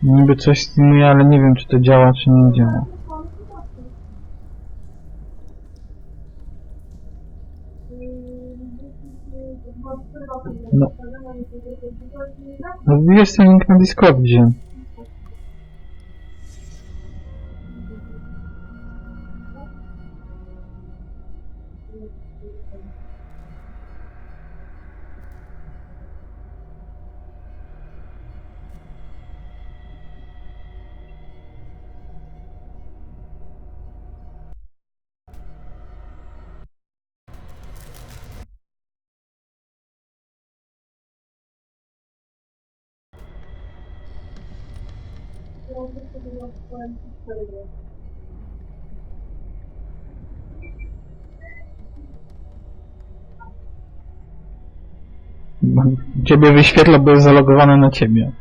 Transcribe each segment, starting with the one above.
Niby coś streamuje, ale nie wiem, czy to działa, czy nie działa. No wbijesz ten link na Discordzie. Ciebie wyświetla, bo jest zalogowany na ciebie.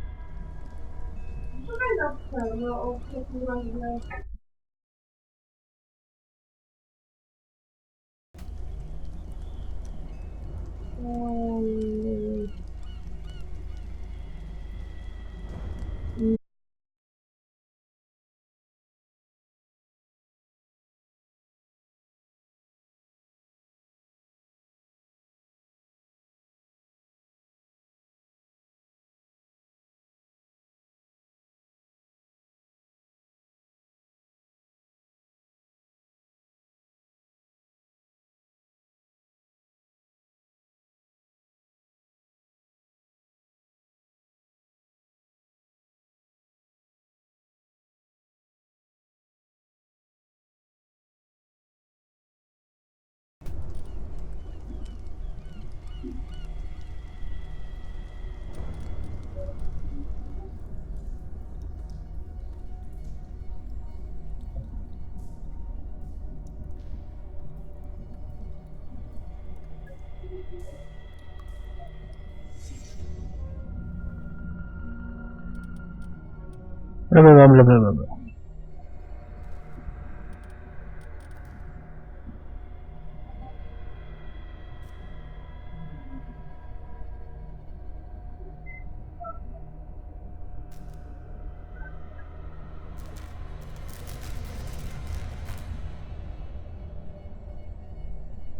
Blablabla.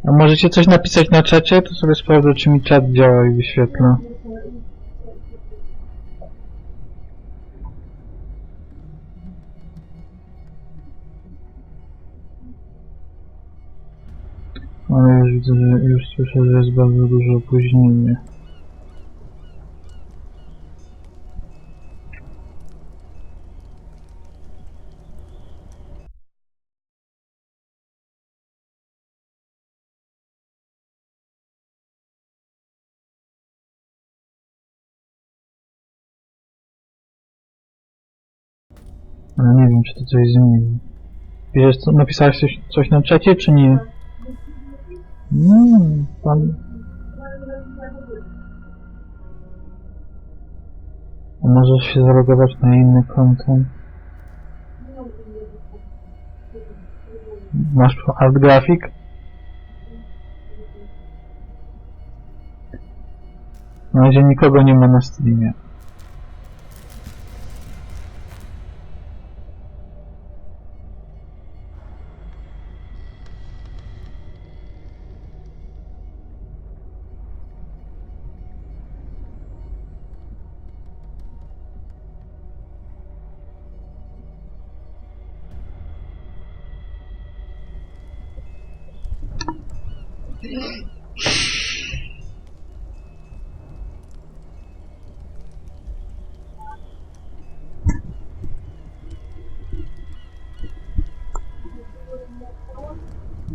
A możecie coś napisać na czacie? To sobie sprawdzę, czy mi czat działa i wyświetla. Ale już widzę, że już słyszę, że jest bardzo dużo opóźnienie. Ale nie wiem, czy to coś zmieni. Wiesz, co, napisałeś coś na czacie, czy nie? Tam... A możesz się zalogować na inny konto. Masz art grafik? Na razie nikogo nie ma na streamie.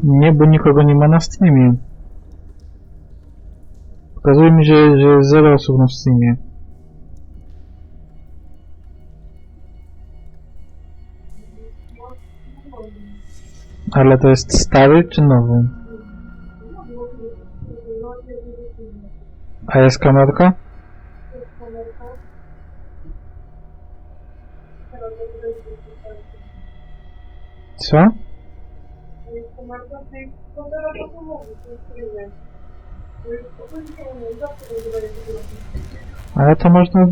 Nie, bo nikogo nie ma na streamie. Pokazuje mi, że jest 0 osób na streamie. Ale to jest stary czy nowy? A jest kamerka? Co? Ale to można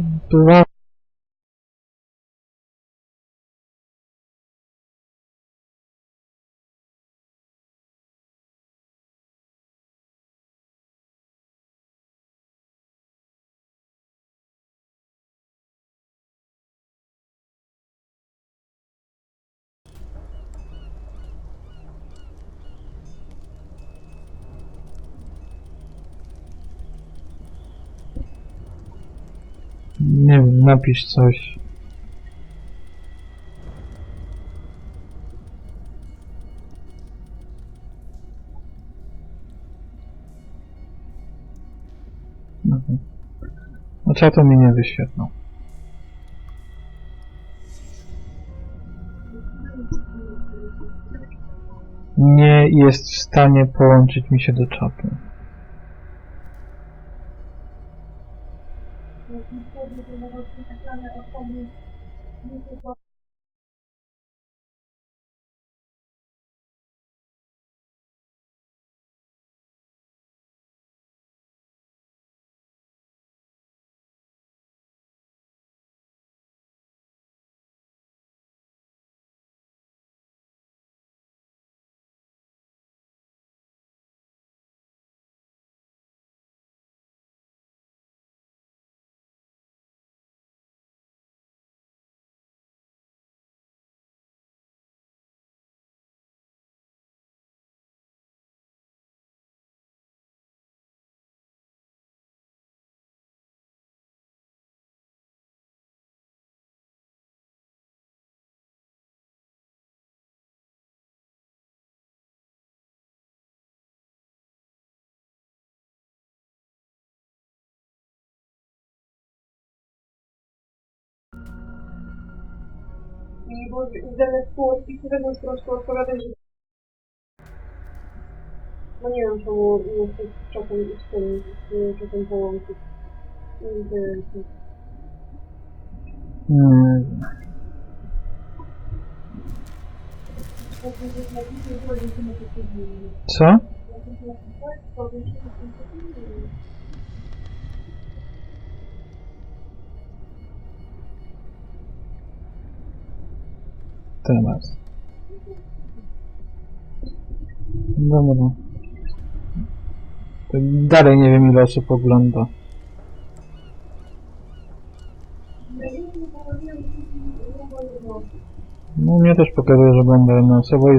Nie wiem, napisz coś. No czatu mi nie wyświetlał. Nie jest w stanie połączyć mi się do czatu. I bo zamiast półotki zamiast po prostu odpowiadać, że... No nie wiem czemu nie chcę z czatem połączyć. Nie wiem. Co? Teraz. Dobra. To dalej nie wiem ile osób ogląda. No mnie też pokazuje, że ogląda jedna osoba i...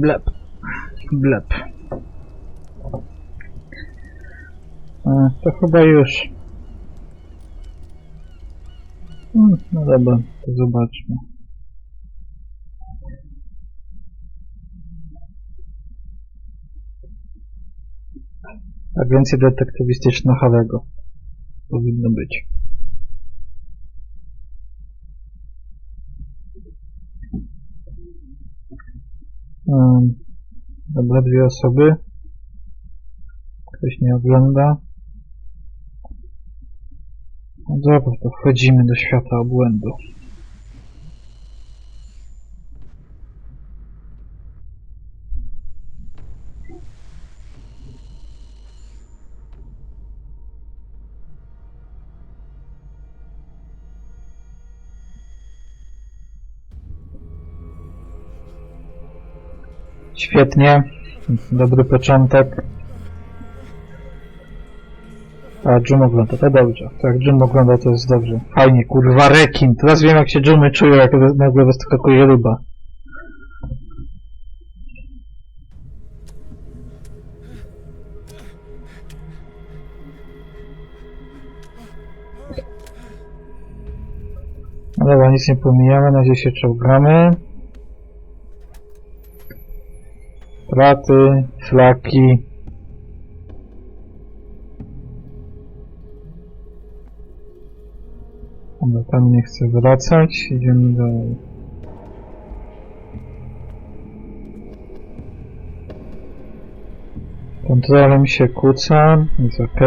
Blep. Blep. To chyba już. No dobra, to zobaczmy. Agencja detektywistyczna Harego. powinno być. Dobra, 2 osoby. Ktoś nie ogląda. No dobra, to wchodzimy do świata obłędu. Świetnie. Dobry początek. A Jum ogląda, to dobrze. To jak Jum ogląda, to jest dobrze. Fajnie, kurwa, rekin. Teraz wiem, jak się Jumy czują, jak nagle wyskakuje ryba. No dobra, nic nie pomijamy, na razie się czołgamy. Praty, flaki. Dobra, tam nie chcę wracać, idziemy dalej. Kontrolem się kłóca, jest ok.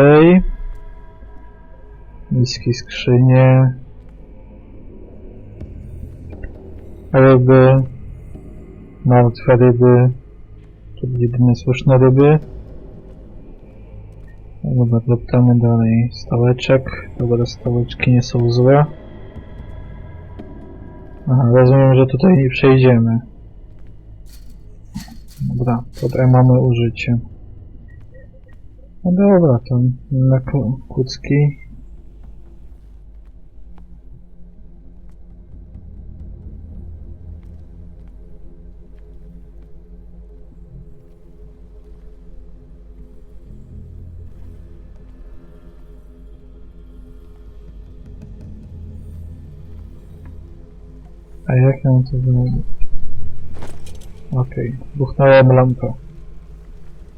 Miski, skrzynie. Ryby. Martwe ryby. To jedyne słuszne ryby. Dobra, doptamy dalej stołeczek. Dobra, stołeczki nie są złe. Aha, rozumiem, że tutaj nie przejdziemy. Dobra, tutaj mamy użycie. No dobra, to na kucki. A jak ją to zrobić? Okej, buchnąłem lampę.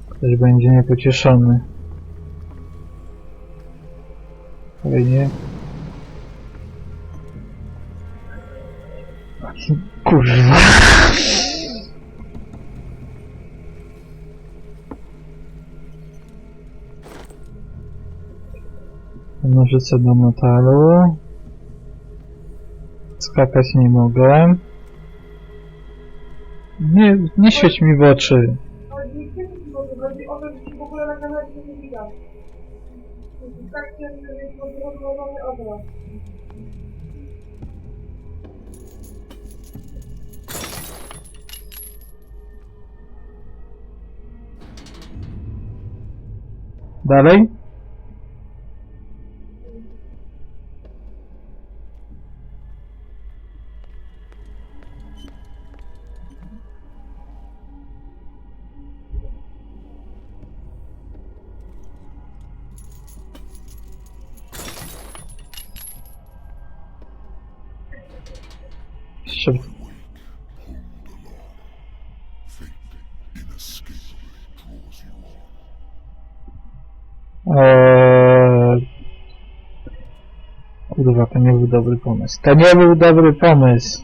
Ktoś będzie niepocieszony. Fajnie. Kurwa. Nożyce do metalu. Skakać nie mogę. Nie świeć mi w oczy. Ale nie chcę ci może chodzi o to, że ci w ogóle na kanale nie widać. Tak się jest rozwiązany obraz. Dalej? Jeszcze... Kurwa, to nie był dobry pomysł. To nie był dobry pomysł!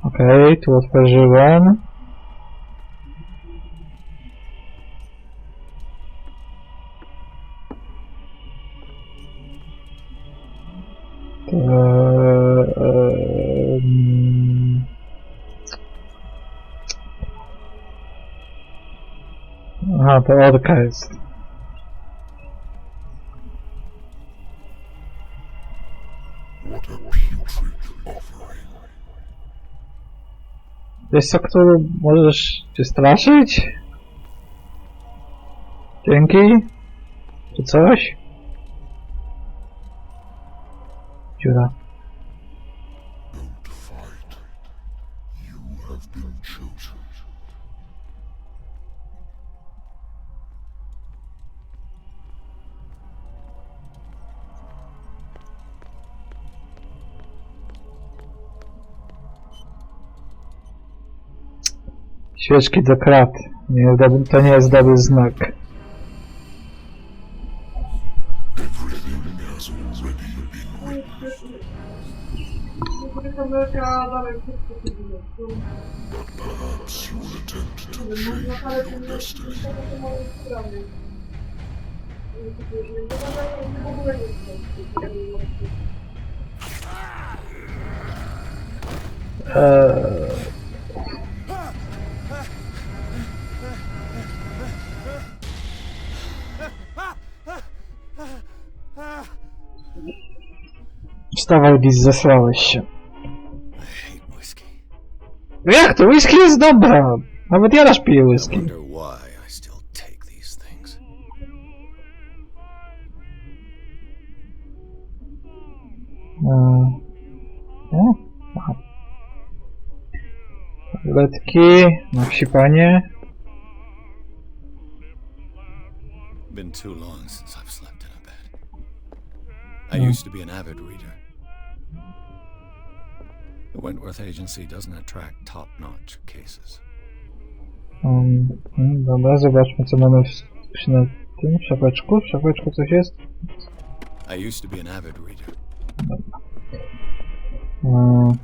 Okej, tu otworzyłem. Aha, to orka jest. Wiesz co, który możesz cię straszyć? Dzięki? Czy coś? Dziura. Świeczki do krat. To nie jest dobry znak. Nie kamerka dalej wszystko się dzieje. Nie wiem, może na parę to nie jest to mało sprawy. W ogóle nie jest. Wstawaj, Liz, zesrałeś się. I hate whiskey. Jak to? Whisky jest dobra! Nawet ja raz piję I whisky. wonder why I still take these things. Aha. Tabletki, na wsipanie. Been too long since I've slept in a bed. I used to be an avid reader. The Wentworth Agency doesn't attract top-notch cases. Dobra, zobaczmy co mamy w tym szafeczku. W szafeczku coś jest? I used to be an avid reader.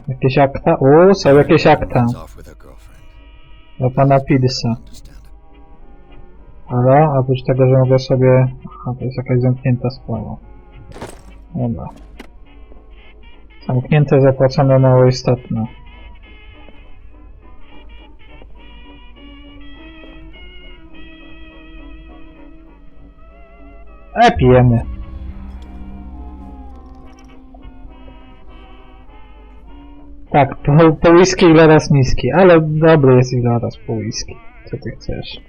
Jakieś akta? O, są jakieś akta. Runs off with her girlfriend. Dla pana Pidsa. Understand it. Ale oprócz tego, że mogę sobie... Aha, to jest jakaś zamknięta sprawa. Dobra. Zamknięte, zapłacone, mało istotne. Pijemy. Tak, po whisky ile raz miski, ale dobry jest ile raz po whisky. Co ty chcesz?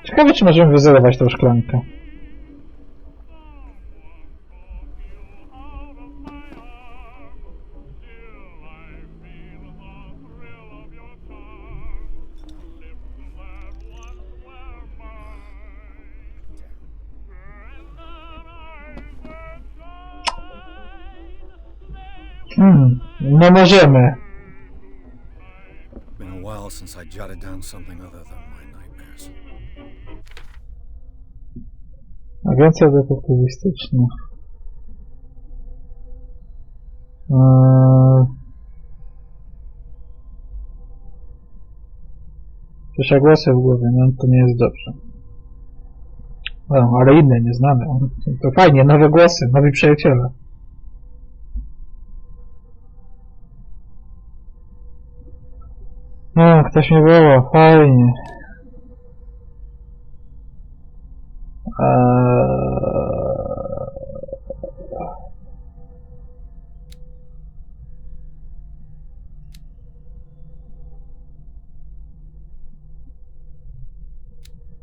Ciekawe, czy możemy wyzerować tą szklankę. No możemy. Been a while since I jotted down something other than my nightmares. Agencja detektywistyczna. Słyszę głosy w głowie, no to nie jest dobrze. No, ale inne, nieznane. To fajnie, nowe głosy, nowi przyjaciele. No, ktoś mnie woła, fajnie.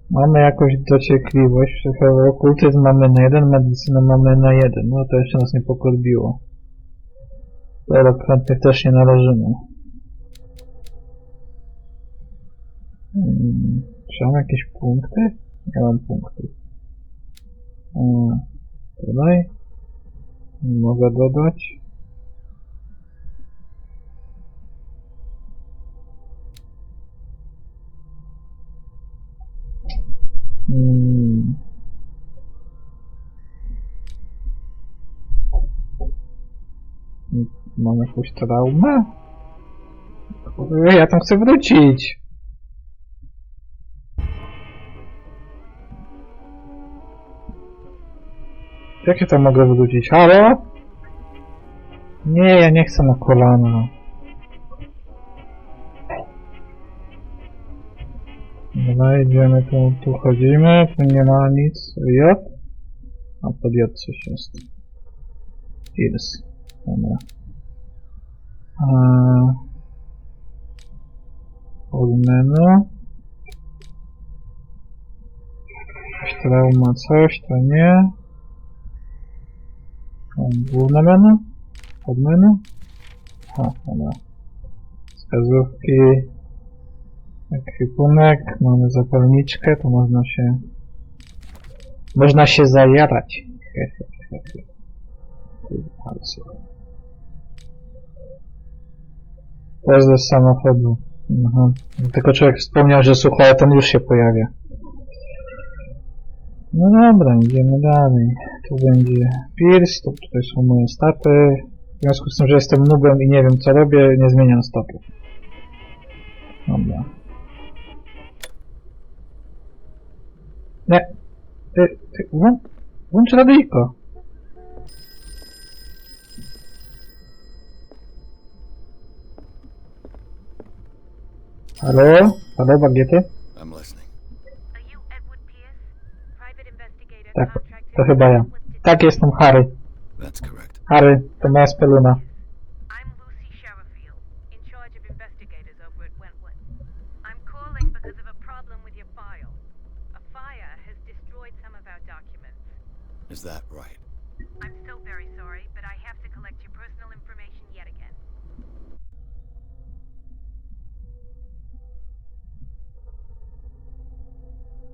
Mamy jakąś dociekliwość, przykładowo okultyzm mamy na 1, medycynę mamy na 1. No to jeszcze nas nie pokorbiło. Do elokwentnych też nie należymy. Czy mam jakieś punkty? Nie mam punktów. Tutaj. Mogę dodać. Mam jakąś traumę? Kurde, ja tam chcę wrócić. Jak ja tam mogę wrócić? Halo? Nie, ja nie chcę na kolana. Dobra, idziemy tu chodzimy, tu nie ma nic. J? A pod J coś jest. Jest. Dobra. Od menu. Jakieś trauma, coś, to nie. Główne menu? Pod menu? A, dobra. Wskazówki. Ekwipunek. Mamy zapalniczkę, to można się zajarać. Pojazd z samochodu. Aha. Tylko człowiek wspomniał, że sucho, ale ten już się pojawia. No dobra, idziemy dalej. Tu będzie Pierce, to tutaj są moje stopy. W związku z tym, że jestem noobem i nie wiem co robię, nie zmieniam stopów. Dobra. Nie. Włącz radyjko. Halo? Halo, bagiety? I'm listening. Tak, to chyba ja. Tak, jestem Harry. That's correct. Harry, to moja speluna. Is that right? I'm so very sorry, but I have to collect your personal information yet again.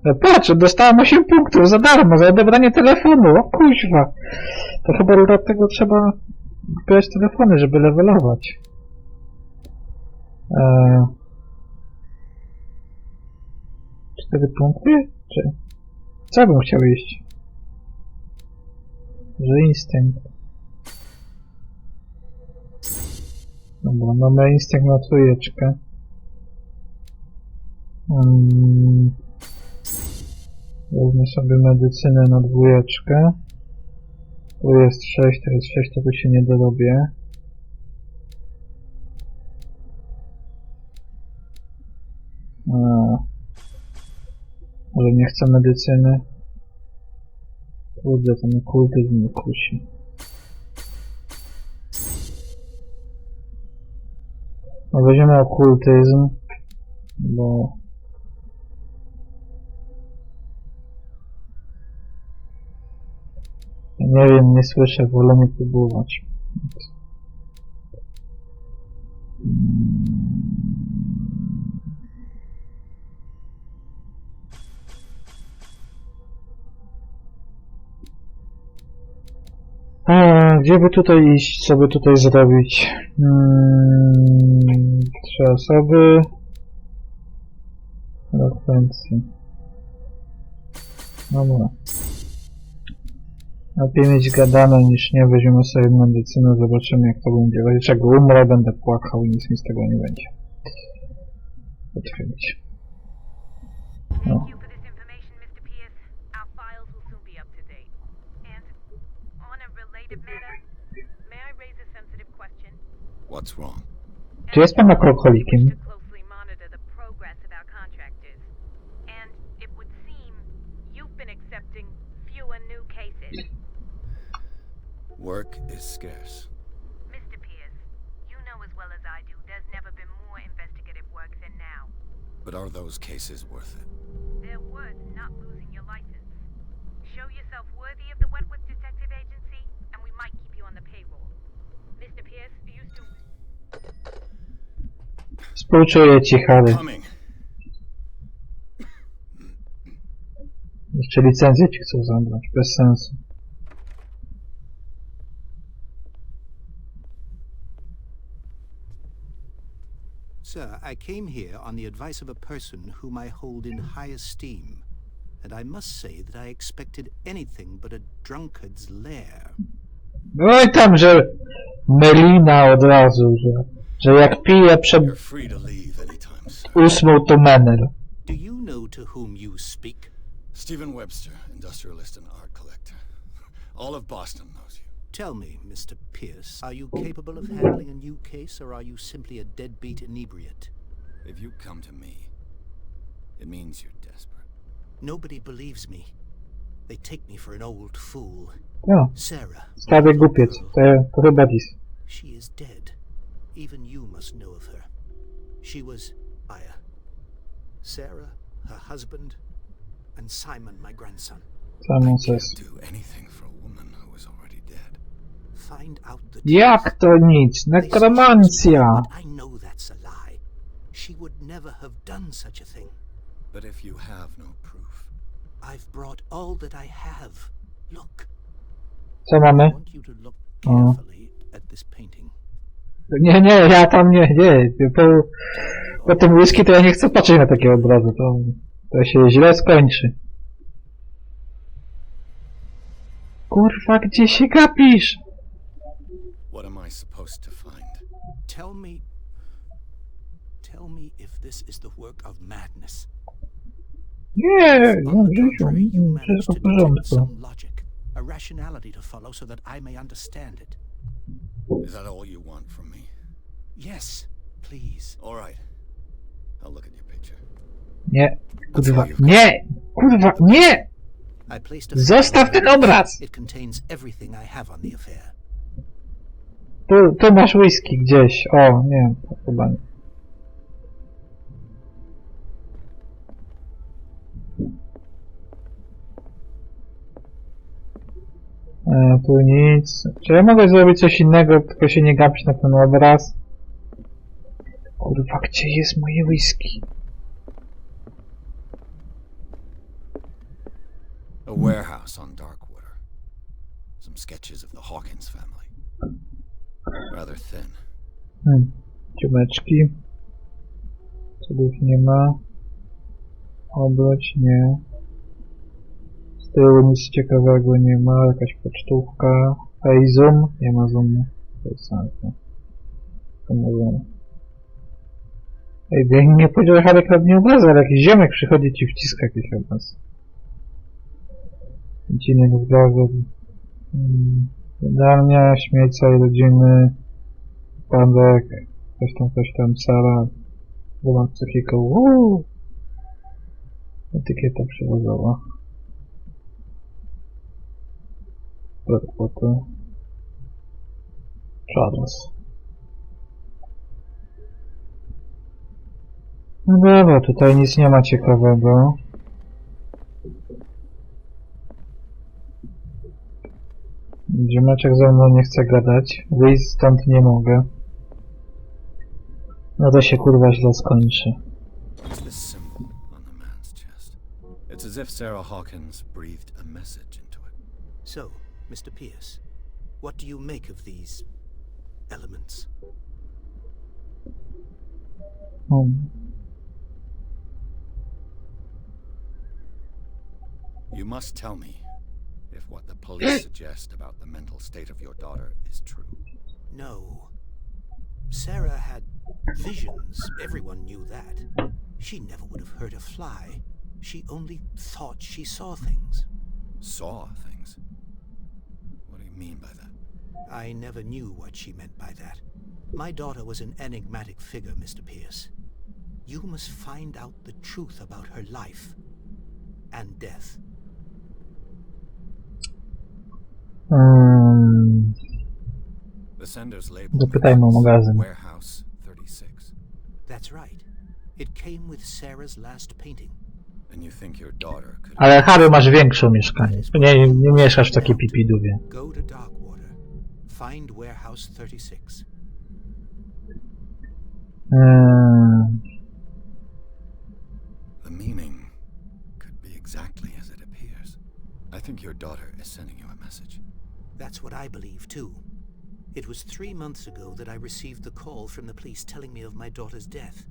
No patrz, dostałem 8 punktów za darmo, za odebranie telefonu, o kuźwa. To chyba dlatego trzeba brać telefony, żeby levelować. 4 punkty? Czy... Co bym chciał iść? Że instynkt. Dobra, mamy instynkt na trójeczkę. Weźmy sobie medycynę na dwójeczkę. Tu jest 6, to jest 6, to tu się nie dorobię. Ale nie chcę medycyny. Kurde, ten okultyzm mnie kusi. No weźmiemy okultyzm, bo... Nie wiem, nie słyszę, wolę nie próbować. Gdzie by tutaj iść? Co by tutaj zrobić? 3 osoby. Elokwencji. Dobra. Lepiej mieć gadane niż nie. Weźmiemy sobie medycynę, zobaczymy jak to będzie. W razie czego umrę, będę płakał i nic mi z tego nie będzie. Potwierdzić. No. What's wrong? Czy jest pan alkoholikiem? Work is scarce. Mr. Pierce, you know as well as I do, there's never been more investigative work than now. But are those cases worth it? They're worth not losing your license. Show yourself worthy of the Wentworth Detective Agency, and we might keep you on the payroll. Mr. Pierce, you used to... Współczuję ci, Harry. Coming. Jeszcze licencję ci chcą zabrać, bez sensu. Sir, I came here on the advice of a person whom I hold in high esteem, and I must say that I expected anything but a drunkard's lair. No i tam, że Melina od razu, że jak pije przed You're free to leave anytime soon. 8 to menel. Do you know to whom you speak? Stephen Webster, industrialist and art collector. All of Boston knows you. Tell me, Mr. Pierce, are you capable of handling a new case, or are you simply a deadbeat inebriate? If you come to me, it means you're desperate. Nobody believes me. They take me for an old fool. No, Sarah. stary głupiec, to chyba dis. She is dead. Even you must know of her. She was Aya. Sarah, her husband, and Simon, my grandson. Simon Can't says. do anything for a woman who is already dead. Find out the Jak to nic? Nekromancja! I know that's a lie. She would never have done such a thing. But if you have no proof, I've brought all that I have. Look. Co I mamy? want you to look carefully at this painting. Nie, ja tam nie. Po tym whisky to ja nie chcę patrzeć na takie obrazy, to się źle skończy. Kurwa, gdzie się gapisz? What am I supposed to find? Tell me if this is the work of madness. Nie, On no the w życiu, contrary, you managed wszystko to w detect porządku. some logic, a rationality to follow so that I may understand it. Is that all you want from me? Yes, please. All right. I'll look at your picture. Nie, kurwa, nie! Kurwa, nie! I placed a Zostaw ten obraz! It contains everything I have on the affair. Tu masz whisky gdzieś. O, nie, to chyba nie. Tu nic. Czy ja mogę zrobić coś innego, tylko się nie gapić na ten obraz? Kurwa, gdzie jest moje whisky? A warehouse on Darkwater. Some sketches of the Hawkins family. Rather thin. Ciumeczki. Cudów nie ma. Obróć nie. Z tyłu nic ciekawego nie ma. Jakaś pocztówka. Ej, zoom? Nie ma zoomu. To jest sens. To ma zoom. Ej, nie powiedział, że Harry kradnie obrazy, ale jakiś ziomek przychodzi ci wciska jakiś obraz. Odcinek w drogę. Jadalnia, śmieć całej rodziny. Pandek. Coś tam, Sara. Woman psychiką. Etykieta przewozowa. Perkwoty. Charles. No dobra, tutaj nic nie ma ciekawego. Ziomeczek ze mną nie chce gadać. Wyjść stąd nie mogę. No to się kurwa źle skończy. What's this symbol on the man's chest? It's as if Sarah Hawkins breathed a message into it. So, Mr. Pierce, what do you make of these elements? You must tell me if what the police suggest about the mental state of your daughter is true. No. Sarah had visions. Everyone knew that. She never would have hurt a fly. She only thought she saw things. Saw things? What do you mean by that? I never knew what she meant by that. My daughter was an enigmatic figure, Mr. Pierce. You must find out the truth about her life and death. The sender's label Zapytajmy o magazyn. Warehouse 36. That's right. It came with Sarah's last painting. And you think your daughter could Ale Harry, masz większą mieszkanie. Nie mieszkasz w takiej pipidówie. Go to Darkwater. Find Warehouse 36. The meaning could be exactly as it appears. I think your daughter is sending you a message. That's what I believe, too. It was 3 months ago that I received the call from the police telling me of my daughter's death.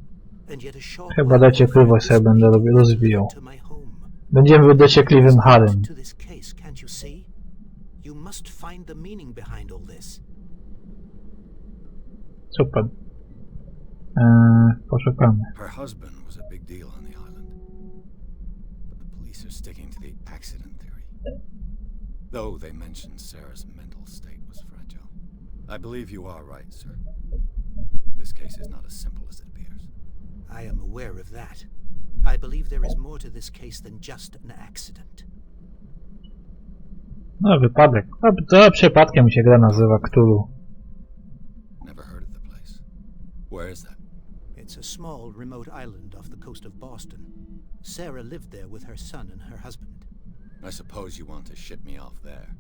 And yet a short Chyba dociekliwość sobie będę rozwijał. to my home. Będziemy dociekliwym Harrym. To this case, can't you see? You must find the meaning behind all this. Super. Poszukamy. Her husband was a big deal on the island. But the police are sticking to the accident theory. Though they mentioned Sarah's mental state was fragile. I believe you are right, sir. This case is not as simple as it appears. I am aware of that. I believe there is more to this case than just an accident. No, wypadek. To przypadkiem się gra nazywa Cthulhu. Never heard of the place. Where is that? It's a small, remote island off the coast of Boston. Sarah lived there with her son and her husband. I suppose you want to ship me off there.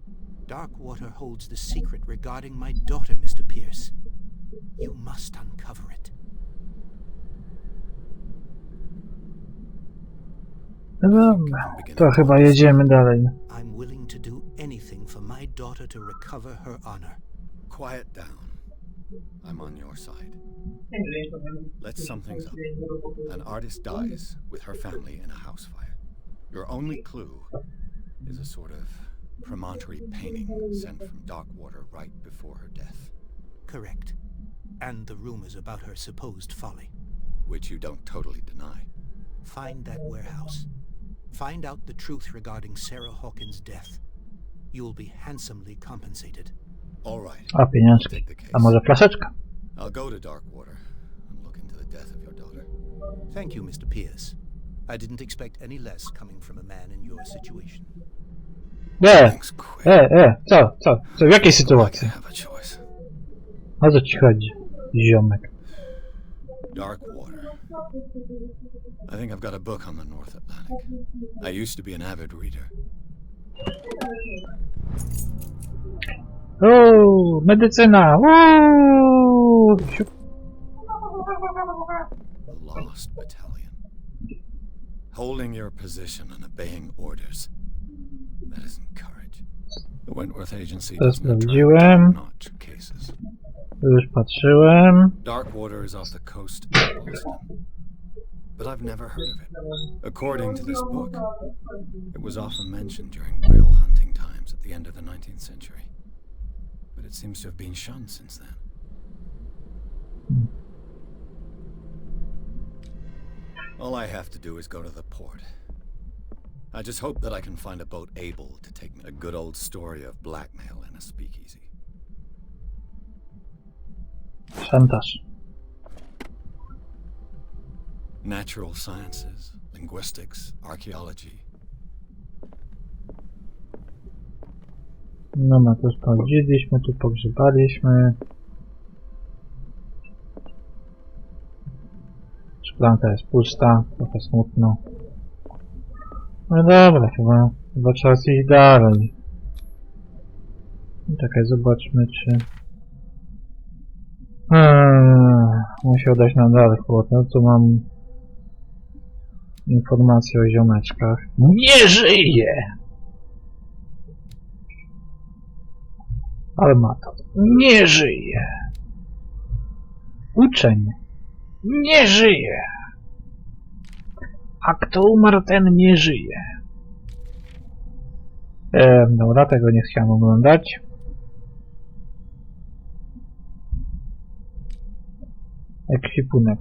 Darkwater holds the secret regarding my daughter, Mr. Pierce. You must uncover it. No dobra, to chyba jedziemy dalej. I'm willing to do anything for my daughter to recover her honor. Quiet down. I'm on your side. Let's sum things up. An artist dies with her family in a house fire. Your only clue is a sort of promontory painting sent from Darkwater right before her death. Correct. And the rumors about her supposed folly. Which you don't totally deny. Find that warehouse. Find out the truth regarding Sarah Hawkins' death. You will be handsomely compensated. All right. A pieniążki. Take the case. A może flaszeczka? I'll go to Darkwater and look into the death of your daughter. Thank you, Mr. Pierce. I didn't expect any less coming from a man in your situation. Thanks, Quill. Co? W jakiej Like I sytuacji? have a choice. O co ci chodzi, ziomek? Darkwater. I think I've got a book on the North Atlantic. I used to be an avid reader. Uuu, medycyna! Uuu! Siup. The Lost Battalion. Holding your position and obeying orders. That isn't courage. The Wentworth Agency To doesn't attract sprawdziłem. top-notch cases. Już patrzyłem. Darkwater is off the coast of Boston. But I've never heard of it. According to this book, it was often mentioned during whale hunting times at the end of the 19th century. But it seems to have been shunned since then. All I have to do is go to the port. I just hope that I can find a boat able to take me a good old story of blackmail in a speakeasy. Szantaż. Natural sciences, linguistics, archaeology. No, tu sprawdziliśmy, tu pogrzebaliśmy. Szklanka jest pusta, trochę smutno. No dobra, chyba czas iść dalej. Czekaj, zobaczmy czy... Muszę dać na dalej chłopę, tu mam informacje o ziomeczkach. Nie żyje! Ale ma to. Nie żyje! Uczeń. Nie żyje! A kto umarł, ten nie żyje. Dobra, tego nie chciałem oglądać. Ekwipunek.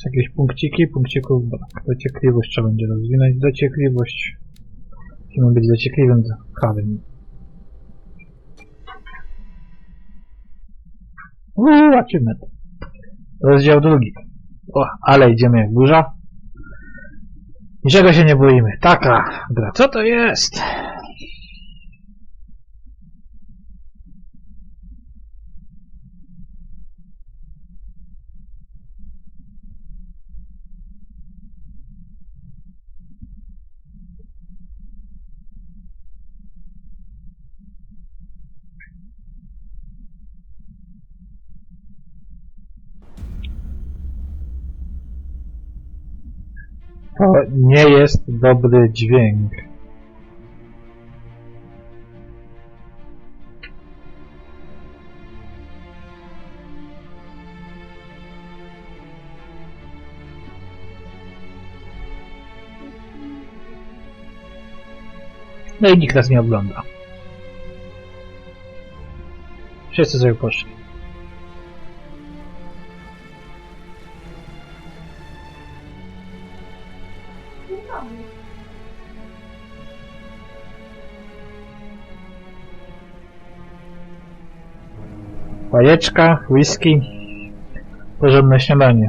Jakieś punkciki, punkcików brak. Dociekliwość trzeba będzie rozwinąć. Dociekliwość. Musimy być dociekliwym prawem. Achievement. Rozdział 2. O, ale idziemy jak burza. Niczego się nie boimy. Taka gra. Co to jest? To nie jest dobry dźwięk. No i nikt nas nie ogląda. Wszyscy sobie poszli. Bajeczka, whisky, porządne śniadanie.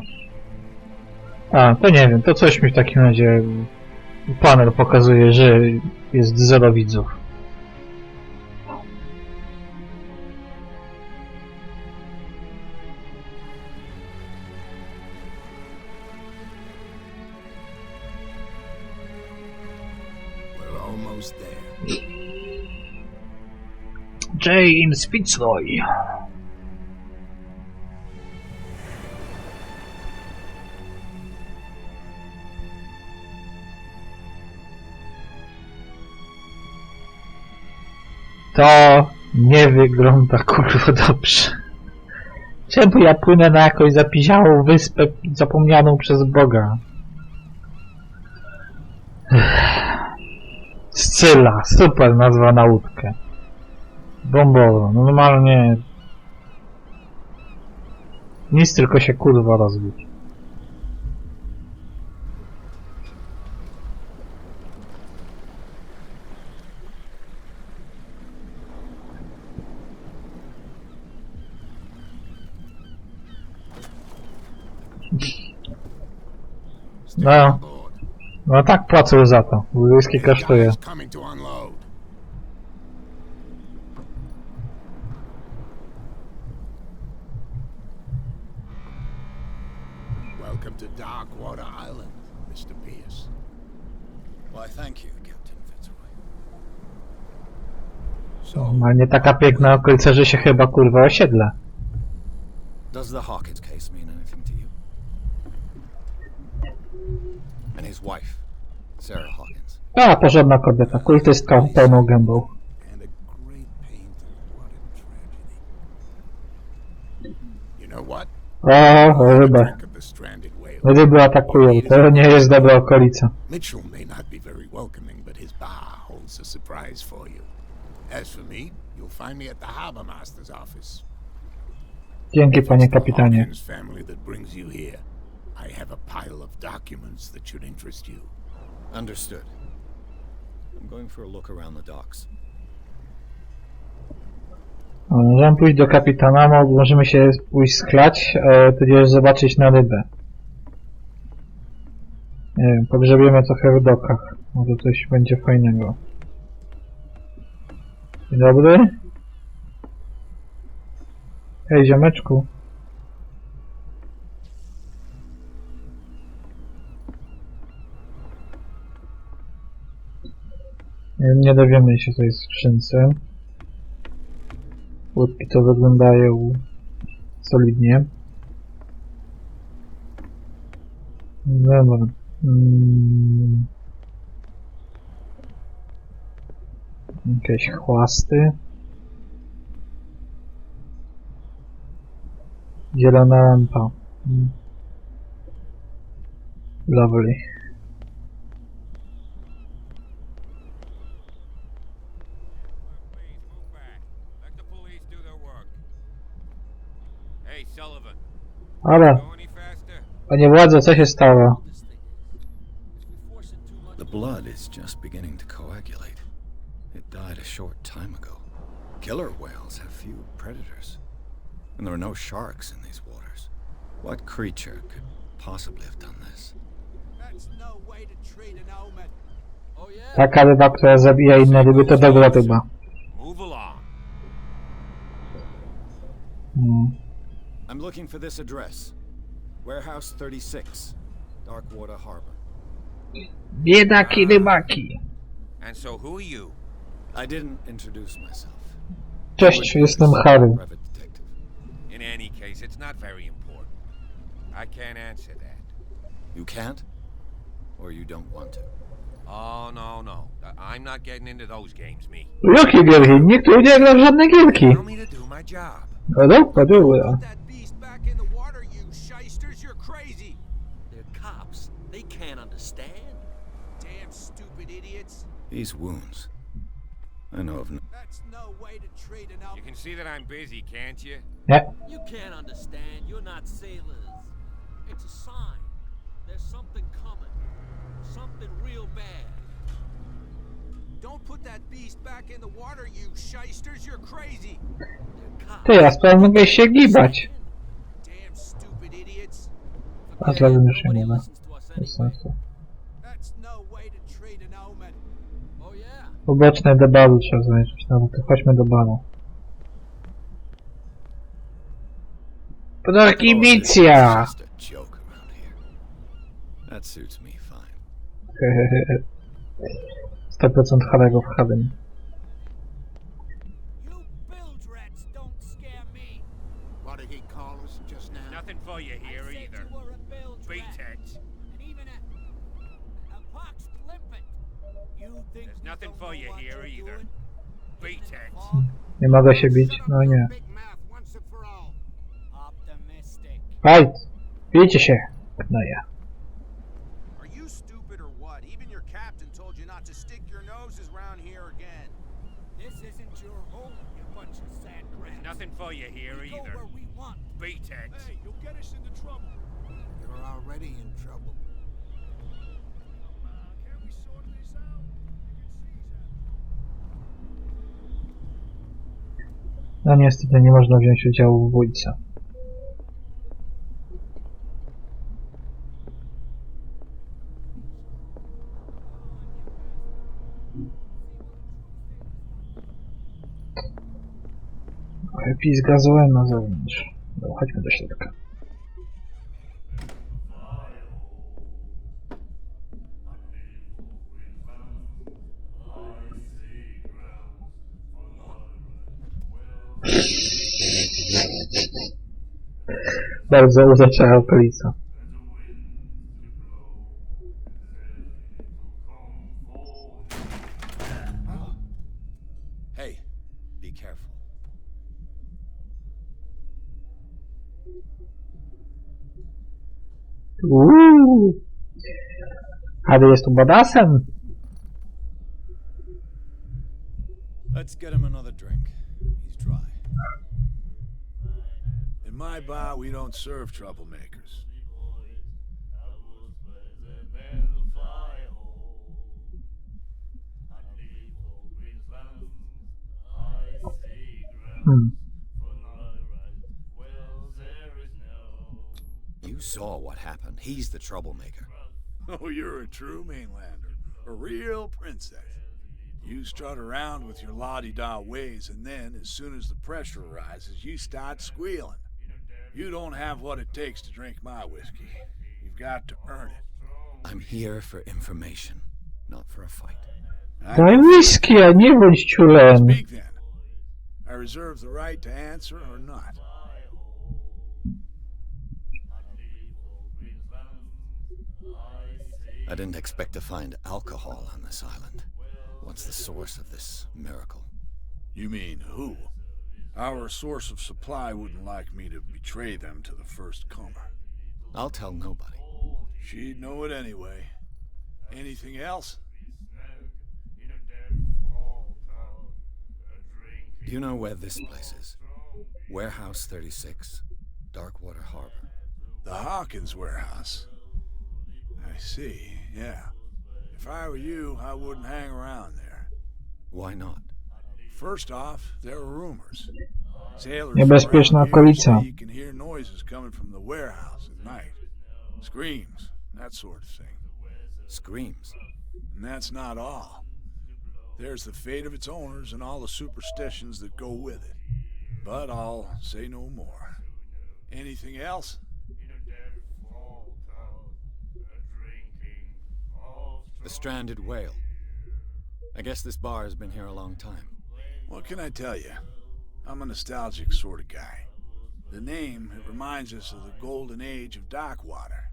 A, to nie wiem, to coś mi w takim razie panel pokazuje, że jest 0 widzów. We're almost there. James Fitzroy. To nie wygląda kurwa dobrze. Czemu ja płynę na jakąś zapiziałą wyspę zapomnianą przez Boga? Scylla, super nazwa na łódkę. Bombowo, normalnie... Nic, tylko się kurwa rozbić. No, no tak płacę za to. Whisky kosztuje. Welcome to Darkwater Island, Mr. Pierce. Why, thank you, Captain Fitzroy. Normalnie taka piękna okolica, że się chyba kurwa osiedla. Does the Hawkins case mean anything to you? And his wife, Sarah Hawkins. A, porządna kobieta, kultystka pełną gębą. And a great pain through what a tragedy. You know what? O, ryba. Drink of the stranded whale. Ryby atakują, to nie jest dobra okolica. Mitchell may not be very welcoming, but his bar holds a surprise for you. As for me, you'll find me at the harbor master's office. Dzięki, panie kapitanie. Hawkins family that brings you here. I have a pile of documents that should interest you. Understood. I'm going for a look around the docks. Możemy pójść do kapitana, możemy się pójść schlać, tudzież zobaczyć na rybę. Nie wiem, pogrzebiemy trochę w dokach. Może coś będzie fajnego. Dzień dobry. Hej, ziomeczku. Nie dowiemy się, co jest w skrzynce. Łódki to wyglądają solidnie. Dobra. Jakieś chłasty. Zielona lampa. Lovely. Ale, panie władzo, co się stało? The blood is just beginning to coagulate. It died a short time ago. Killer whales have few predators. And there are no sharks in these waters. What creature could possibly have done this? Taka ryba, która zabija inne ryby, to dobra ryba. I'm looking for this address. Warehouse 36, Darkwater Harbor. Biedaki rybaki. And so who are you? I didn't introduce myself. Cześć, jestem Harry. Private detective. In any case, it's not very important. I can't answer that. You can't? Or you don't want to? Oh, no. I'm not getting into those games, me. Jakie gierki? Nikt tu nie gra w żadne gierki. Tell me to do my job. Dobra, dobra. Put that beast back in the water, you shysters. You're crazy. They're cops. They can't understand. Damn stupid idiots. These wounds. I know of no... That's no way to treat an You can see that I'm busy, can't you? Nie. You can't understand. You're not sailors. It's a sign. There's something coming. Something real bad. Don't put that beast back in the water, you shysters. You're crazy. They're cops. Ty, ja sprawę mogę się gibać. Damn stupid idiots. A dla już nie Nobody ma. listens to us Bez anyway. sensu. That's no way to treat an omen. Oh yeah. Uboczne do baru trzeba znaleźć. No to chodźmy do baru. Prohibicja! It's just a joke around here. That suits me fine. 100% Harry'ego w Harrym. You bilge rats don't scare me. What did he call us just now? Nothing for you here I said either. you were a bilge rat. Pretense. And even a poxed limpet. You think There's you nothing don't for know you what here you're either. doing? Pretense. Nie mogę się bić? No nie. Big mouth once and for all. Optimistic. Fight! Bijcie się! No ja. Are you stupid or what? Even your captain stick your noses around here again. This isn't your home, you bunch of sand crabs. Nothing for you here We go either. where we want. Beat it. Hey, you'll get us into trouble. You're already in trouble. Can't we sort this out? No niestety nie można wziąć udziału w bójce. Pizga złe na zewnątrz. No, chodźmy do środka. Bardzo uroczała okolica. Hey, be careful. Harry jest tu badasem. Let's get him another drink. He's dry. In my bar, we don't serve troublemakers. You saw what happened. He's the troublemaker. Oh, you're a true mainlander. A real princess. You strut around with your la-di-da ways, and then, as soon as the pressure rises, you start squealing. You don't have what it takes to drink my whiskey. You've got to earn it. I'm here for information, not for a fight. Daj whisky, a nie bądź ciulem. Speak then. I reserve the right to answer or not. I didn't expect to find alcohol on this island. What's the source of this miracle? You mean who? Our source of supply wouldn't like me to betray them to the first comer. I'll tell nobody. She'd know it anyway. Anything else? Do you know where this place is? Warehouse 36, Darkwater Harbor. The Hawkins warehouse. I see, yeah. If I were you, I wouldn't hang around there. Why not? First off, there are rumors. Sailors Niebezpieczna around here okolica. say you can hear noises coming from the warehouse at night. Screams, that sort of thing. Screams. And that's not all. There's the fate of its owners and all the superstitions that go with it. But I'll say no more. Anything else? The stranded whale. I guess this bar has been here a long time. What can I tell you? I'm a nostalgic sort of guy. The name, it reminds us of the golden age of Darkwater,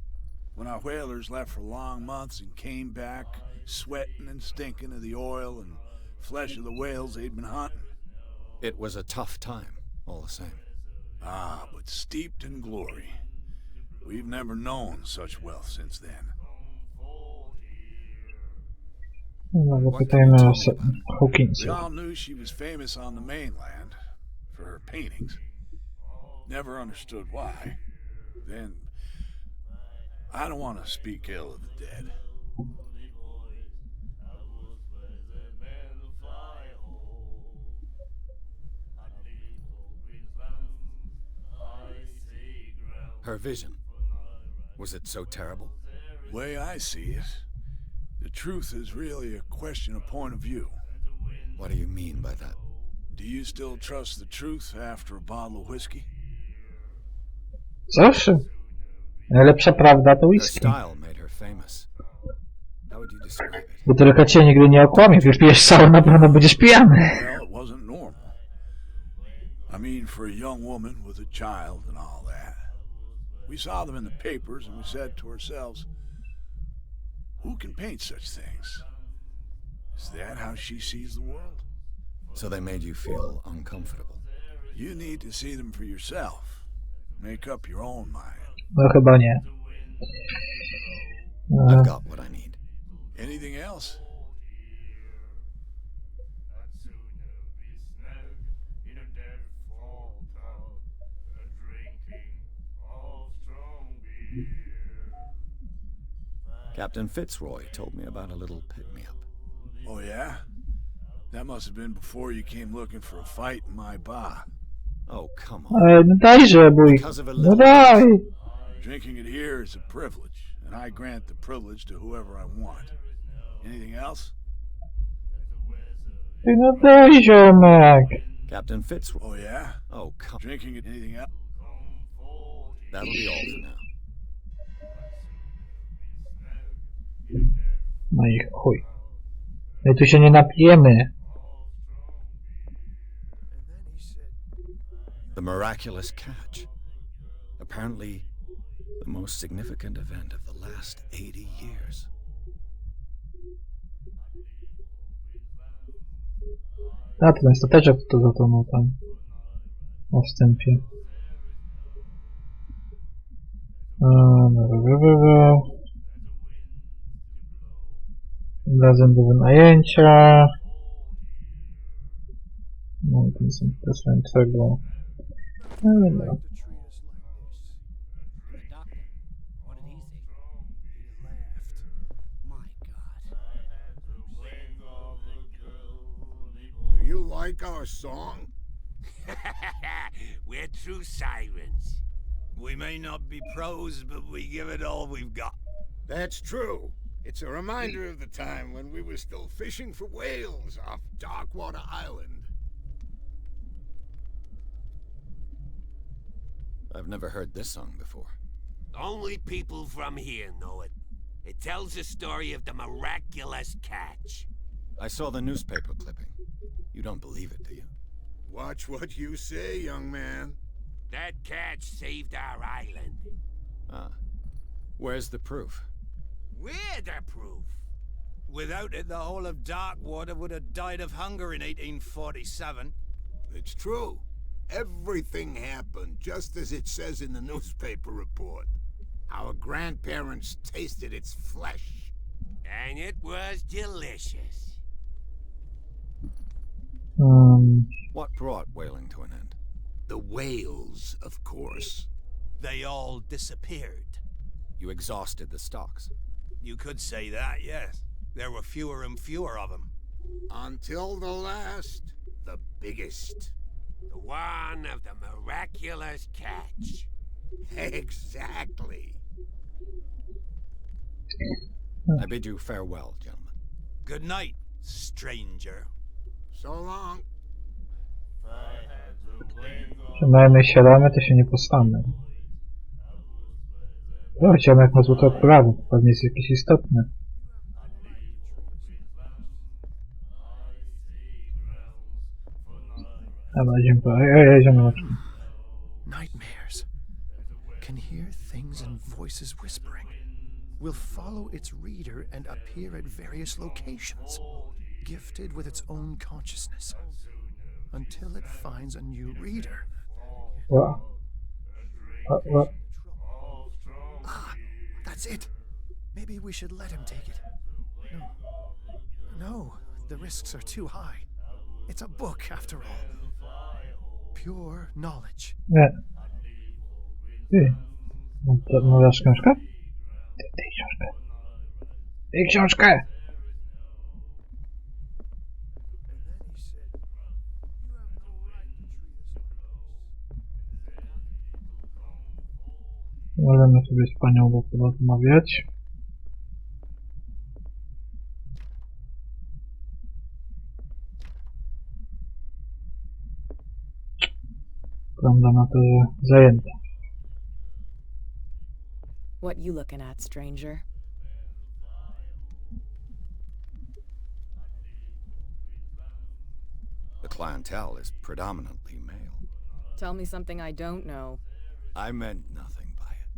when our whalers left for long months and came back sweating and stinking of the oil and flesh of the whales they'd been hunting. It was a tough time, all the same. Ah, but steeped in glory. We've never known such wealth since then. No, zapytajmy Hawkinsa. We all knew she was famous on the mainland for her paintings. Never understood why. Then, I don't want to speak ill of the dead. Her vision. Was it so terrible? Way I see it, the truth is really a question of point of view. What do you mean by that? Do you still trust the truth after a bottle of whiskey? Zawsze. Najlepsza prawda to Her whisky. style made her famous. How would you describe it? Bo tylko cię nigdy nie okłamie. Wypijesz całą, na pewno będziesz pijany. Well, it wasn't normal. I mean, for a young woman with a child and all that. We saw them in the papers and we said to ourselves, who can paint such things? Is that how she sees the world? So they made you feel uncomfortable. You need to see them for yourself. Make up your own mind. No chyba nie. I've got what I need. Anything else? Captain Fitzroy told me about a little pick-me-up. Oh, yeah? That must have been before you came looking for a fight in my bar. Oh, come on. No dajże, bój. Because of a No little... daj! Drinking it here is a privilege, and I grant the privilege to whoever I want. Anything else? No daj, ziomek. Captain Fitzroy. Oh, yeah? Oh, come... Drinking it, anything else? That'll be all for now. No i chuj. My tu się nie napijemy. The miraculous catch. Apparently, the most significant event of the last 80 years. A, ten stateczek to zatonął tam. Na wstępie. Tym razem do wynajęcia. No, ten są interesującego. No, no. Do you like our song? We're true sirens. We may not be pros, but we give it all we've got. That's true. It's a reminder of the time when we were still fishing for whales off Darkwater Island. I've never heard this song before. Only people from here know it. It tells the story of the miraculous catch. I saw the newspaper clipping. You don't believe it, do you? Watch what you say, young man. That catch saved our island. Ah. Where's the proof? We're the proof. Without it, the whole of Darkwater would have died of hunger in 1847. It's true. Everything happened just as it says in the newspaper report. Our grandparents tasted its flesh. And it was delicious. What brought whaling to an end? The whales, of course. They all disappeared. You exhausted the stocks. You could say that, yes. There were fewer and fewer of them. Until the last, the biggest. The one of the miraculous catch. Exactly. I bid you farewell, gentlemen. Good night, stranger. So long. Że my siadamy, to się nie postamy. O, ziomek ma złote okulary, to pewnie jest jakieś istotne. Dobra, dziękuję. Ziomek. Nightmares. Can hear things and voices whispering. Will follow its reader and appear at various locations, gifted with its own consciousness, until it finds a new reader. What? Ah, that's it. Maybe we should let him take it. No, the risks are too high. It's a book, after all. Pure knowledge. Nie. Ty. No dasz książkę? Daj książkę. Daj książkę! Możemy sobie z panią porozmawiać. Wygląda na to, że zajęte. What you looking at, stranger? The clientele is predominantly male. Tell me something I don't know. I meant nothing by it.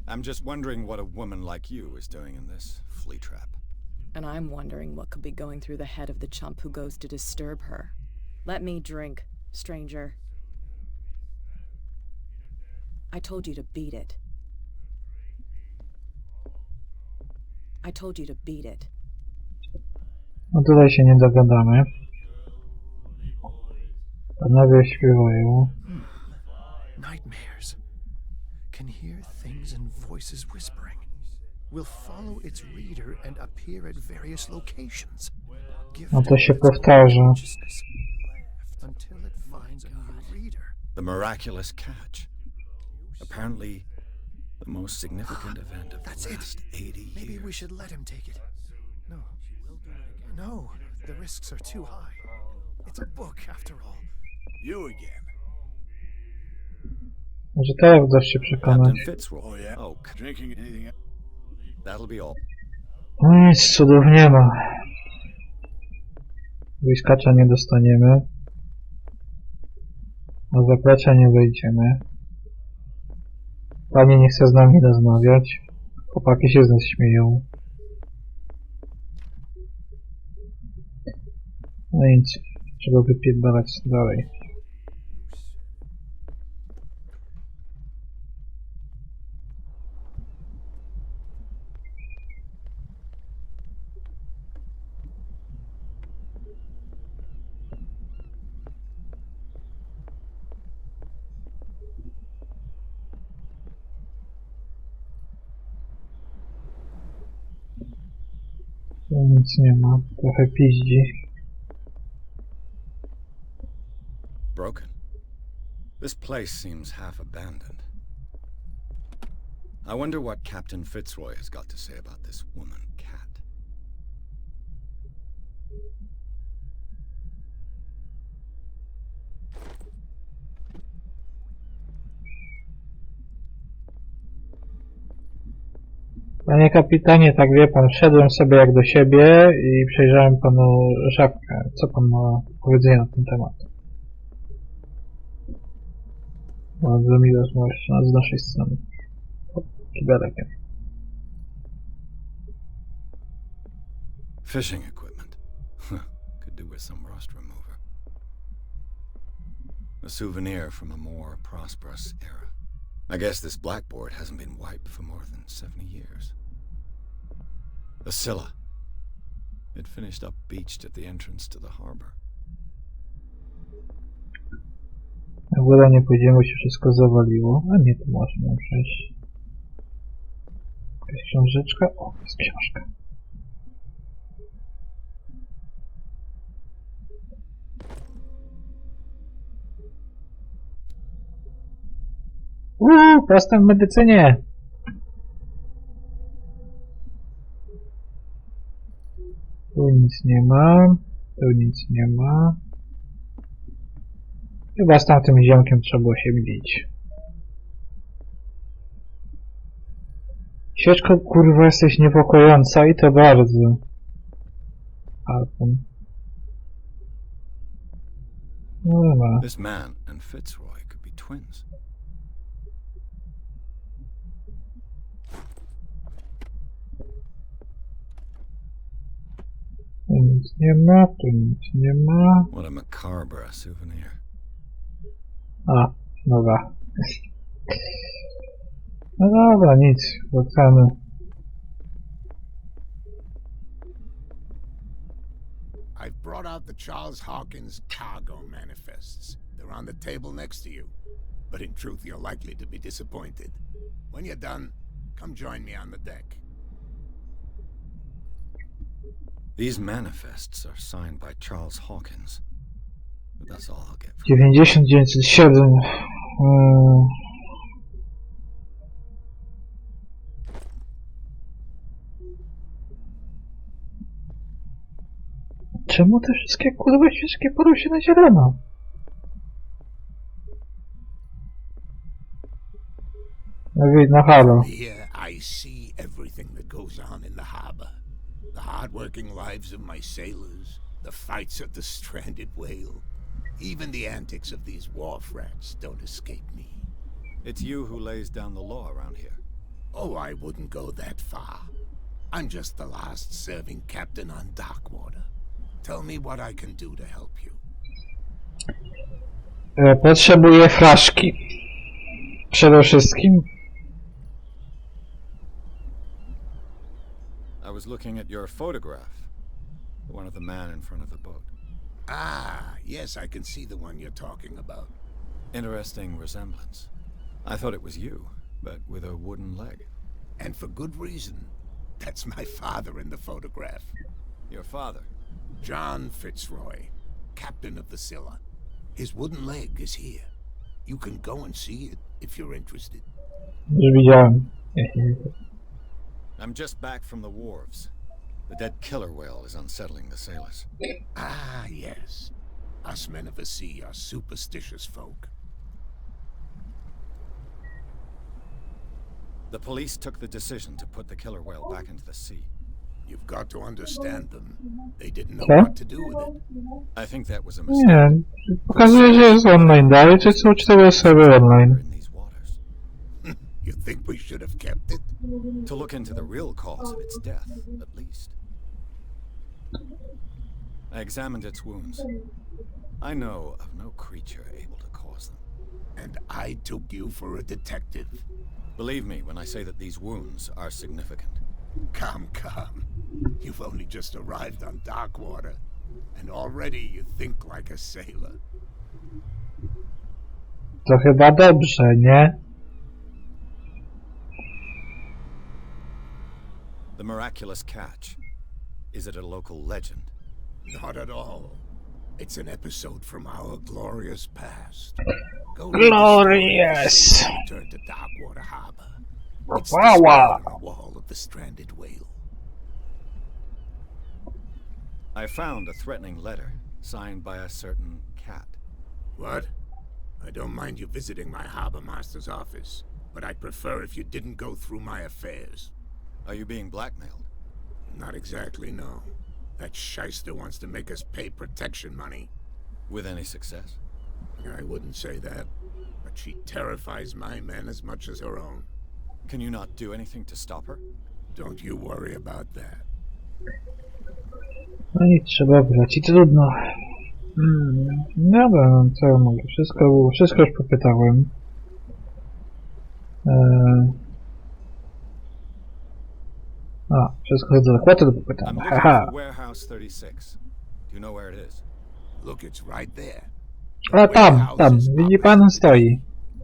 I'm just wondering what a woman like you is doing in this flea trap. And I'm wondering what could be going through the head of the chump who goes to disturb her. Let me drink, stranger. I told you to beat it. I told you to beat it. No tutaj się nie dogadamy. Panowie śpiewają. Nightmares. Can hear things and voices whispering. will follow its reader and appear at various locations. No to się Gifted with its own powtarza. consciousness until it finds a new reader. The miraculous catch. Apparently, the most significant event of That's the it. last 80 Maybe years. we should let him take it. No. No, the risks are too high. It's a book, after all. You again. Może teraz uda się przekonać. Captain Fitzroy. Oh, yeah? Oh, Drinking anything else? that'll be all. No nic cudów nie ma. Błyskacza nie dostaniemy. Na zaplecza nie wejdziemy. Pani nie chce z nami rozmawiać. Chłopaki się z nas śmieją. No nic. Trzeba wypierdalać dalej. Tu nic nie ma. Trochę piździ. Broken. This place seems half abandoned. I wonder what Captain Fitzroy has got to say about this woman cat. Panie kapitanie, tak wie pan, wszedłem sobie jak do siebie i przejrzałem panu szafkę. Co pan ma do powiedzenia na ten temat? Bardzo miła z naszej strony. Pod kibelekiem. Fishing equipment. Could do with some rust remover. A souvenir from a more prosperous era. I guess this blackboard hasn't been wiped for more than 70 years. The Scylla. It finished up beached at the entrance to the harbor. Jak woda nie pójdziemy, bo się wszystko zawaliło. A nie, to można przejść. Jakaś książeczka? O, jest książka. Postęp w medycynie! Tu nic nie ma. Tu nic nie ma. Chyba z tamtym ziomkiem trzeba było się bić. Świeczko, kurwa, jesteś niepokojąca i to bardzo. Alfon. No ma. This man and Fitzroy could be twins. Tu nic nie ma, tu nic nie ma. What a macabre souvenir. A, dobra. No dobra, nic, wracamy. I've brought out the Charles Hawkins cargo manifests. They're on the table next to you. But in truth, you're likely to be disappointed. When you're done, come join me on the deck. These manifests are signed by Charles Hawkins. But that's all I'll get. 9907. Czemu te wszystkie kurwa świeczki porą się na zielono? Na halo. Here I see everything that goes on in the harbor. The hard-working lives of my sailors, the fights of the stranded whale. Even the antics of these wharf rats don't escape me. It's you who lays down the law around here. Oh, I wouldn't go that far. I'm just the last serving captain on Darkwater. Tell me what I can do to help you. Potrzebuję flaszki. Przede wszystkim. I was looking at your photograph. The one of the man in front of the boat. Ah, yes, I can see the one you're talking about. Interesting resemblance. I thought it was you, but with a wooden leg. And for good reason. That's my father in the photograph. Your father? John Fitzroy, captain of the Scylla. His wooden leg is here. You can go and see it if you're interested. Już widziałem. I'm just back from the wharves. The dead killer whale is unsettling the sailors. Ah, yes. Us men of the sea are superstitious folk. The police took the decision to put the killer whale back into the sea. You've got to understand them. They didn't know Co? what to do with it. I think that was a mistake. Nie, pokazuje, że jest online dalej, czy są 4 osoby online? In these waters. You think we should have kept it? To look into the real cause of its death, at least. I examined its wounds. I know of no creature able to cause them. And I took you for a detective. Believe me when I say that these wounds are significant. Come, come. You've only just arrived on Darkwater, and already you think like a sailor. To chyba dobrze, nie? The miraculous catch. Is it a local legend? Not at all. It's an episode from our glorious past. Go read the Glorious! story of the return to Darkwater Harbor. It's Wow, displayed wow. on the wall of the stranded whale. I found a threatening letter signed by a certain cat. What? I don't mind you visiting my harbor master's office, but I'd prefer if you didn't go through my affairs. Are you being blackmailed? Not exactly, no. That shyster wants to make us pay protection money. With any success? I wouldn't say that, but she terrifies my men as much as her own. Can you not do anything to stop her? Don't you worry about that. No i trzeba brać i trudno. Dobra, no co ja mogę? Wszystko już popytałem. Wszystko do zakładu do I'm popytania. looking Haha. for warehouse 36. Do you know where it is? Look, it's right there. A tam, widzi pan, stoi.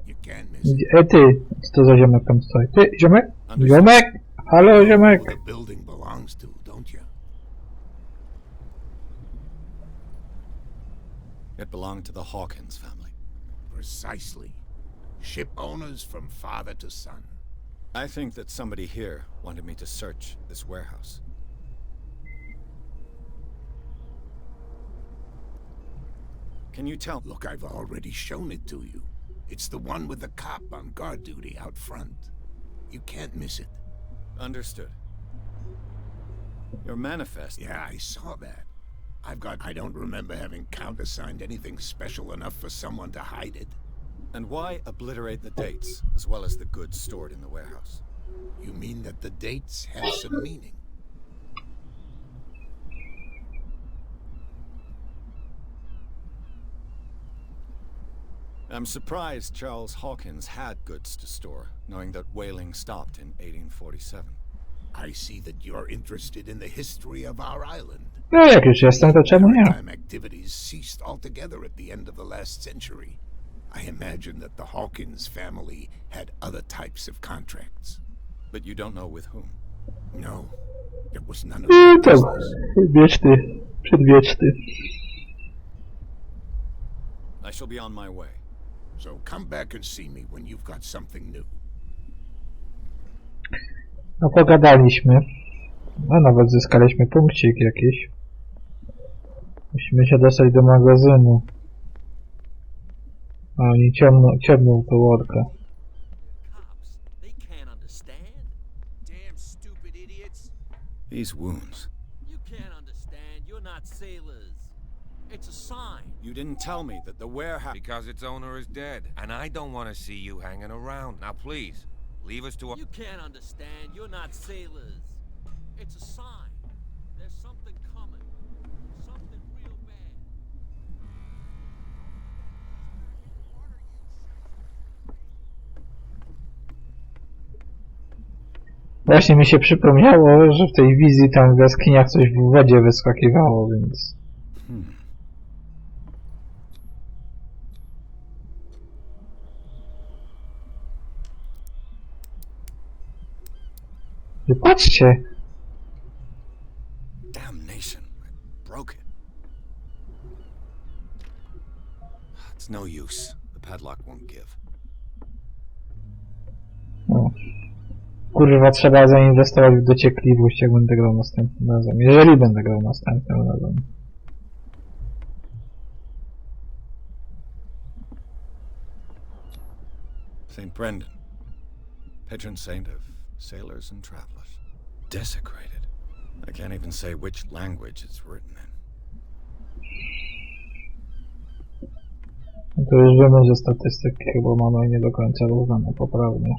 You can't miss it. Ty, co to za ziomek tam stoi? Ty, ziomek? Ziomek? Halo, ziomek? Who the building belongs to, don't you? It belonged to the Hawkins family. Precisely. Ship owners from father to son. I think that somebody here wanted me to search this warehouse. Can you tell? Look, I've already shown it to you. It's the one with the cop on guard duty out front. You can't miss it. Understood. Your manifest. Yeah, I saw that. I don't remember having countersigned anything special enough for someone to hide it. And why obliterate the dates, as well as the goods stored in the warehouse? You mean that the dates have some meaning? I'm surprised Charles Hawkins had goods to store, knowing that whaling stopped in 1847. I see that you're interested in the history of our island. No jak już jestem, to czemu nie? Maritime activities ceased altogether at the end of the last century. I imagine that the Hawkins family had other types of contracts. But you don't know with whom? No, there was none of that Tam, business. wieczny, przedwieczny. I shall be on my way. So come back and see me when you've got something new. No pogadaliśmy. No nawet zyskaliśmy punkcik jakiś. Musimy się dostać do magazynu. A oni ciemną tą łodkę. Cops, they can't understand. Damn stupid idiots. These wounds. You can't understand. You're not sailors. It's a sign. You didn't tell me that the warehouse... Because its owner is dead, and I don't want to see you hanging around. Now, please, leave us to our... You can't understand. You're not sailors. It's a sign. There's something coming. Something real bad. Właśnie mi się przypomniało, że w tej wizji tam w jaskiniach coś w wodzie wyskakiwało, więc... Patrzcie! broke it. It's no use. The padlock won't give. No. Kurwa, trzeba zainwestować w dociekliwość, jak będę grał następnym razem. Jeżeli będę grał następnym razem. St. Brendan, patron saint of sailors and travelers. Desecrated. I can't even say which language it's written in. To już wiemy, że statystyki chyba mamy nie do końca równane poprawnie.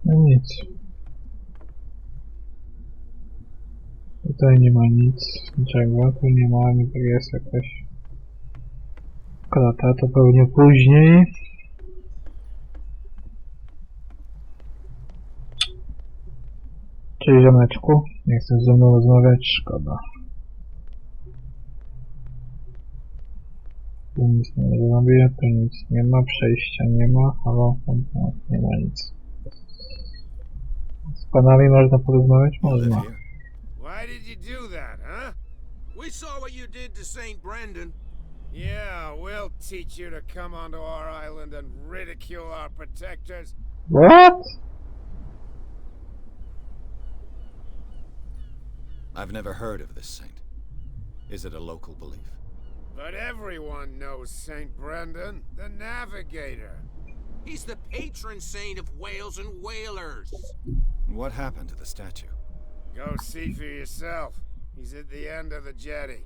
No nic. Tutaj nie ma nic, niczego, tu nie ma, tu jest jakaś krata, to pewnie później. Cześć ziomeczku, nie chcesz ze mną rozmawiać? Szkoda. Tu nic nie zrobię, tu nic nie ma, przejścia nie ma, halo, nie ma nic. Z panami można porozmawiać? Można. Why did you do that, huh? We saw what you did to St. Brendan. Yeah, we'll teach you to come onto our island and ridicule our protectors. What? I've never heard of this saint. Is it a local belief? But everyone knows St. Brendan, the navigator. He's the patron saint of whales and whalers. What happened to the statue? Go see for yourself. He's at the end of the jetty.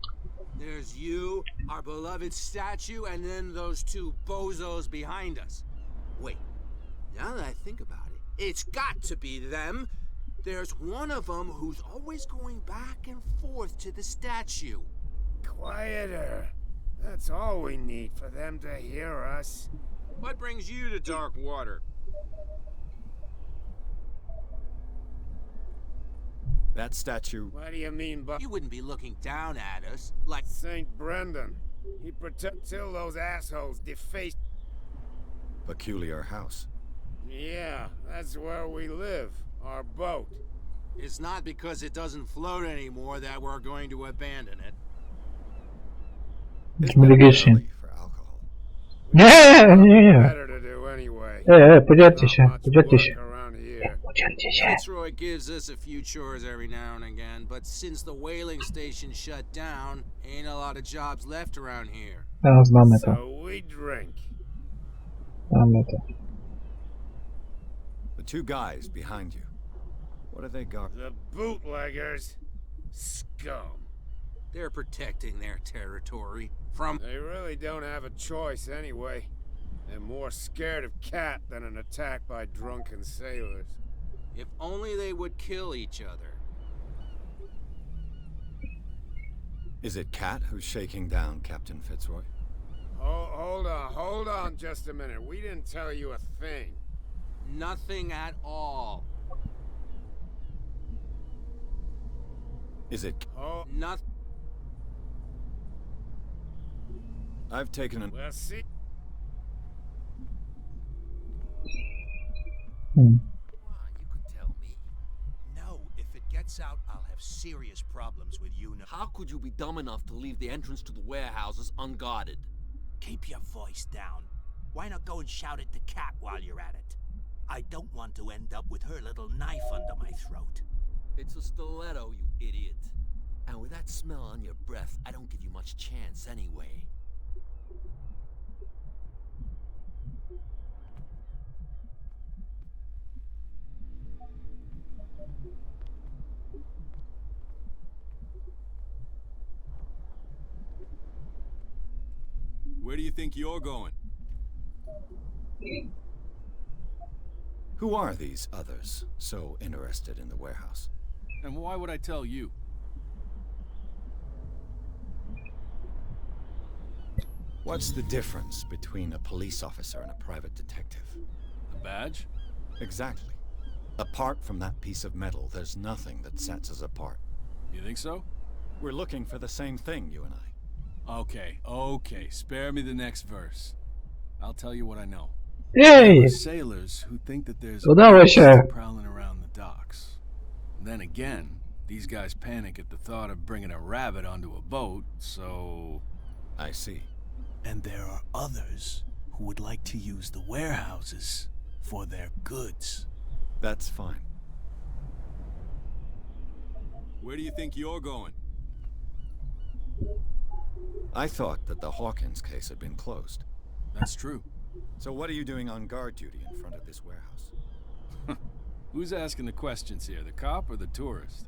There's you, our beloved statue, and then those two bozos behind us. Wait, now that I think about it, it's got to be them. There's one of them who's always going back and forth to the statue. Quieter. That's all we need for them to hear us. What brings you to dark water? That statue... What do you mean by... You wouldn't be looking down at us, like... St. Brendan. He protects till those assholes deface... Peculiar house. Yeah, that's where we live. Our boat. It's not because it doesn't float anymore that we're going to abandon it. Isn't it early for alcohol? Nie. Better to do anyway. Podzielcie się. Fitzroy gives us a few chores every now and again, but since the whaling station shut down, ain't a lot of jobs left around here. Znamy to. So we drink. Znamy to. The two guys behind you. What are they guarding? The bootleggers. Scum. They're protecting their territory from... They really don't have a choice anyway. They're more scared of Cat than an attack by drunken sailors. If only they would kill each other. Is it Cat who's shaking down Captain Fitzroy? Hold on just a minute. We didn't tell you a thing. Nothing at all. Is it... Oh, nothing. I've taken an... Well, see... You could tell me. No, if it gets out, I'll have serious problems with you now. How could you be dumb enough to leave the entrance to the warehouses unguarded? Keep your voice down. Why not go and shout at the cat while you're at it? I don't want to end up with her little knife under my throat. It's a stiletto, you idiot. And with that smell on your breath, I don't give you much chance anyway. Where do you think you're going? Who are these others so interested in the warehouse? And why would I tell you? What's the difference between a police officer and a private detective? A badge? Exactly. Apart from that piece of metal, there's nothing that sets us apart. You think so? We're looking for the same thing, you and I. Okay. Spare me the next verse. I'll tell you what I know. Jej! Sailors who think that there's Udało się! prowling around again, these guys panic at the thought of bringing a rabbit onto a boat, so... I see. And there are others who would like to use the warehouses for their goods. That's fine. Where do you think you're going? I thought that the Hawkins case had been closed. That's true. So what are you doing on guard duty in front of this warehouse? Who's asking the questions here, the cop or the tourist?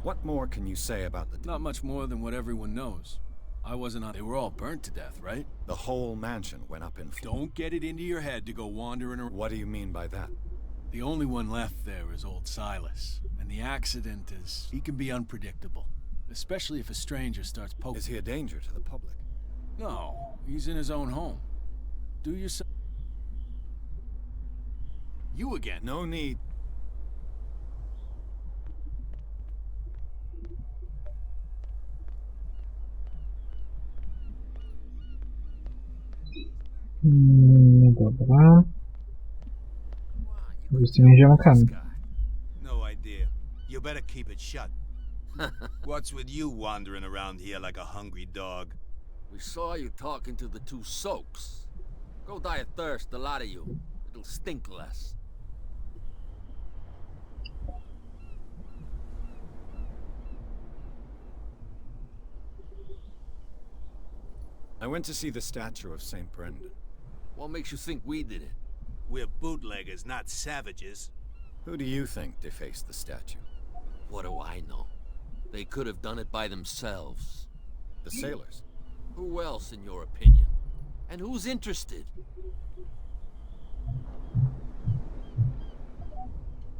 What more can you say about the... Not much more than what everyone knows. I wasn't on... They were all burnt to death, right? The whole mansion went up in... Don't get it into your head to go wandering around. What do you mean by that? The only one left there is old Silas. And the accident is... He can be unpredictable. Especially if a stranger starts poking... Is he a danger to the public? No, he's in his own home. Do yourself... You again? No need. Dobra. Z tymi ziomkami. No idea. You better keep it shut. What's with you wandering around here like a hungry dog? We saw you talking to the two soaks. Go die of thirst, the lot of you. It'll stink less. I went to see the statue of St. Brendan. What makes you think we did it? We're bootleggers, not savages. Who do you think defaced the statue? What do I know? They could have done it by themselves. The sailors? Who else, in your opinion? And who's interested?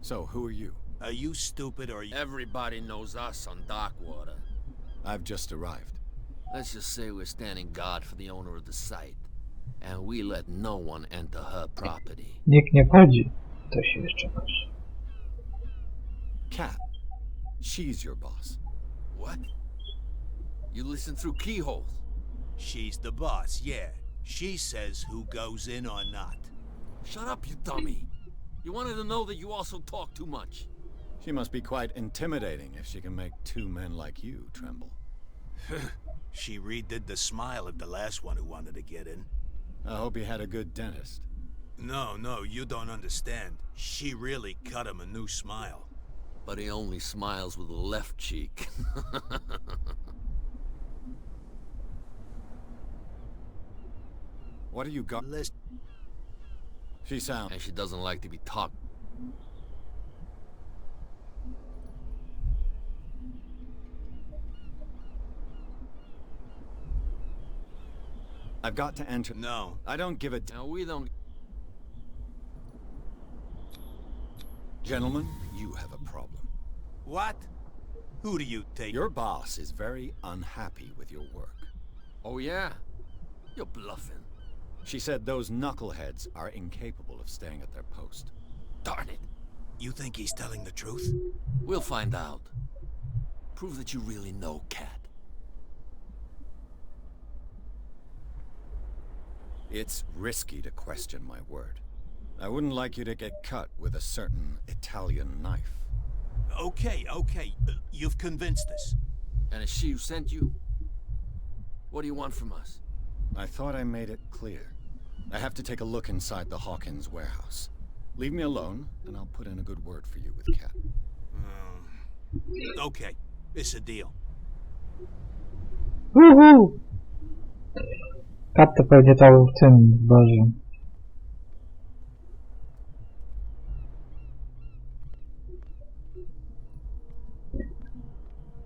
So, who are you? Are you stupid or are you... Everybody knows us on Darkwater. I've just arrived. Let's just say we're standing guard for the owner of the site. And we let no one enter her property. Nikt nie wchodzi. To się jeszcze masz. Cat. She's your boss. What? You listen through keyholes? She's the boss, yeah. She says who goes in or not. Shut up, you dummy. You wanted to know that you also talk too much. She must be quite intimidating if she can make two men like you tremble. She redid the smile of the last one who wanted to get in. I hope he had a good dentist. No, you don't understand. She really cut him a new smile. But he only smiles with the left cheek. What do you got? Listen. She sounds... And she doesn't like to be talked. I've got to enter... No. I don't give a... Now, we don't... Gentlemen, you have a problem. What? Who do you take? Your boss is very unhappy with your work. Oh, yeah? You're bluffing. She said those knuckleheads are incapable of staying at their post. Darn it. You think he's telling the truth? We'll find out. Prove that you really know, Cat. It's risky to question my word. I wouldn't like you to get cut with a certain Italian knife. Okay. You've convinced us. And it's she who sent you? What do you want from us? I thought I made it clear. I have to take a look inside the Hawkins warehouse. Leave me alone, and I'll put in a good word for you with Cat. Okay, it's a deal. Uhu! Kat to pewnie to był w tym barze.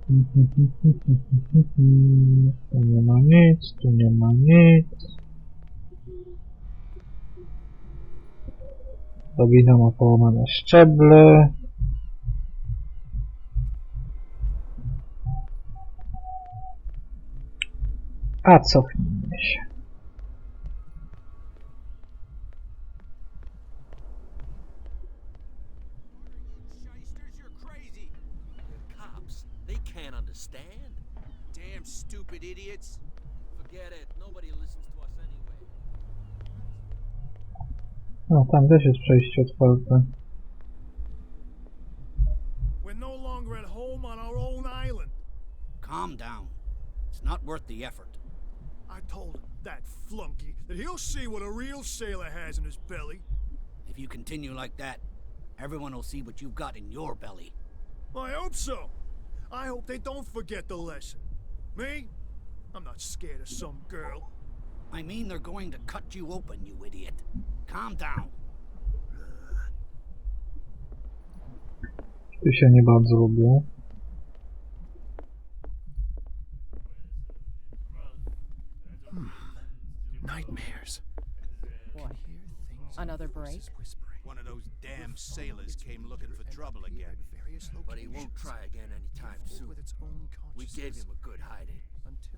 Tu nie ma nic, tu nie ma nic. Drabina ma połamane szczeble. A cofnijmy się. They can't understand. Damn stupid idiots. Forget it. Nobody listens to us anyway. No, tam też jest przejście otwarte. We're no longer at home on our own island. Calm down. It's not worth the effort. I told him, that flunky, that he'll see what a real sailor has in his belly. If you continue like that, everyone will see what you've got in your belly. I hope so. I hope they don't forget the lesson. Me? I'm not scared of some girl. I mean they're going to cut you open, you idiot. Calm down. Tu się nie bardzo lubię. Nightmares. What? Another break? One of those damn sailors came looking for trouble again. But he won't try again anytime soon. We gave him a good hiding.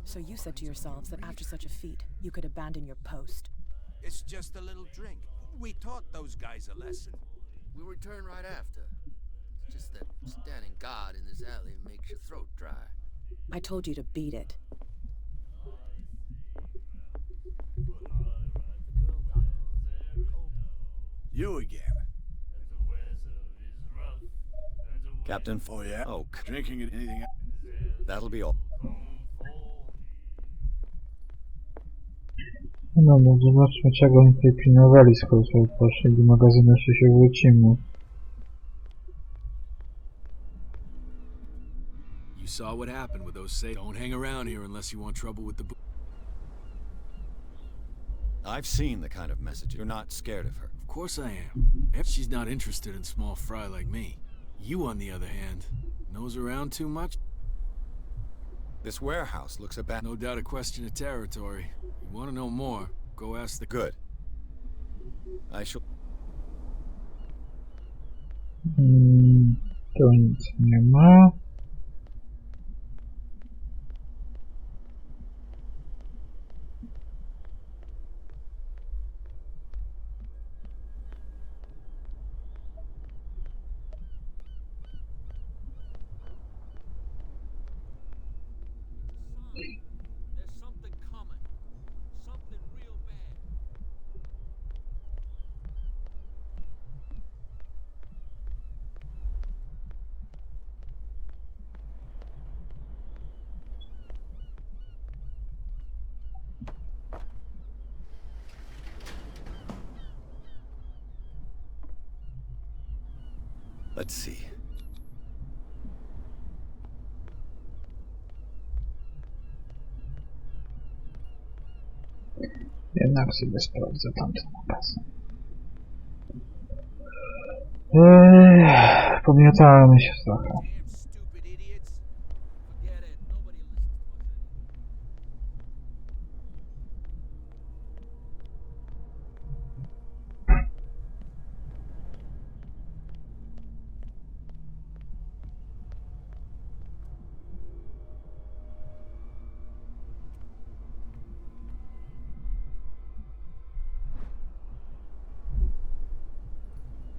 So you said to yourselves that after such a feat, you could abandon your post. It's just a little drink. We taught those guys a lesson. We'll return right after. It's just that standing guard in this alley makes your throat dry. I told you to beat it. You again. Captain. Oh, yeah? Oh, Drinking and anything else? that'll be all. No, no zobaczmy czego oni tutaj pilnowali, skoro sobie poszli do magazynu, jeszcze się wrócimy. You saw what happened with those sailors. Don't hang around here unless you want trouble with the I've seen the kind of message. You're not scared of her. Of course I am. She's not interested in small fry like me. You, on the other hand, nose around too much? This warehouse looks about. No doubt a question of territory. You want to know more, go ask the... Good. I shall... Tu nic nie ma. There's something coming. Something real bad. Let's see. Jednak sobie sprawdzę tamten magazyn. Pomiatałem się trochę. Damn stupid idiots. Forget it. Nobody listens to us anymore.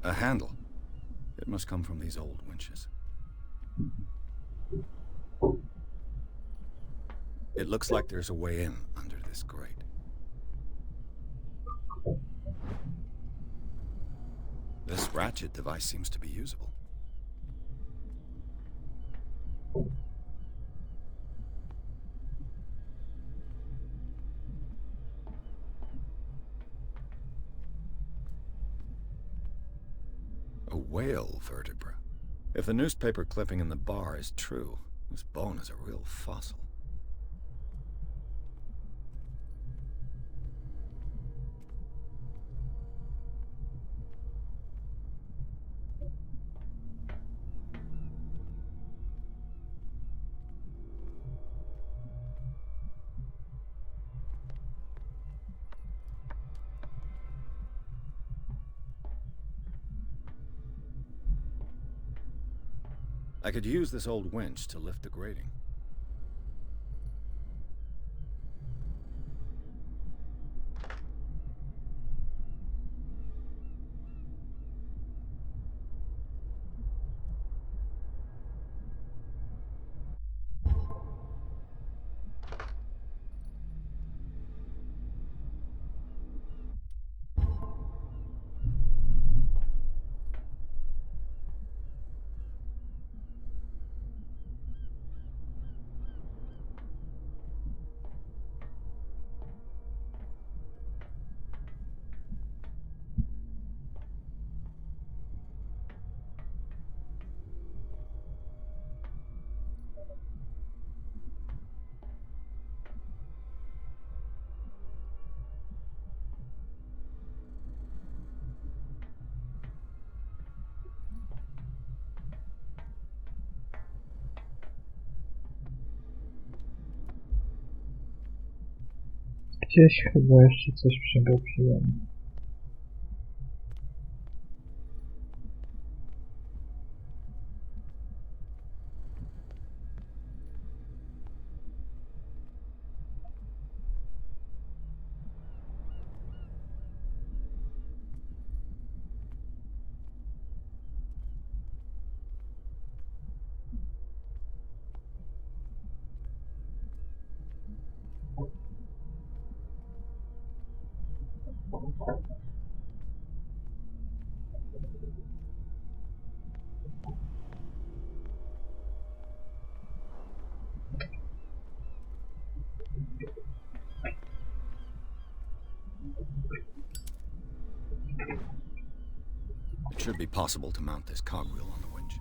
A handle. It must come from these old winches. It looks like there's a way in under this grate. This ratchet device seems to be usable. A whale vertebra. If the newspaper clipping in the bar is true, this bone is a real fossil. I could use this old winch to lift the grating. Gdzieś chyba jeszcze coś przegapiłem. It should be possible to mount this cogwheel on the winch.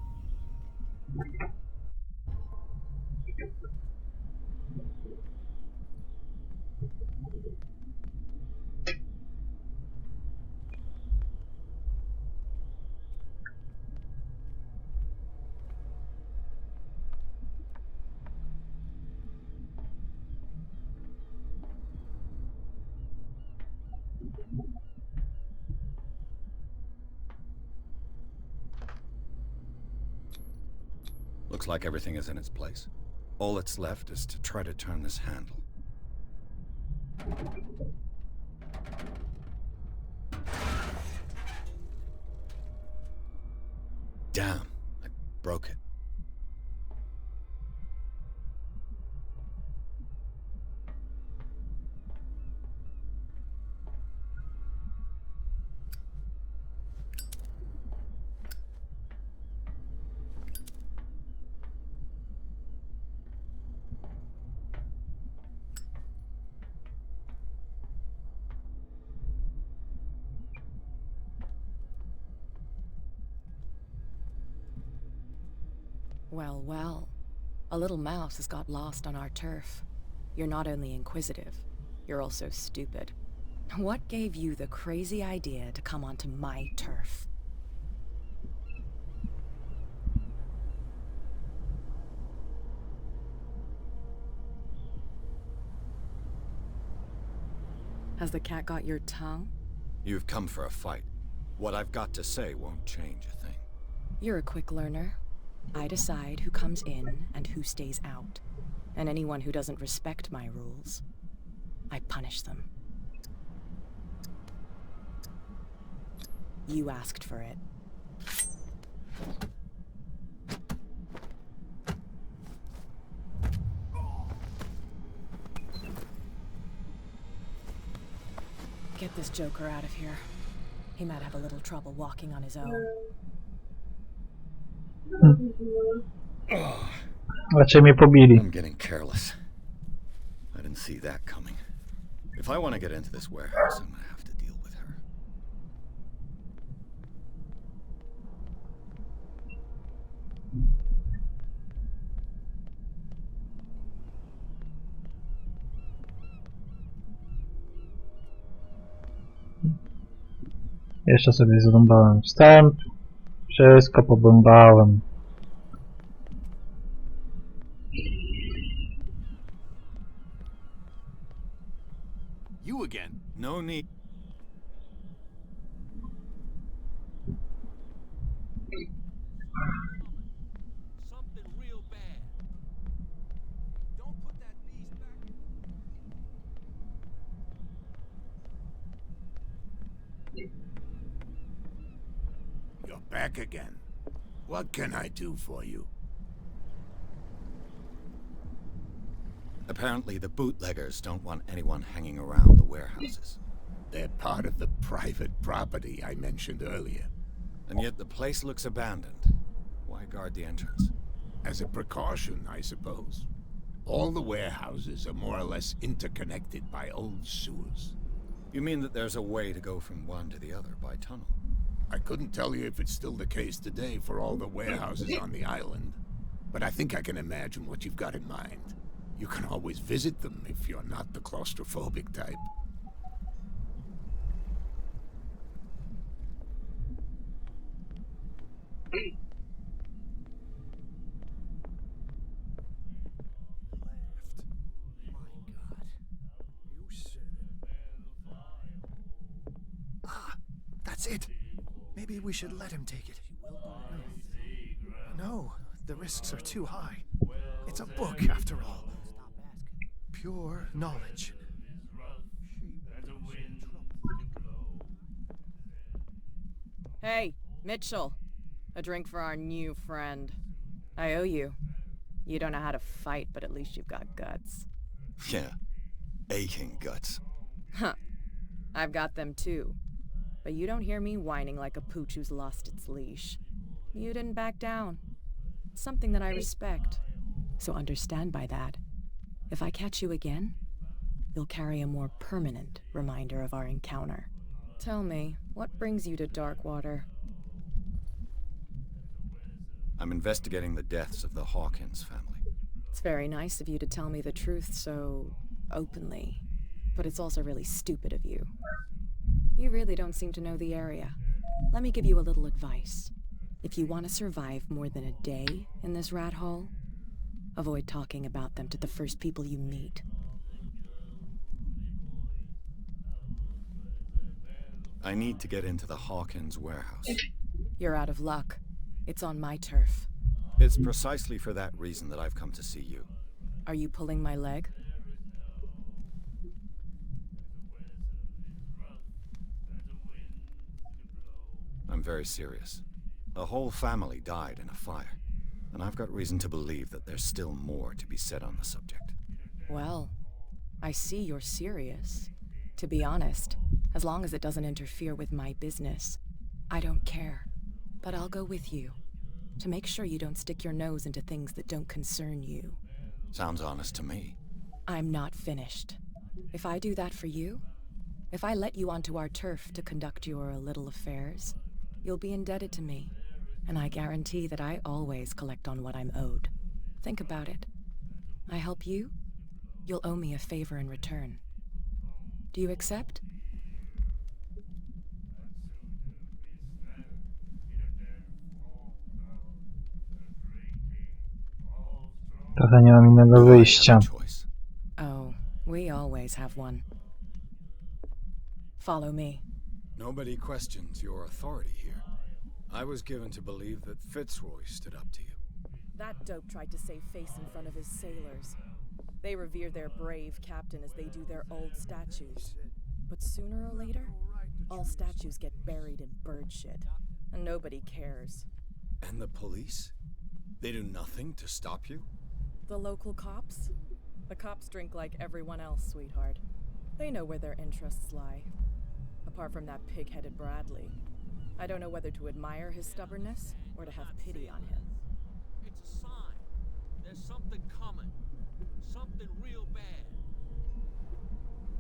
Looks like everything is in its place. All that's left is to try to turn this handle. Damn, I broke it. Well, well. A little mouse has got lost on our turf. You're not only inquisitive, you're also stupid. What gave you the crazy idea to come onto my turf? Has the cat got your tongue? You've come for a fight. What I've got to say won't change a thing. You're a quick learner. I decide who comes in and who stays out. And anyone who doesn't respect my rules, I punish them. You asked for it. Get this joker out of here. He might have a little trouble walking on his own. Raczej mnie pobili. I'm getting careless. I didn't see that coming. If I want to get into this warehouse, I'm gonna have to deal with her. Jeszcze sobie zrąbałem wstęp. Wszystko podrąbałem. You again? No need. Something real bad. Don't put that beast back. You're back again. What can I do for you? Apparently, the bootleggers don't want anyone hanging around the warehouses. They're part of the private property I mentioned earlier. And yet the place looks abandoned. Why guard the entrance? As a precaution, I suppose. All the warehouses are more or less interconnected by old sewers. You mean that there's a way to go from one to the other by tunnel? I couldn't tell you if it's still the case today for all the warehouses on the island, but I think I can imagine what you've got in mind. You can always visit them if you're not the claustrophobic type. My God. You said it. maybe we should let him take it. No, the risks are too high. It's a book, after all. Pure knowledge. Hey, Mitchell. A drink for our new friend. I owe you. You don't know how to fight, but at least you've got guts. Yeah, aching guts. Huh. I've got them too. But you don't hear me whining like a pooch who's lost its leash. You didn't back down. Something that I respect. So understand by that, if I catch you again, you'll carry a more permanent reminder of our encounter. Tell me, what brings you to Darkwater? I'm investigating the deaths of the Hawkins family. It's very nice of you to tell me the truth so openly, but it's also really stupid of you. You really don't seem to know the area. Let me give you a little advice. If you want to survive more than a day in this rat hole, avoid talking about them to the first people you meet. I need to get into the Hawkins warehouse. You're out of luck. It's on my turf. It's precisely for that reason that I've come to see you. Are you pulling my leg? I'm very serious. A whole family died in a fire, and I've got reason to believe that there's still more to be said on the subject. Well, I see you're serious. To be honest, as long as it doesn't interfere with my business, I don't care. But I'll go with you, to make sure you don't stick your nose into things that don't concern you. Sounds honest to me. I'm not finished. If I do that for you, if I let you onto our turf to conduct your little affairs, you'll be indebted to me, and I guarantee that I always collect on what I'm owed. Think about it. I help you, you'll owe me a favor in return. Do you accept? Trochę nie mam innego wyjścia. Oh, we always have one. Follow me. Nobody questions your authority here. I was given to believe that Fitzroy stood up to you. That dope tried to save face in front of his sailors. They revere their brave captain as they do their old statues. But sooner or later, all statues get buried in bird shit, and nobody cares. And the police? They do nothing to stop you? The local cops? The cops drink like everyone else, sweetheart. They know where their interests lie. Apart from that pig-headed Bradley, I don't know whether to admire his stubbornness or to have pity on him. It's a sign. There's something coming. Something real bad.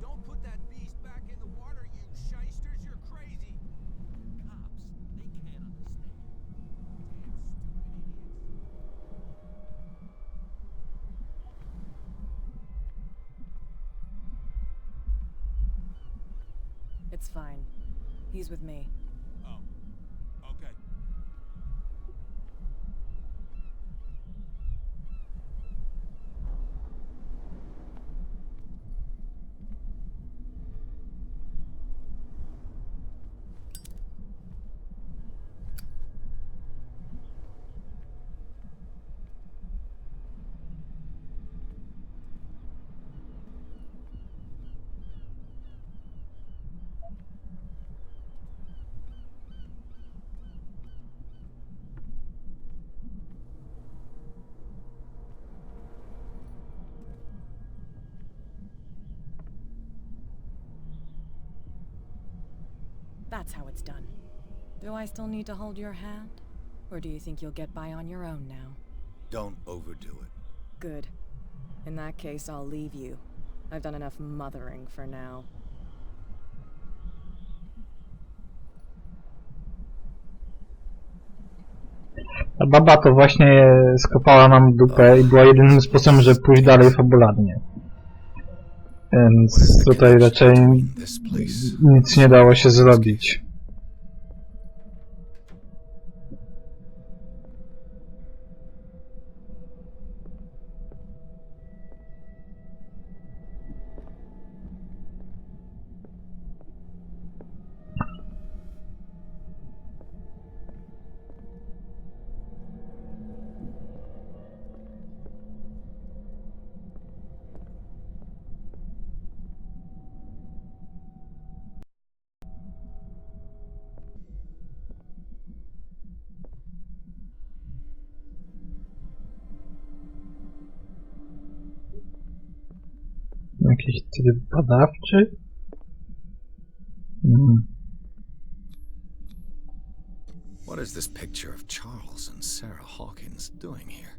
Don't put that beast back in the water, you shysters. You're crazy. Cops, they can't understand. Damn stupid idiots. It's fine. He's with me. Oh, okay. That's how it's done. Do I still need to hold your hand? Or do you think you'll get by on your own now? Don't overdo it. Good. In that case, I'll leave you. I've done enough mothering for now. Ta baba to właśnie skopała nam dupę i była jedynym sposobem, żeby pójść dalej fabularnie. Więc tutaj raczej nic nie dało się zrobić. Jakiś tryb badawczy? Mhm. What is this picture of Charles and Sarah Hawkins doing here?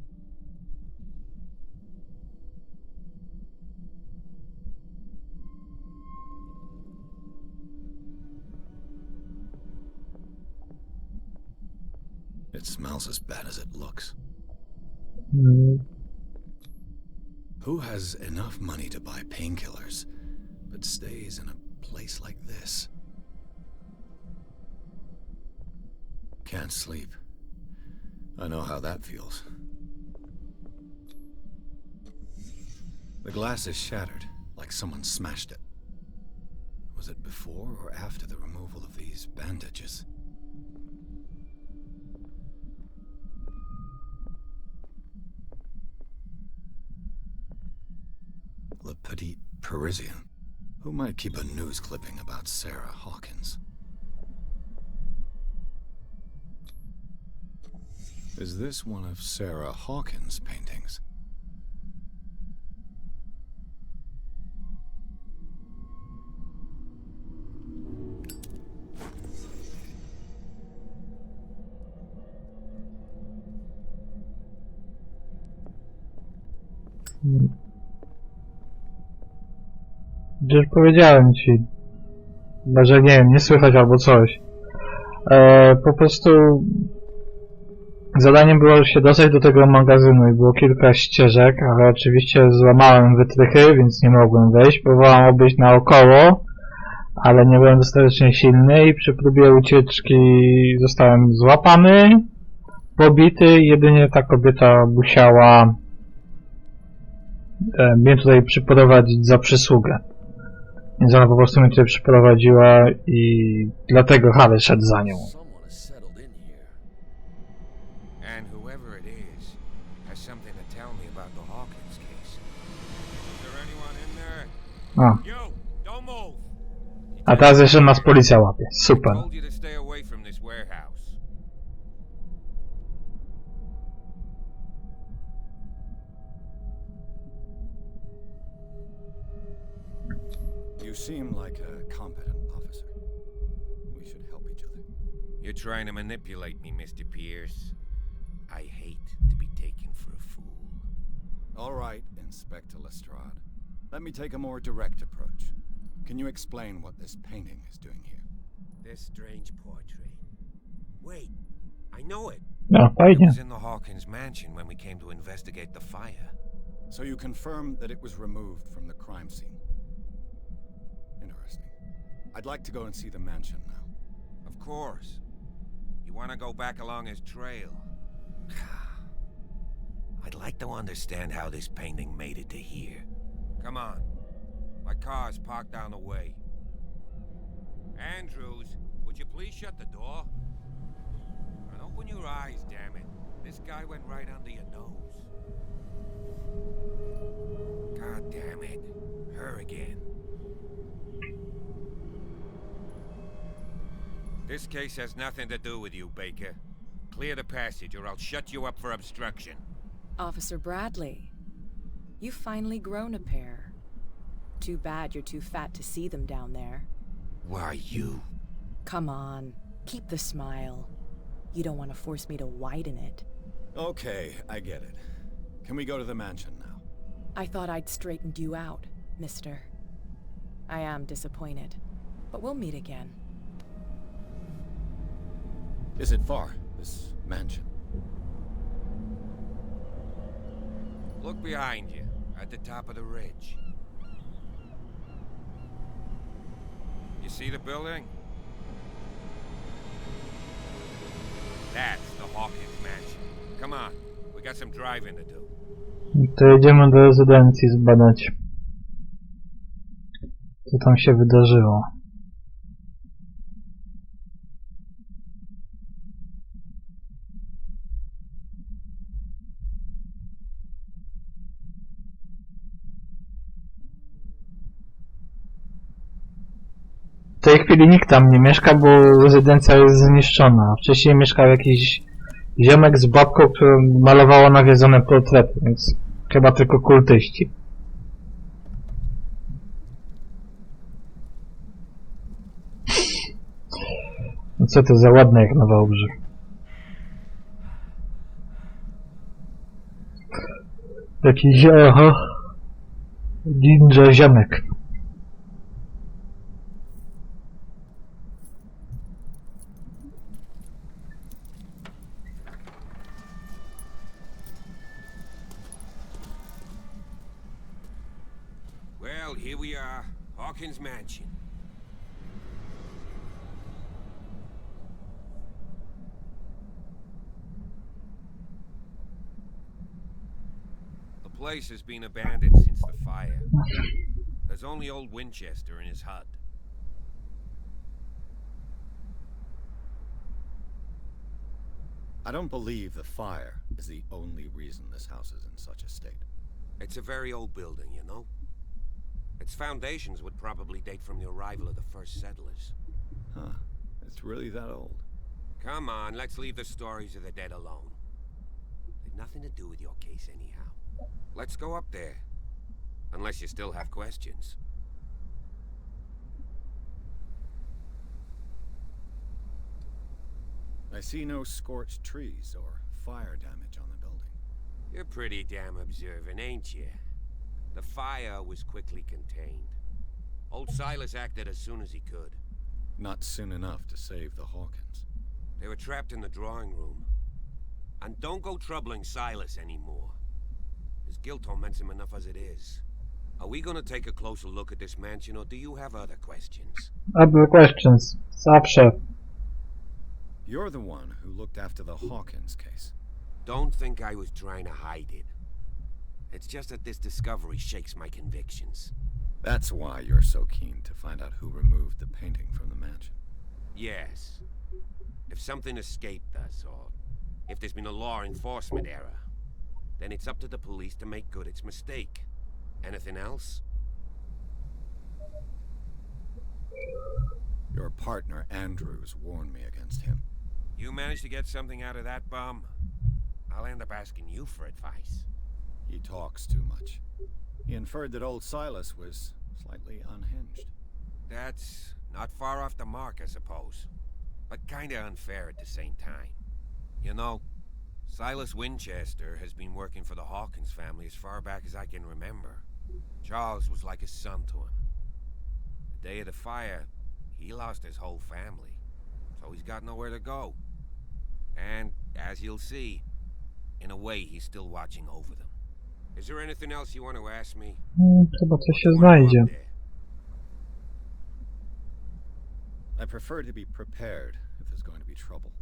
It smells as bad as it looks. Who has enough money to buy painkillers, but stays in a place like this? Can't sleep. I know how that feels. The glass is shattered, like someone smashed it. Was it before or after the removal of these bandages? Le Petit Parisien. Who might keep a news clipping about Sarah Hawkins? Is this one of Sarah Hawkins' paintings? Już powiedziałem ci. Chyba, że nie wiem, nie słychać albo coś. Po prostu zadaniem było się dostać do tego magazynu i było kilka ścieżek, ale oczywiście złamałem wytrychy, więc nie mogłem wejść. Próbowałem obejść naokoło, ale nie byłem dostatecznie silny i przy próbie ucieczki zostałem złapany, pobity i jedynie ta kobieta musiała mnie tutaj przyprowadzić za przysługę. Więc ona po prostu mnie tutaj przyprowadziła i dlatego Harry szedł za nią. A teraz jeszcze nas policja łapie. Super. You seem like a competent officer. We should help each other. You're trying to manipulate me, Mr. Pierce. I hate to be taken for a fool. All right, Inspector Lestrade. Let me take a more direct approach. Can you explain what this painting is doing here? This strange portrait. Wait, I know it. No, It was in the Hawkins mansion when we came to investigate the fire. So you confirm that it was removed from the crime scene? Interesting. I'd like to go and see the mansion now. Of course. You want to go back along his trail? I'd like to understand how this painting made it to here. Come on. My car's parked down the way. Andrews, would you please shut the door? And open your eyes, damn it. This guy went right under your nose. God damn it. Her again. This case has nothing to do with you, Baker. Clear the passage or I'll shut you up for obstruction. Officer Bradley, you've finally grown a pair. Too bad you're too fat to see them down there. Why, you... Come on, keep the smile. You don't want to force me to widen it. Okay, I get it. Can we go to the mansion now? I thought I'd straightened you out, mister. I am disappointed, but we'll meet again. Is it far, this mansion? Look behind you, at the top of the ridge. You see the building? That's the Hawkins mansion. Come on, we got some driving to do. To jedziemy do rezydencji zbadać, co tam się wydarzyło. W tej chwili nikt tam nie mieszka, bo rezydencja jest zniszczona. Wcześniej mieszkał jakiś ziomek z babką, która malowała nawiedzone portrety, więc chyba tylko kultyści. No co to za ładne jak na Wałbrzych. Jakiś, aha, ninja ziomek. Well, here we are. Hawkins Mansion. The place has been abandoned since the fire. There's only old Winchester in his hut. I don't believe the fire is the only reason this house is in such a state. It's a very old building, you know? Its foundations would probably date from the arrival of the first settlers. Huh. It's really that old. Come on, let's leave the stories of the dead alone. They've nothing to do with your case anyhow. Let's go up there. Unless you still have questions. I see no scorched trees or fire damage on the building. You're pretty damn observant, ain't you? The fire was quickly contained. Old Silas acted as soon as he could. Not soon enough to save the Hawkins. They were trapped in the drawing room. And don't go troubling Silas anymore. His guilt torments him enough as it is. Are we gonna take a closer look at this mansion, or do you have other questions? Other questions. Zawsze. You're the one who looked after the Hawkins case. Don't think I was trying to hide it. It's just that this discovery shakes my convictions. That's why you're so keen to find out who removed the painting from the mansion. Yes. If something escaped us, or if there's been a law enforcement error, then it's up to the police to make good its mistake. Anything else? Your partner, Andrews, warned me against him. You managed to get something out of that bum? I'll end up asking you for advice. He talks too much. He inferred that old Silas was slightly unhinged. That's not far off the mark, I suppose. But kinda unfair at the same time. You know, Silas Winchester has been working for the Hawkins family as far back as I can remember. Charles was like a son to him. The day of the fire, he lost his whole family. So he's got nowhere to go. And, as you'll see, in a way he's still watching over them. Is there anything else you want to ask me? Chyba coś się znajdzie. I prefer to be prepared if there's going to be trouble.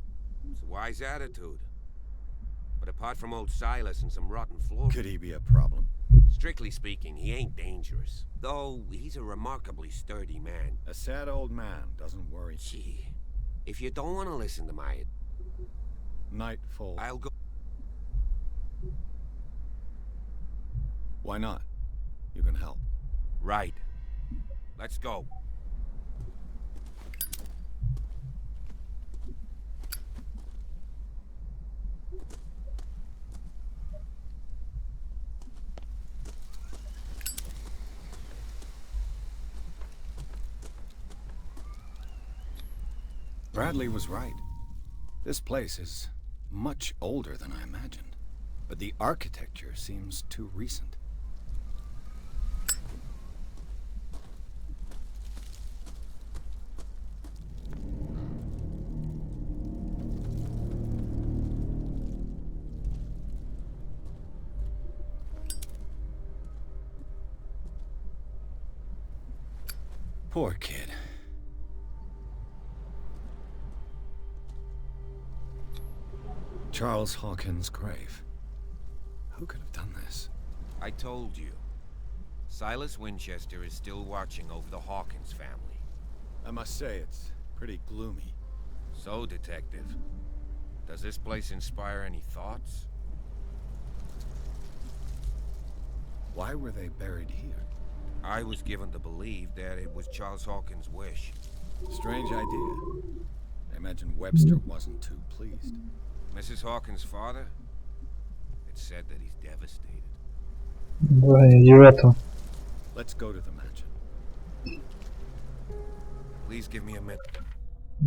It's a wise attitude. But apart from old Silas and some rotten floor... Could he be a problem? Strictly speaking, he ain't dangerous. Though, he's a remarkably sturdy man. A sad old man doesn't worry. Gee, if you don't want to listen to my... Nightfall. I'll go... Why not? You can help. Right. Let's go. Bradley was right. This place is much older than I imagined, but the architecture seems too recent. Poor kid. Charles Hawkins' grave. Who could have done this? I told you. Silas Winchester is still watching over the Hawkins family. I must say, it's pretty gloomy. So, Detective, does this place inspire any thoughts? Why were they buried here? I was given to believe that it was Charles Hawkins' wish. Strange idea. I imagine Webster wasn't too pleased. Mrs. Hawkins' father? It's said that he's devastated. Let's go to the mansion. Please give me a minute. I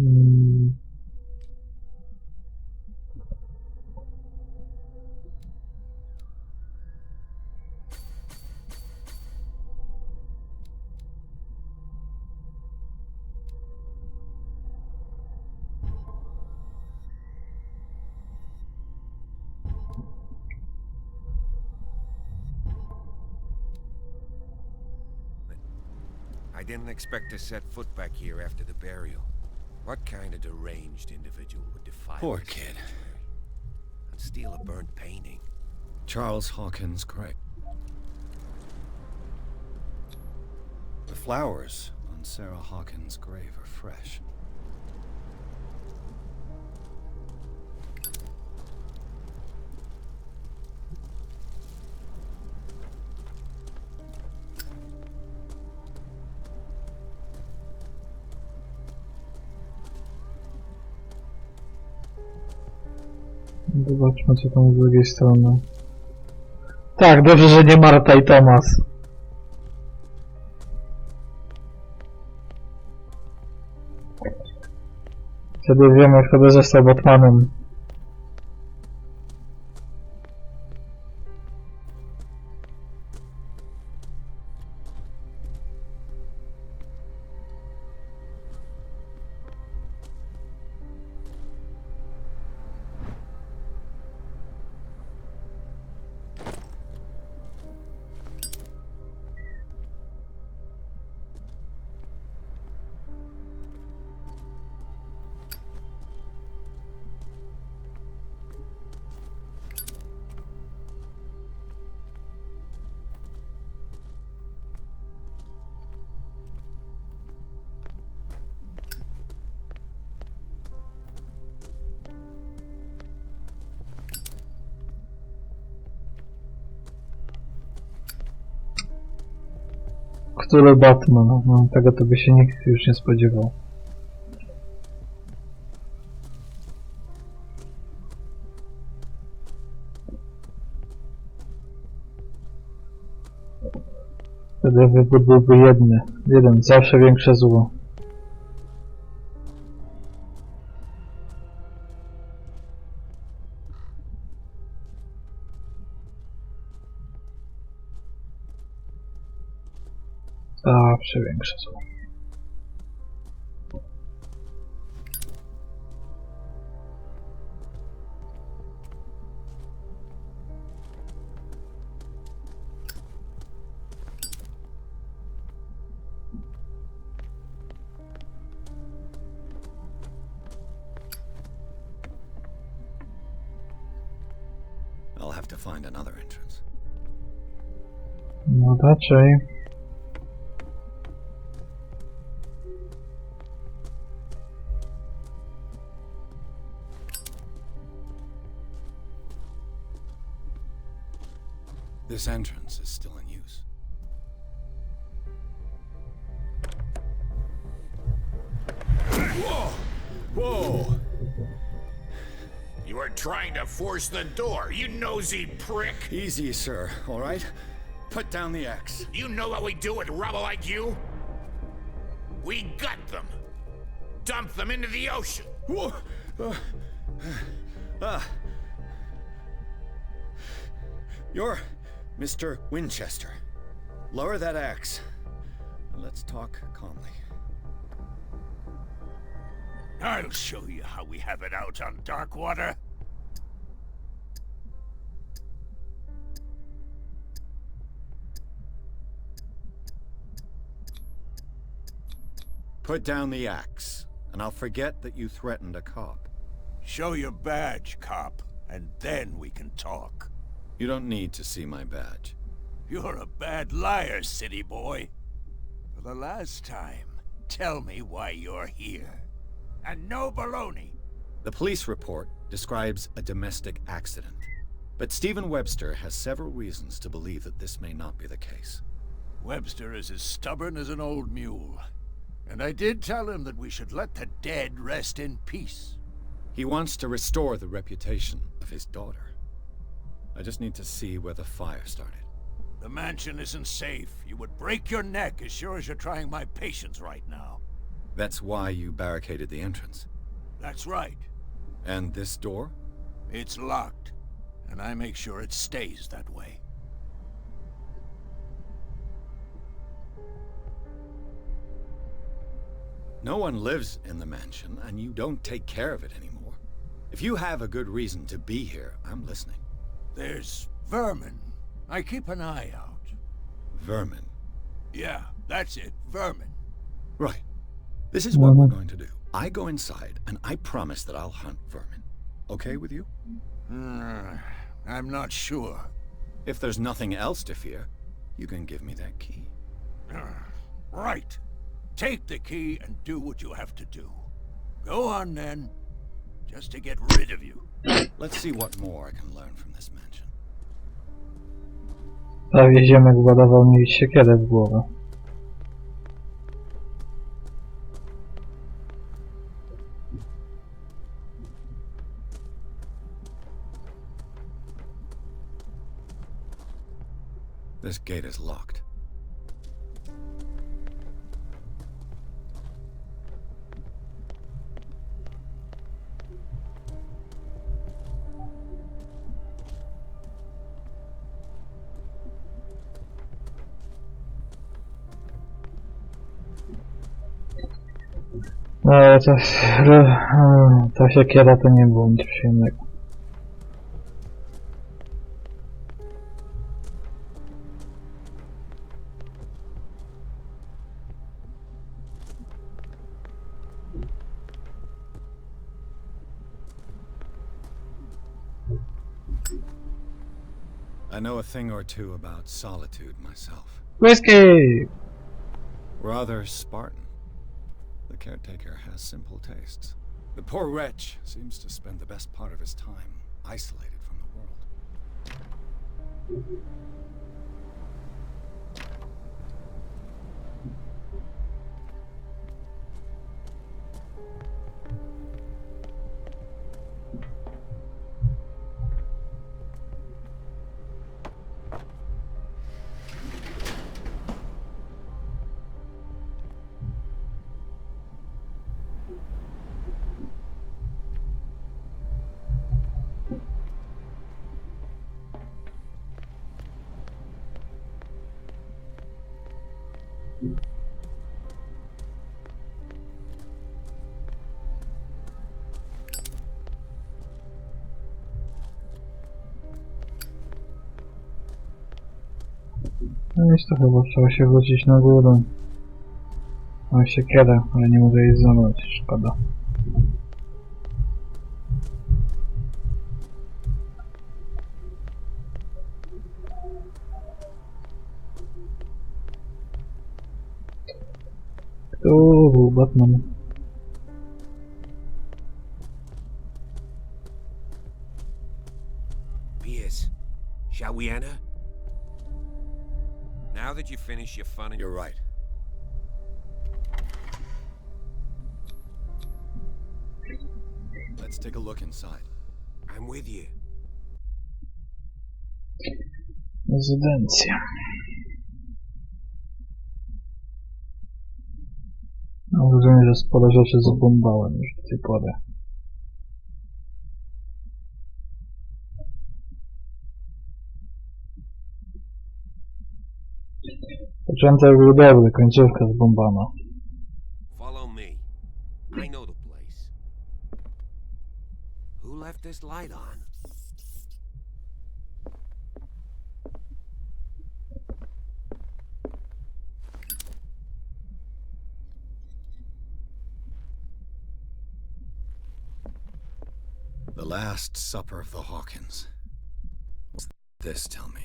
didn't expect to set foot back here after the burial. What kind of deranged individual would defile Poor this kid. sanctuary and steal a burnt painting? Charles Hawkins' grave. The flowers on Sarah Hawkins' grave are fresh. Zobaczmy, co tam z drugiej strony. Tak, dobrze, że nie Marta i Tomas. Wtedy wiemy, kto by został Batmanem. Który Batman? No, tego to by się nikt już nie spodziewał. Wtedy wybór byłby jeden, zawsze większe zło. Zawsze większe zło. I'll have to find another entrance. No raczej. This entrance is still in use. Whoa! Whoa! You were trying to force the door, you nosy prick! Easy, sir, all right? Put down the axe. You know what we do with rubble like you? We gut them. Dump them into the ocean. Whoa! You're Mr. Winchester. Lower that axe. Let's talk calmly. I'll show you how we have it out on Darkwater. Put down the axe, and I'll forget that you threatened a cop. Show your badge, cop, and then we can talk. You don't need to see my badge. You're a bad liar, city boy. For the last time, tell me why you're here. And no baloney. The police report describes a domestic accident, but Stephen Webster has several reasons to believe that this may not be the case. Webster is as stubborn as an old mule. And I did tell him that we should let the dead rest in peace. He wants to restore the reputation of his daughter. I just need to see where the fire started. The mansion isn't safe. You would break your neck as sure as you're trying my patience right now. That's why you barricaded the entrance. That's right. And this door? It's locked, and I make sure it stays that way. No one lives in the mansion, and you don't take care of it anymore. If you have a good reason to be here, I'm listening. There's vermin. I keep an eye out. Vermin? Yeah, that's it. Vermin. Right. This is what we're going to do. I go inside, and I promise that I'll hunt vermin. Okay with you? I'm not sure. If there's nothing else to fear, you can give me that key. Right. Take the key and do what you have to do. Go on then, just to get rid of you. Let's see what more I can learn from this mansion. Prawie ziomek władował mi siekierę w głowę. This gate is locked. No ale ta siekiera to nie było nic przyjemnego. I know a thing or two about solitude myself. Whiskey! Rather Spartan. The caretaker has simple tastes. The poor wretch seems to spend the best part of his time isolated from the world. No jest to chyba trzeba się wrócić na górę. Mam siekierę, ale nie mogę jej zabrać, szkoda. Kto był Batman? Pierce, shall we enter? Now that you finish your fun and... You're right. Let's take a look inside. I'm with you. Rezydencja. Mam wrażenie, że sporo rzeczy zbombałem już do tej pory. Początek był dobry, końcówka zbombana. Follow me. I know the place. Who left this light on? The Last Supper of the Hawkins. What's this, tell me?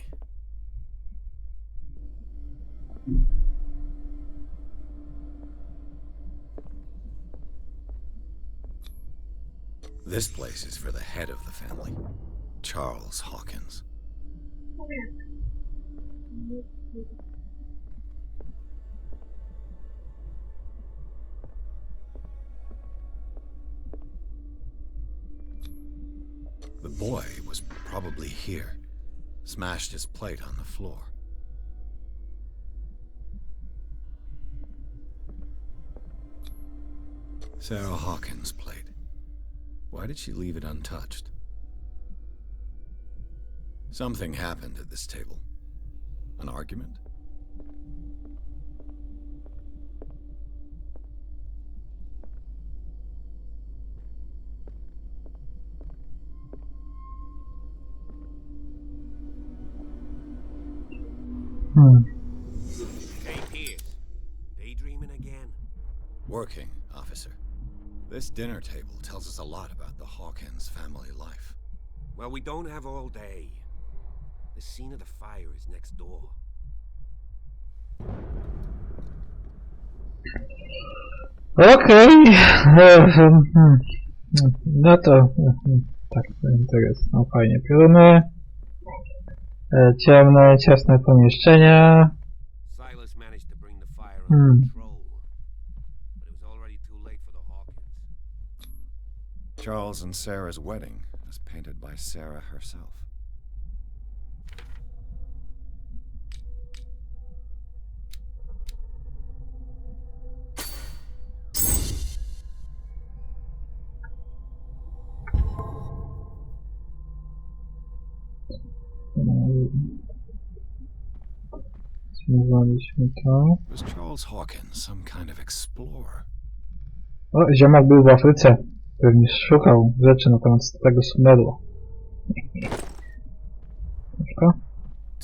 This place is for the head of the family, Charles Hawkins. The boy was probably here, smashed his plate on the floor. Sarah Hawkins' plate. Why did she leave it untouched? Something happened at this table. An argument? Hey, Pierce. Daydreaming again? Working, officer. This dinner table tells us a lot about the Hawkins family life. Well, we don't have all day. The scene of the fire is next door. Okej. No to... Tak, to jest. No fajnie. Pioruny. Ciemne, ciasne pomieszczenia. Silas managed to bring the fire under control, but it was already too late for the Hawkins. Charles and Sarah's wedding was painted by Sarah herself. Znaleźliśmy to. Was Charles Hawkins some kind of explorer? O, ziomek był w Afryce. Pewnie szukał rzeczy na temat tego smedła.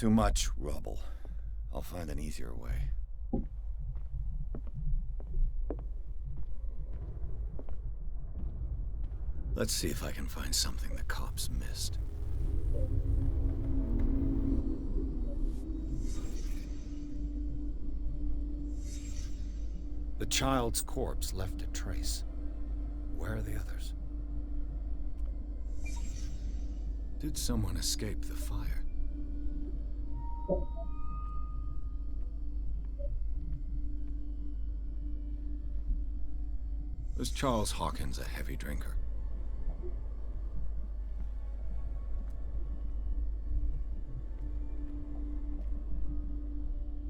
Too much rubble. I'll find an easier way. Let's see if I can find something the cops missed. The child's corpse left a trace. Where are the others? Did someone escape the fire? Was Charles Hawkins a heavy drinker?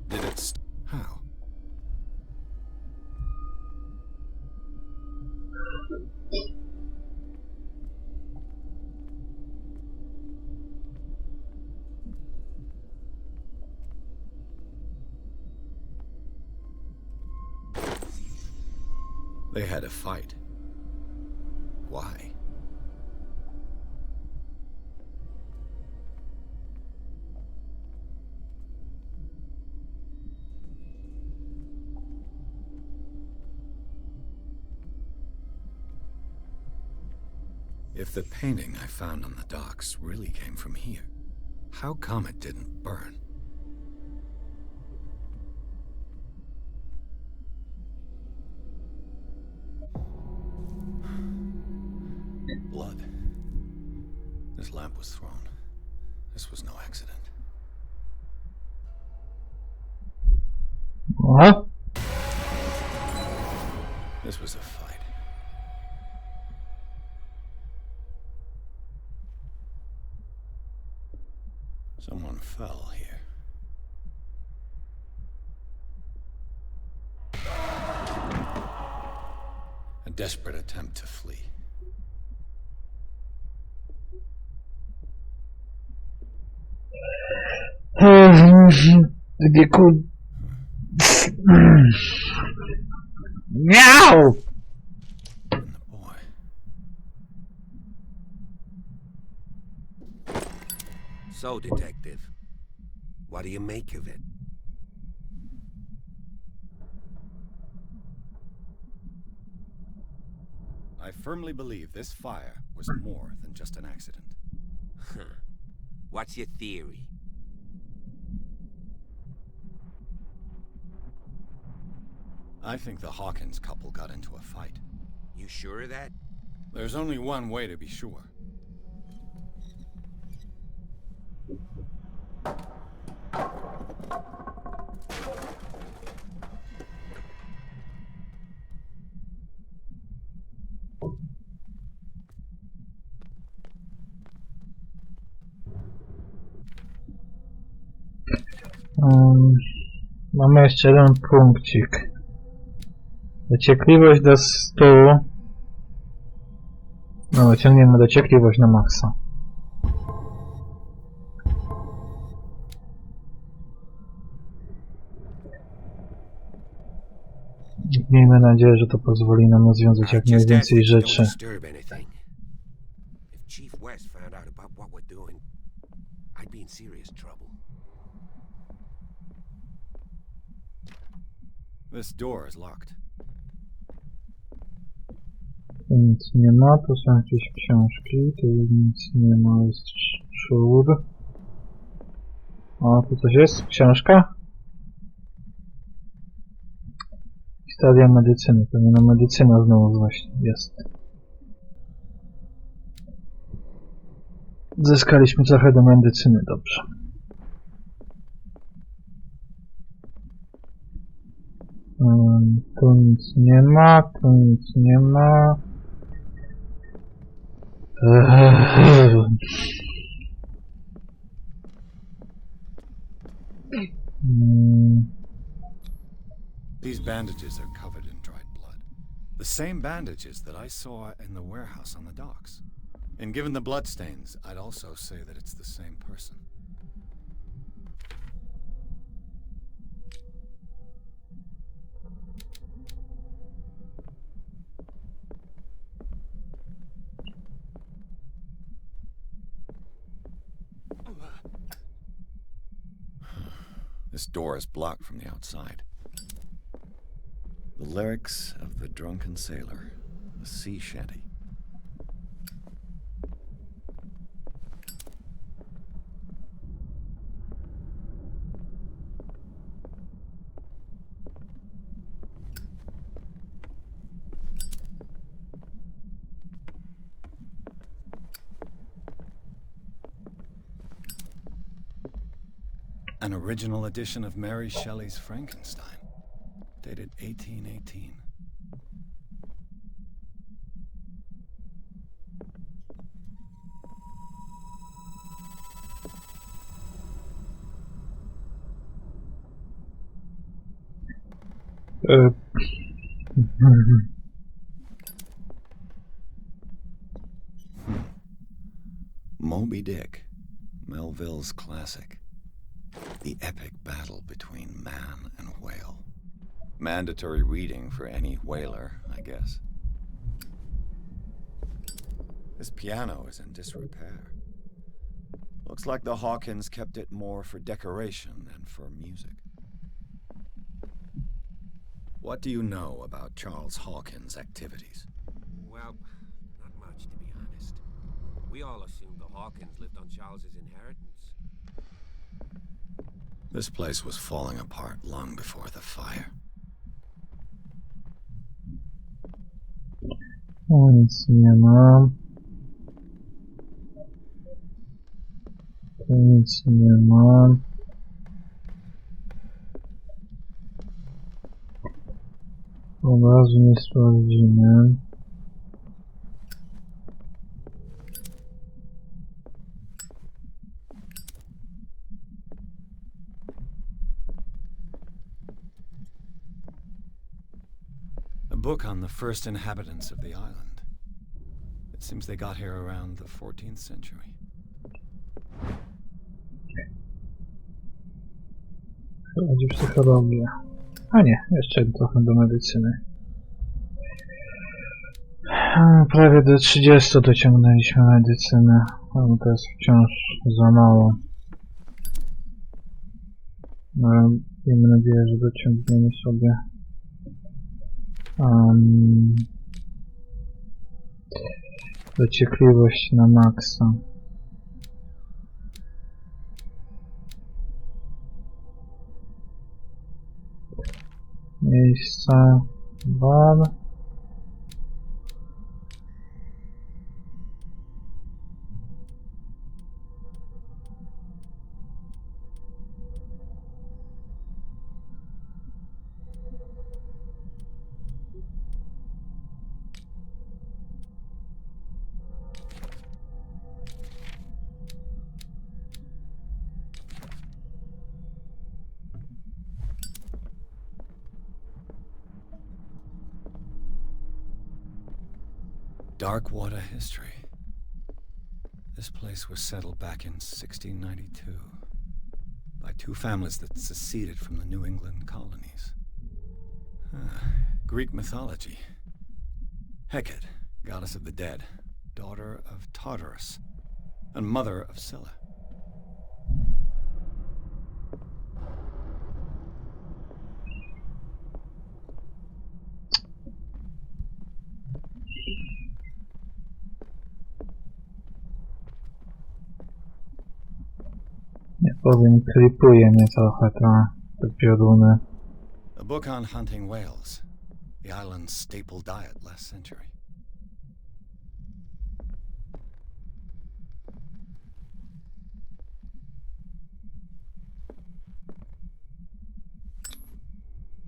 Did it how? They had a fight. Why? If the painting I found on the docks really came from here, how come it didn't burn? Blood. This lamp was thrown. This was no accident. What? This was a fight. Someone fell here. A desperate attempt to flee. They could... Meow! So, Detective, what do you make of it? I firmly believe this fire was more than just an accident. Huh. What's your theory? I think the Hawkins couple got into a fight. You sure of that? There's only one way to be sure. Mamy jeszcze jeden punkcik. Dociekliwość do 100. No, ciągniemy dociekliwość na maksa. Miejmy nadzieję, że to pozwoli nam rozwiązać jak Just ask najwięcej that you don't rzeczy. disturb anything. If Chief West found out about what we're doing, I'd be in serious trouble. This door is locked. Tu nic nie ma, tu są jakieś książki, tu nic nie ma, jest szczur. O, tu coś jest? Książka? Historia medycyny, pewnie na medycyna znowu właśnie jest. Zyskaliśmy trochę do medycyny, dobrze. Tu nic nie ma, tu nic nie ma. These bandages are covered in dried blood. The same bandages that I saw in the warehouse on the docks. And given the bloodstains, I'd also say that it's the same person. This door is blocked from the outside. The lyrics of the drunken sailor, a sea shanty. An original edition of Mary Shelley's Frankenstein, dated 1818. Moby Dick, Melville's classic. The epic battle between man and whale. Mandatory reading for any whaler, I guess. This piano is in disrepair. Looks like the Hawkins kept it more for decoration than for music. What do you know about Charles Hawkins' activities? Well, not much, to be honest. We all assumed the Hawkins lived on Charles's inheritance. This place was falling apart long before the fire. Nic nie ma. Tu nic nie ma. Obrazu nie sprawdzimy. A book on the first inhabitants of the island. It seems they got here around the 14th century. Chodzi psychologia. A nie, jeszcze trochę do medycyny. Prawie do 30 dociągnęliśmy medycynę, ale to jest wciąż za mało. No, miejmy nadzieję, że dociągniemy sobie dociekliwość na maksa. Miejsce bar. Darkwater history. This place was settled back in 1692 by two families that seceded from the New England colonies. Greek mythology. Hecate, goddess of the dead, daughter of Tartarus, and mother of Scylla. Nie powiem, klipuje mnie trochę te pioruny. A book on hunting whales, the island's staple diet last century.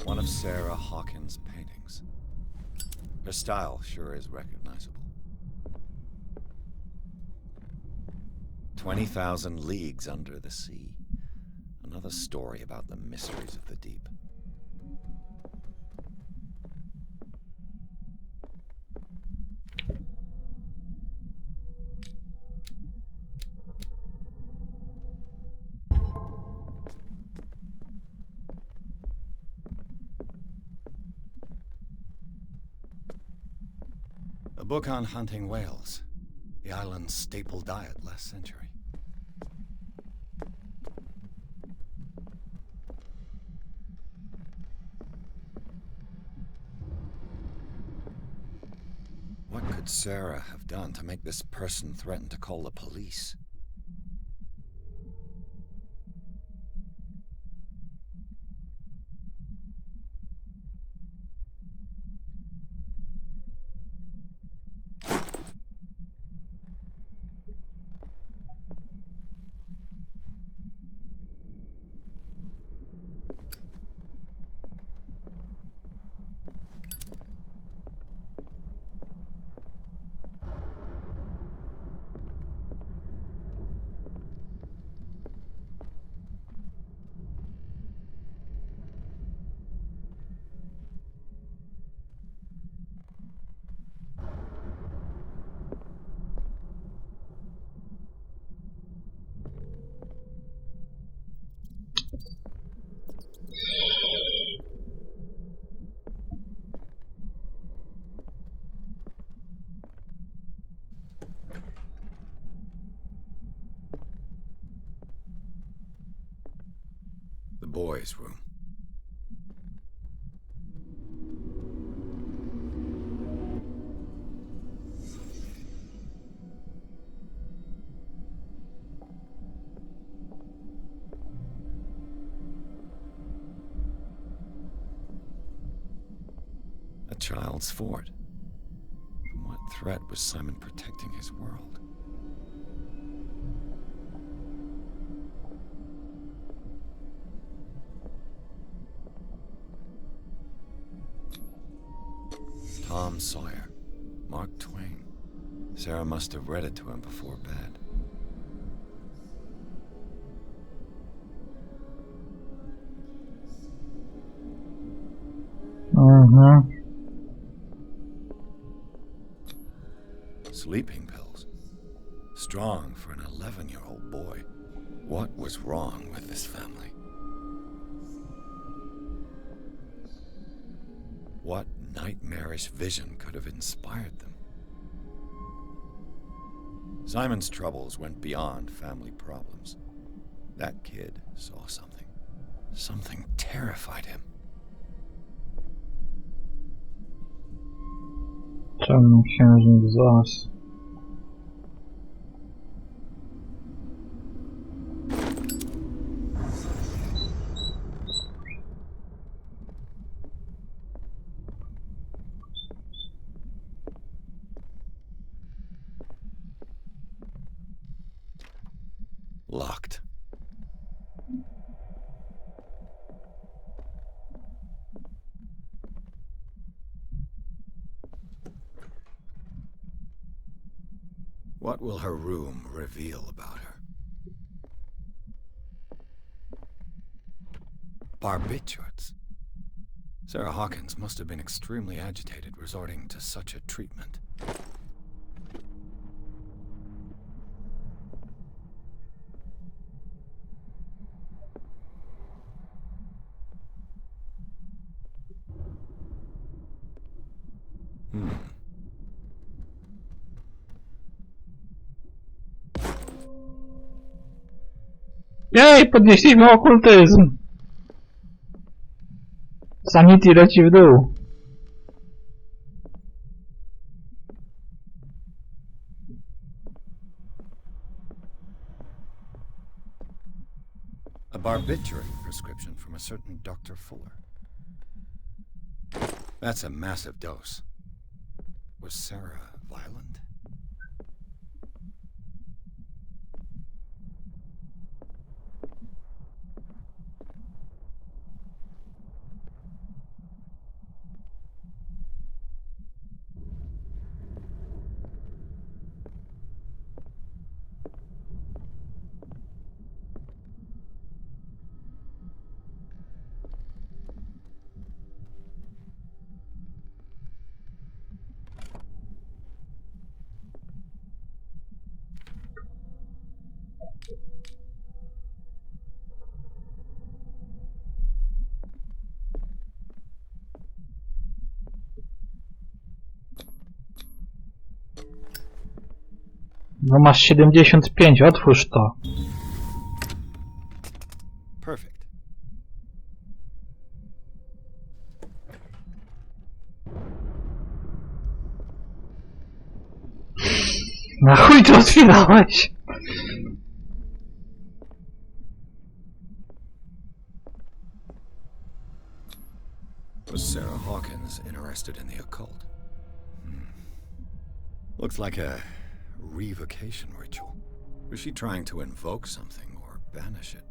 One of Sarah Hawkins' paintings. Her style sure is recognizable. 20,000 Leagues Under the Sea. Another story about the mysteries of the deep. A book on hunting whales, the island's staple diet last century. What could Sarah have done to make this person threaten to call the police? The boys' room. A child's fort. From what threat was Simon protecting his world? Tom Sawyer, Mark Twain. Sarah must have read it to him before bed. Sleeping pills. Strong for an 11-year-old boy. What was wrong with this family? What nightmarish vision could have inspired them? Simon's troubles went beyond family problems. That kid saw something. Something terrified him. Czarnoksiężnik z las. Locked. What will her room reveal about her? Barbiturates. Sarah Hawkins must have been extremely agitated, resorting to such a treatment. Jej, podnieśliśmy okultyzm! Sanity leci w dół. A barbiturates prescription from a certain Dr. Fuller. That's a massive dose. Was Sarah violent? No masz 75, otwórz to. Perfect. Na chuj to otwierałeś? Was Sarah Hawkins interested in the occult? Looks like a revocation ritual. Was she trying to invoke something or banish it?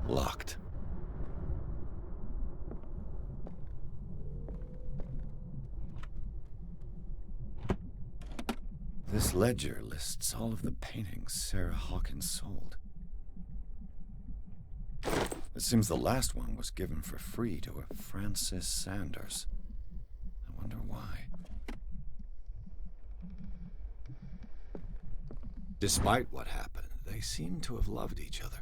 Locked. This ledger lists all of the paintings Sarah Hawkins sold. It seems the last one was given for free to a Francis Sanders. I wonder why. Despite what happened, they seem to have loved each other.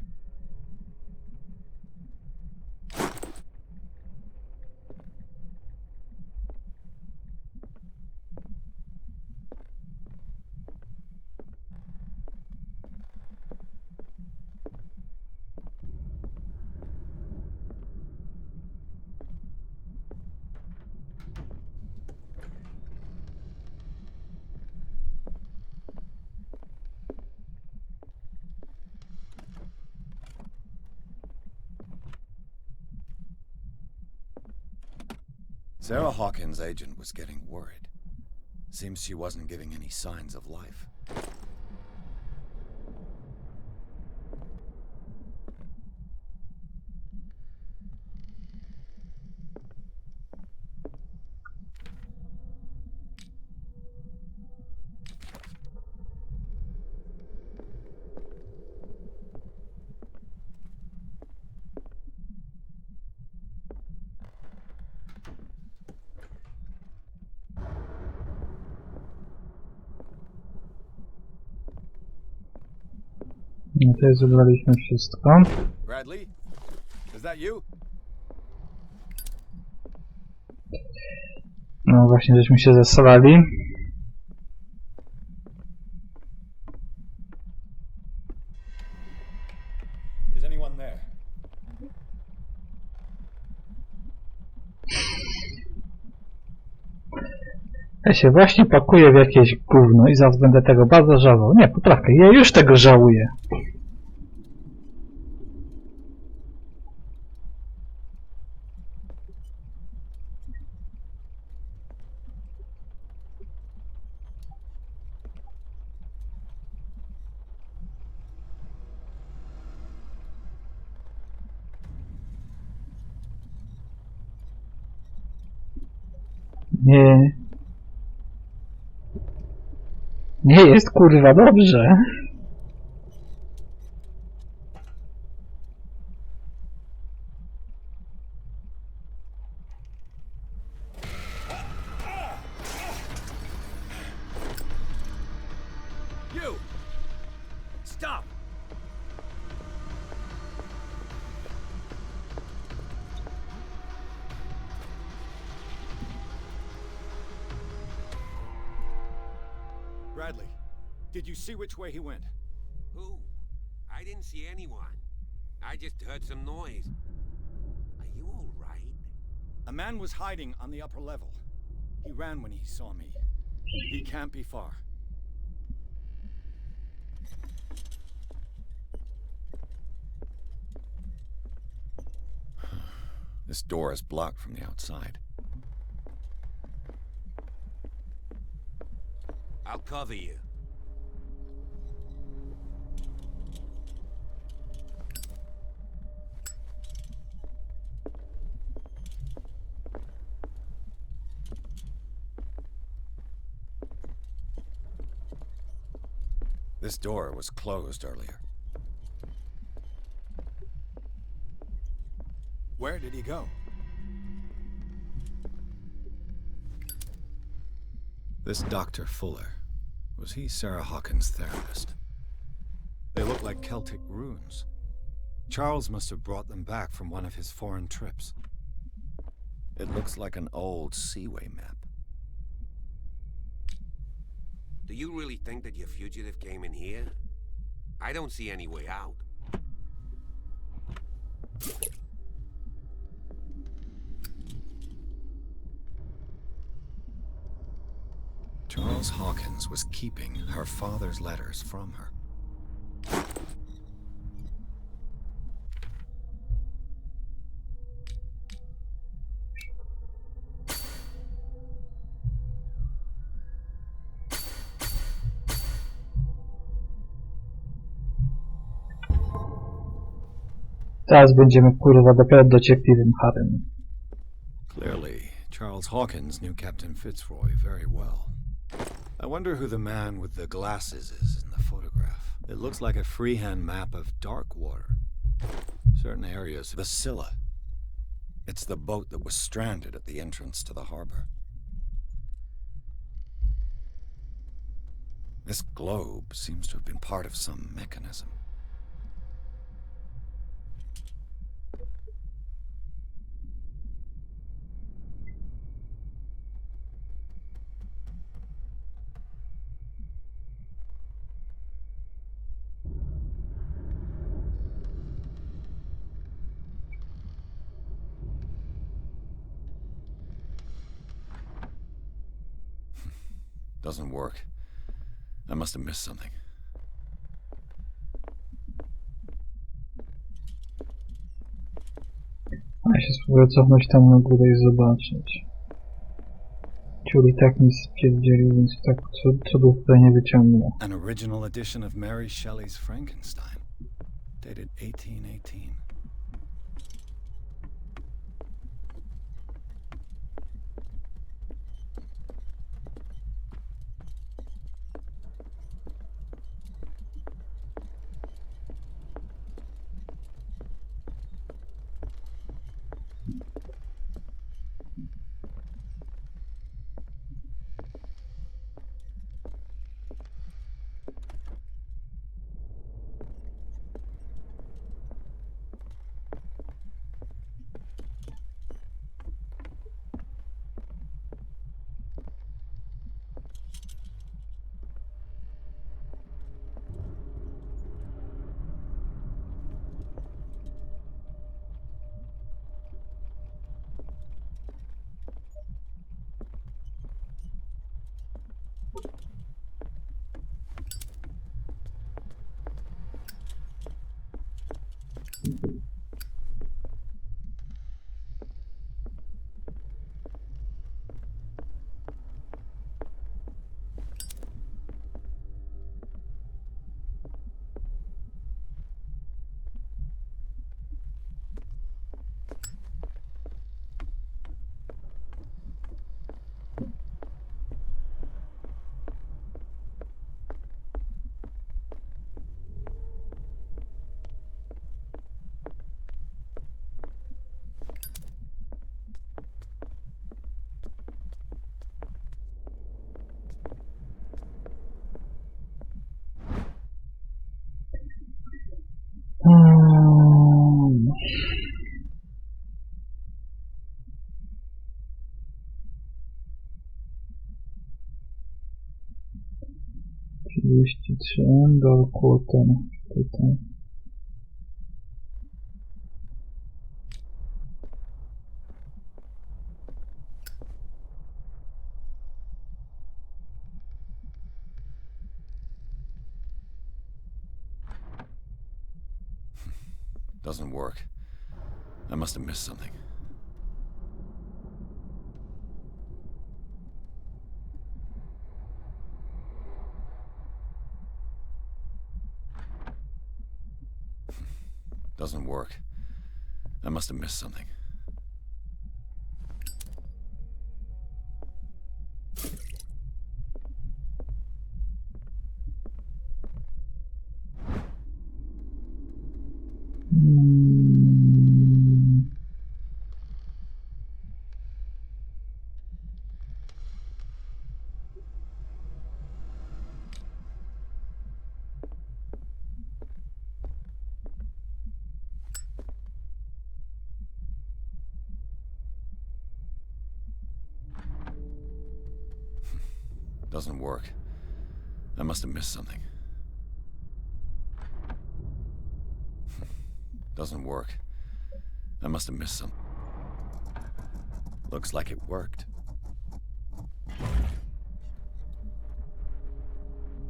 Sarah Hawkins' agent was getting worried. Seems she wasn't giving any signs of life. No tutaj zebraliśmy wszystko. Bradley? Is that you? No właśnie, żeśmy się zesrali. Is anyone there? Ja się właśnie pakuję w jakieś gówno i zaraz będę tego bardzo żałował. Nie, poprawkę, ja już tego żałuję. Nie. Nie jest kurwa dobrze. You! Stop! Bradley, did you see which way he went? Who? I didn't see anyone. I just heard some noise. Are you all right? A man was hiding on the upper level. He ran when he saw me. He can't be far. This door is blocked from the outside. I'll cover you. This door was closed earlier. Where did he go? This Dr. Fuller, was he Sarah Hawkins' therapist? They look like Celtic runes. Charles must have brought them back from one of his foreign trips. It looks like an old Seaway map. Do you really think that your fugitive came in here? I don't see any way out. Charles Hawkins was keeping her father's letters from her. Teraz będziemy kurwa dopiero detektywem Harrym. Clearly, Charles Hawkins knew Captain Fitzroy very well. I wonder who the man with the glasses is in the photograph. It looks like a freehand map of Darkwater. Certain areas of the Scylla. It's the boat that was stranded at the entrance to the harbor. This globe seems to have been part of some mechanism. Doesn't work. I must have missed something. Ja się spróbuję cofnąć tam na górę i zobaczyć. Ciul i tak mi spierdzielił, więc tak cudów tutaj nie wyciągnę. An original edition of Mary Shelley's Frankenstein, dated 1818. 203 daleko ten tutaj. Doesn't work. I must have missed something. Doesn't work. I must have missed something. Doesn't work. I must have missed something. Doesn't work. I must have missed something. Looks like it worked.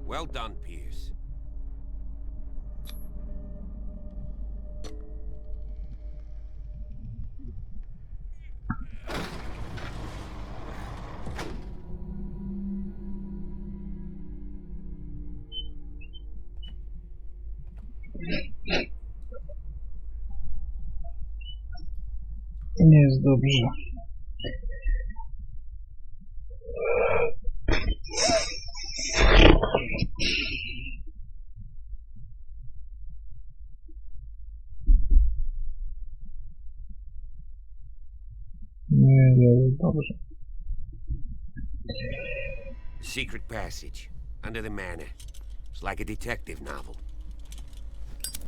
Well done, Pierce. Nie jest dobrze. Nie jest dobrze. Secret passage, under the manor. It's like a detective novel.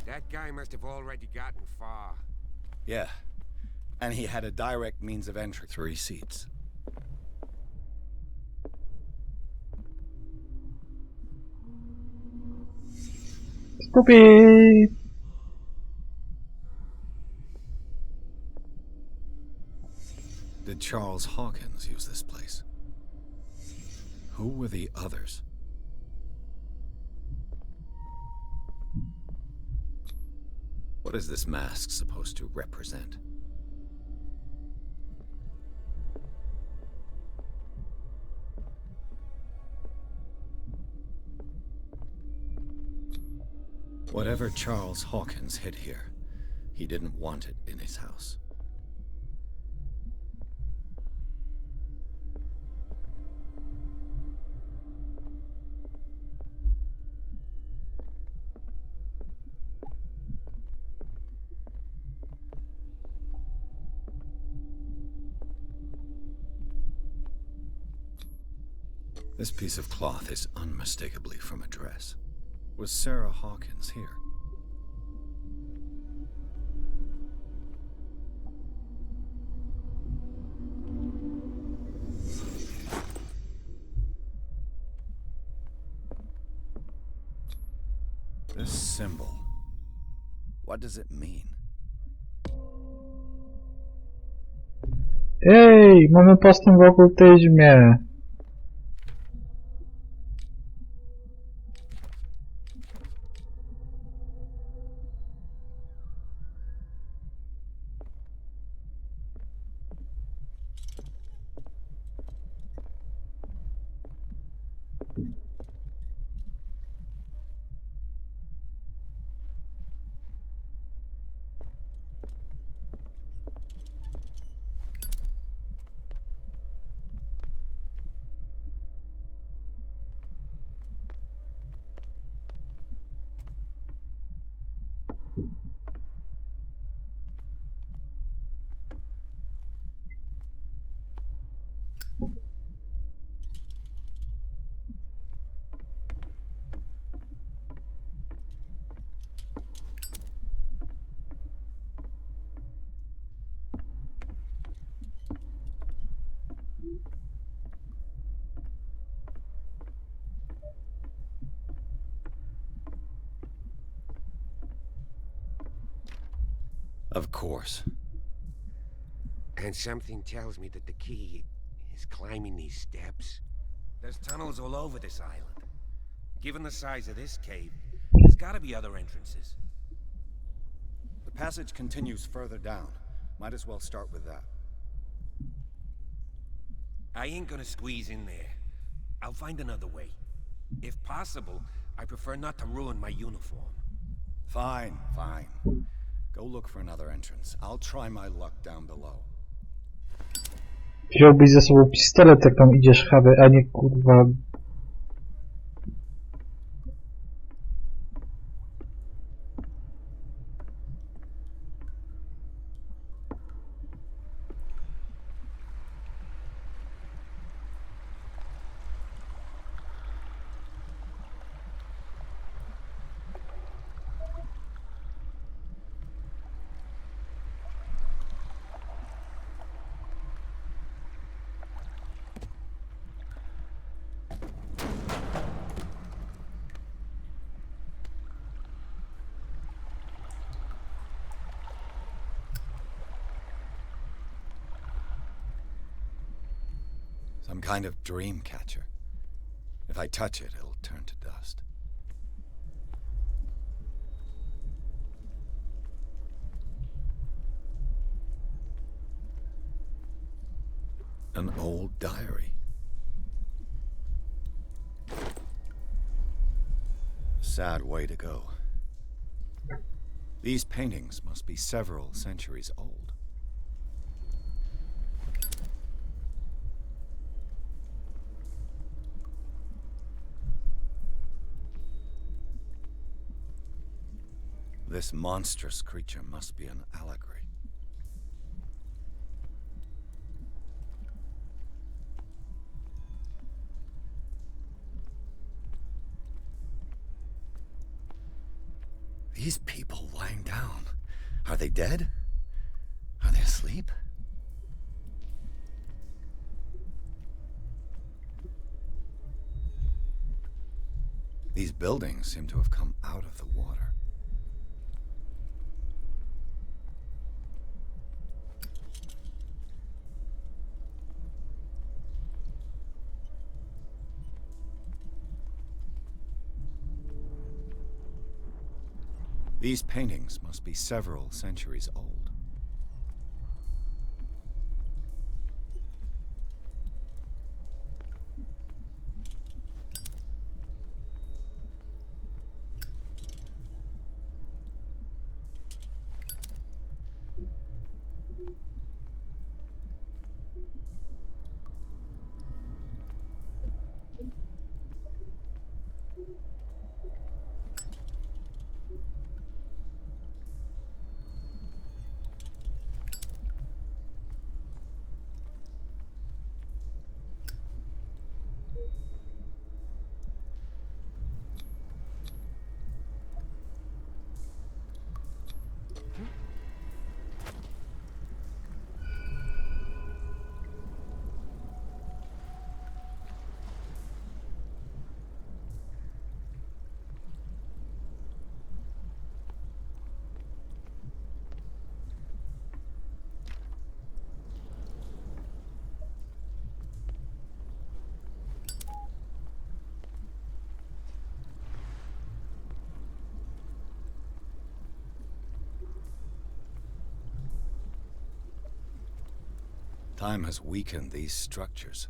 That guy must have already gotten far. Yeah. And he had a direct means of entry. 3 seats. Spoopy! Did Charles Hawkins use this place? Who were the others? What is this mask supposed to represent? Whatever Charles Hawkins hid here, he didn't want it in his house. This piece of cloth is unmistakably from a dress. Was Sarah Hawkins here? This symbol, what does it mean? Ej, mamy postęp w okultyzmie. Of course. And something tells me that the key is climbing these steps. There's tunnels all over this island. Given the size of this cave, there's gotta be other entrances. The passage continues further down. Might as well start with that. I ain't gonna squeeze in there. I'll find another way. If possible, I prefer not to ruin my uniform. Fine, fine. Go look for another entrance. I'll try my luck down below. Wziąłbyś ze sobą pistolet, jak tam idziesz, Harry, a nie kurwa... Some kind of dream catcher. If I touch it, it'll turn to dust. An old diary. Sad way to go. These paintings must be several centuries old. This monstrous creature must be an allegory. These people lying down, are they dead? Are they asleep? These buildings seem to have come out of the water. These paintings must be several centuries old. Time has weakened these structures.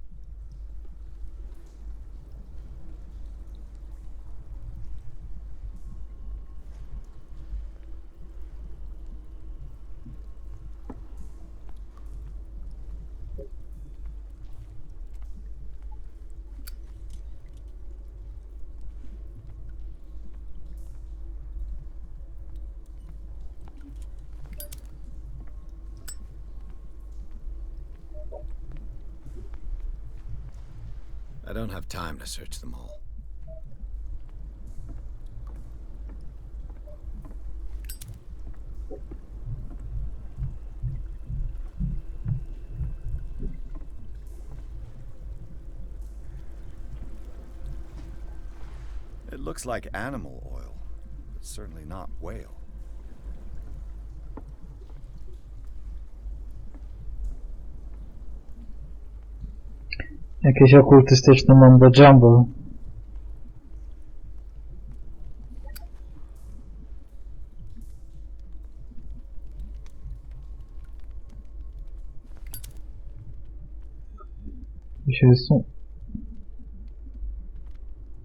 I don't have time to search them all. It looks like animal oil, but certainly not whale. Jakieś okultystyczne mumbo jumbo.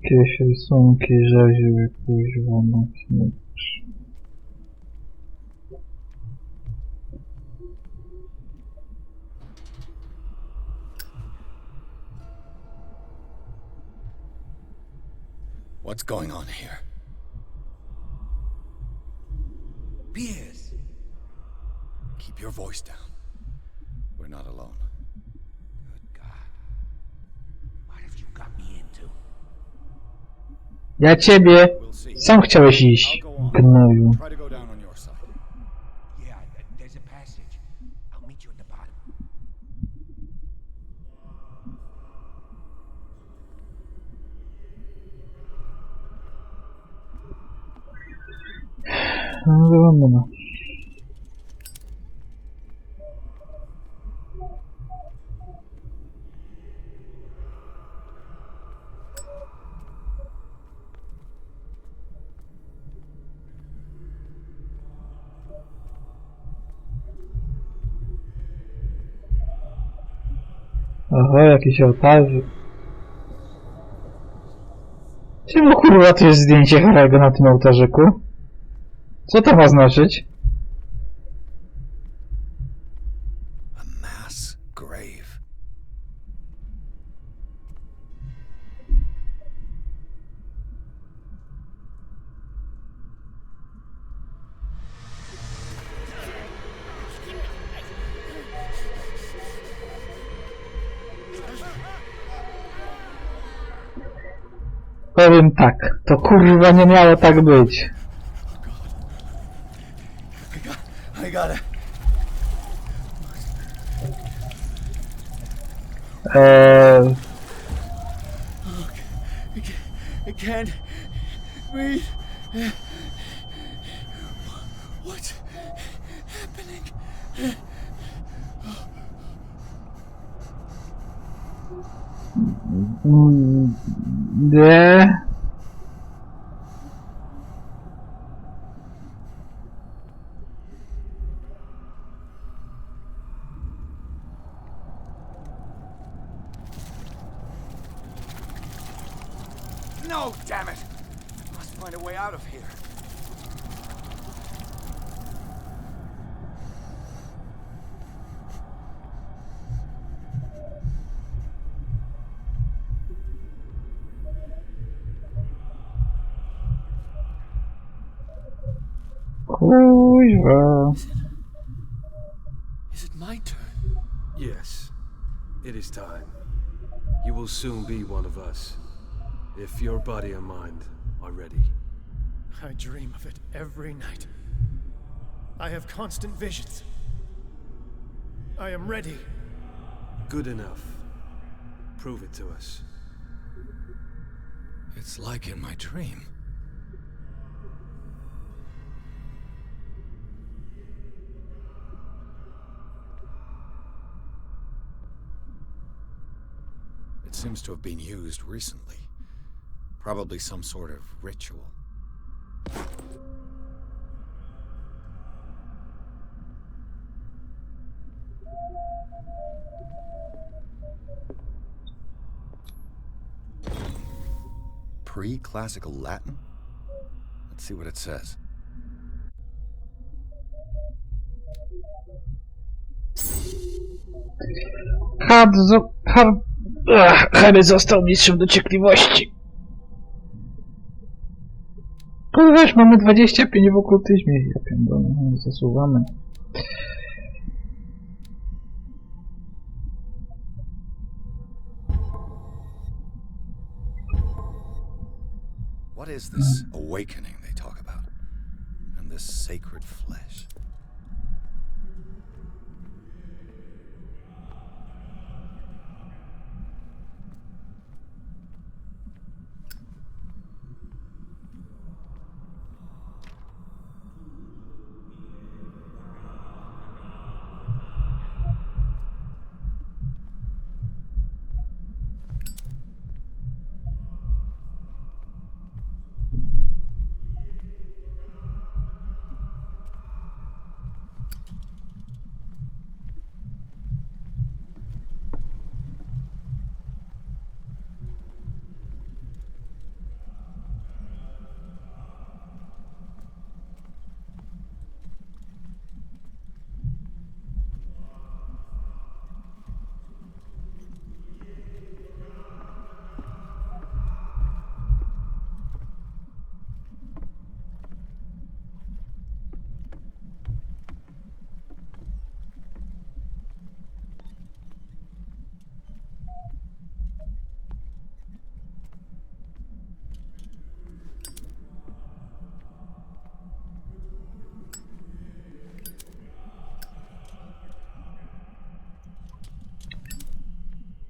Jakieś rysunki rzeźby, kuźwa, mocno. What's going on here? Pierce! Keep your voice down. We're not alone. Good God. What have you got me into? Ja ciebie! Sam chciałeś iść, gnoju. Try to go down on your side. Yeah, there's a passage. I'll meet you at the bottom. No. Aha, jakiś ołtarzyk. Czemu kurwa to jest zdjęcie Harry'ego na tym ołtarzyku? Co to ma znaczyć? A mass grave. Powiem tak, to kurwa nie miało tak być. I got it. I can't breathe. What's happening? Nie. No, damn it! Must find a way out of here. Kuźwa. Is it my turn? Yes. It is time. You will soon be one of us. If your body and mind are ready. I dream of it every night. I have constant visions. I am ready. Good enough. Prove it to us. It's like in my dream. It seems to have been used recently. Probably some sort of ritual. Pre-classical Latin? Let's see what it says. Harry został mistrzem dociekliwości. Wiesz, mamy 25 w okultyzmie. Ja pierdolę, zasuwamy. What is this awakening they talk about? And this sacred flesh?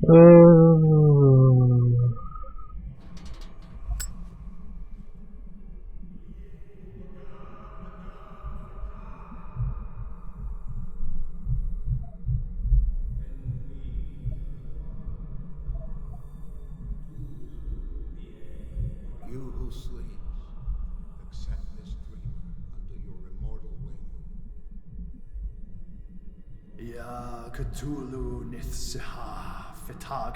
You who sleeps, accept this dreamer under your immortal wing. Ya Cthulhu Nithsiha Fitag.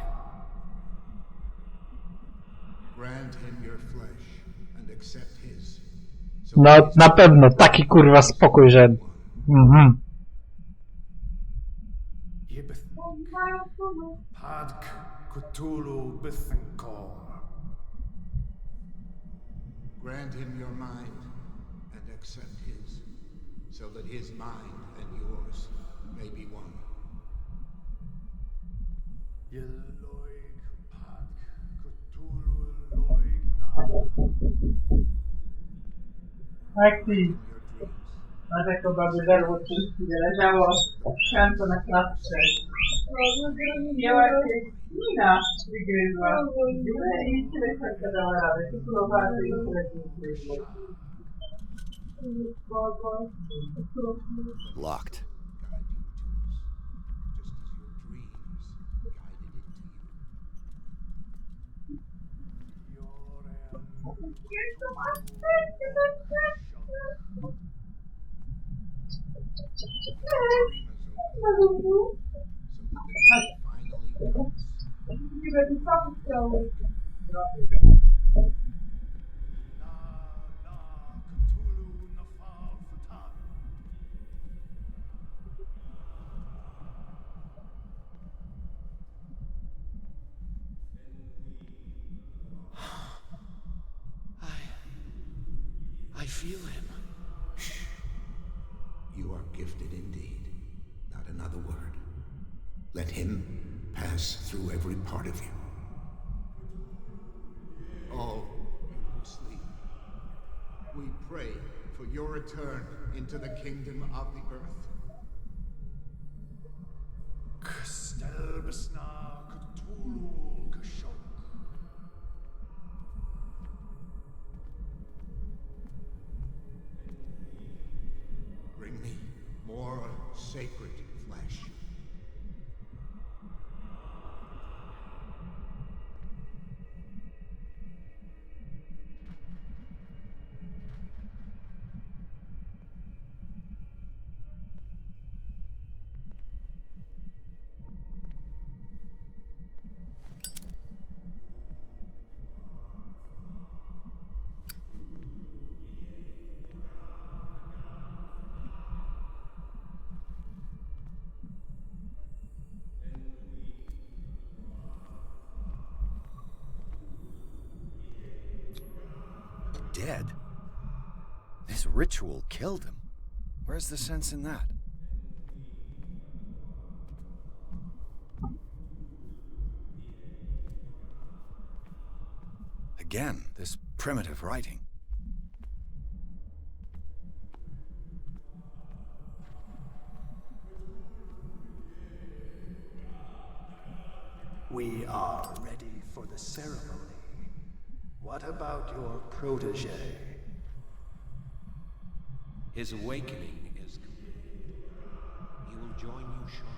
Grant him your flesh and accept his. No, na pewno, taki kurwa spokój, że... Mhm. Padk Cthulhu Bithankor. Grant him your mind and accept his, so that his mind and yours may be one. Yeloig Padk Cthulhu Loigna. Akcji. Patrz jak to baby żarło wszystkie, leżało sianko na klatce. Miała się mina wygryzła. I tyle sianka dała radę. Kupulowała to i tyle wygryzła. Locked. I feel him. Shh. You are gifted indeed. Not another word. Let him pass through every part of you. All you who sleep, we pray for your return into the kingdom of the earth. Kstelbsna Cthulhu Kashok. Bring me more sacred flesh. Dead? This ritual killed him. Where's the sense in that? Again, this primitive writing. We are ready for the ceremony. What about your protege? His awakening is complete. He will join you shortly.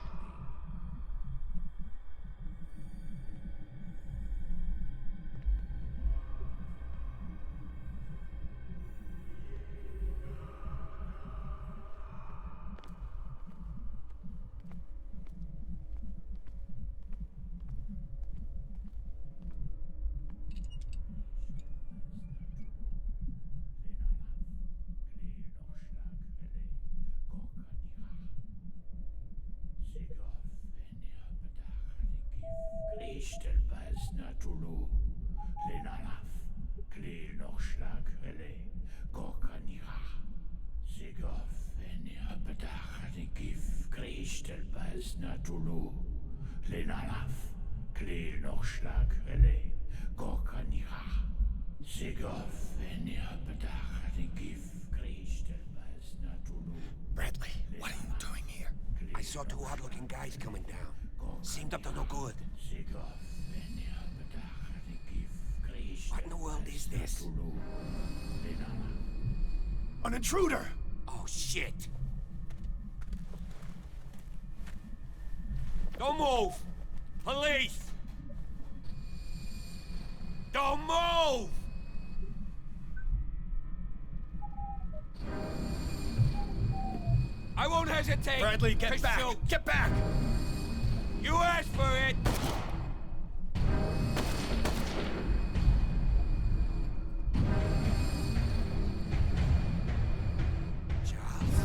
Bradley, what are you doing here? I saw two odd-looking guys coming down. Seemed up to no good. What in the world is this? An intruder! Oh, shit! Don't move! Police! Don't move! I won't hesitate! Bradley, get to back! shoot. Get back! You asked for it! Charles,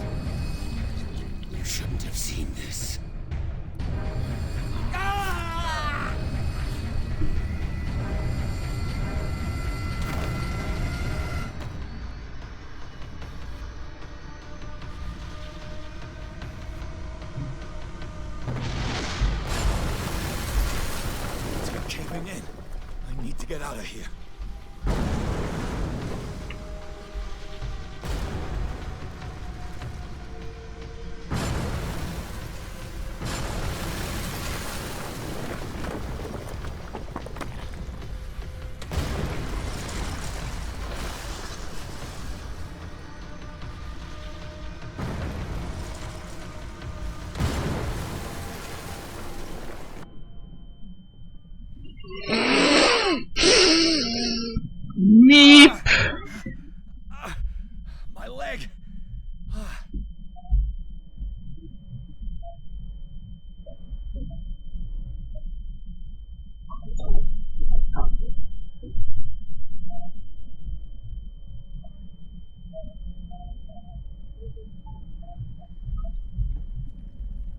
you shouldn't have seen this. Ah! It's caving in. I need to get out of here. Meep! My leg!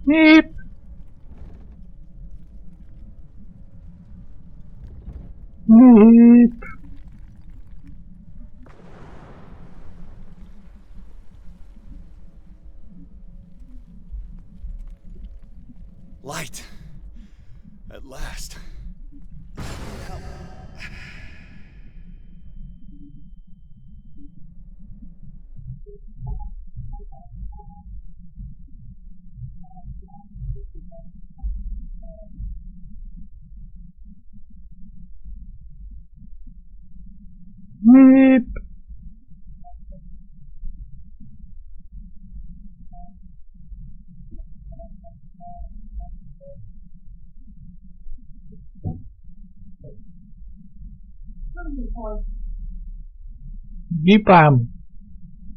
Meep! Meep! Light. At last. Meep! Mipam!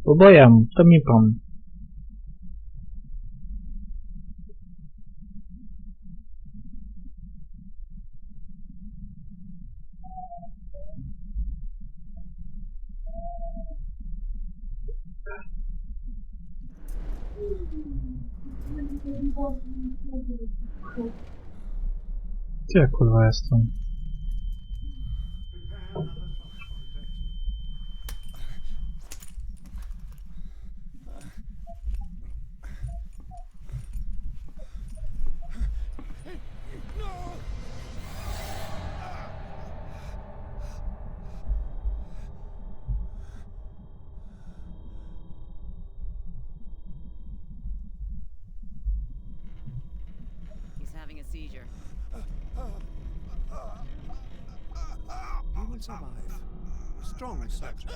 Pobojam, to Mipam. Gdzie ja kurwa jestem? He's having a seizure. He will survive. Strong subject.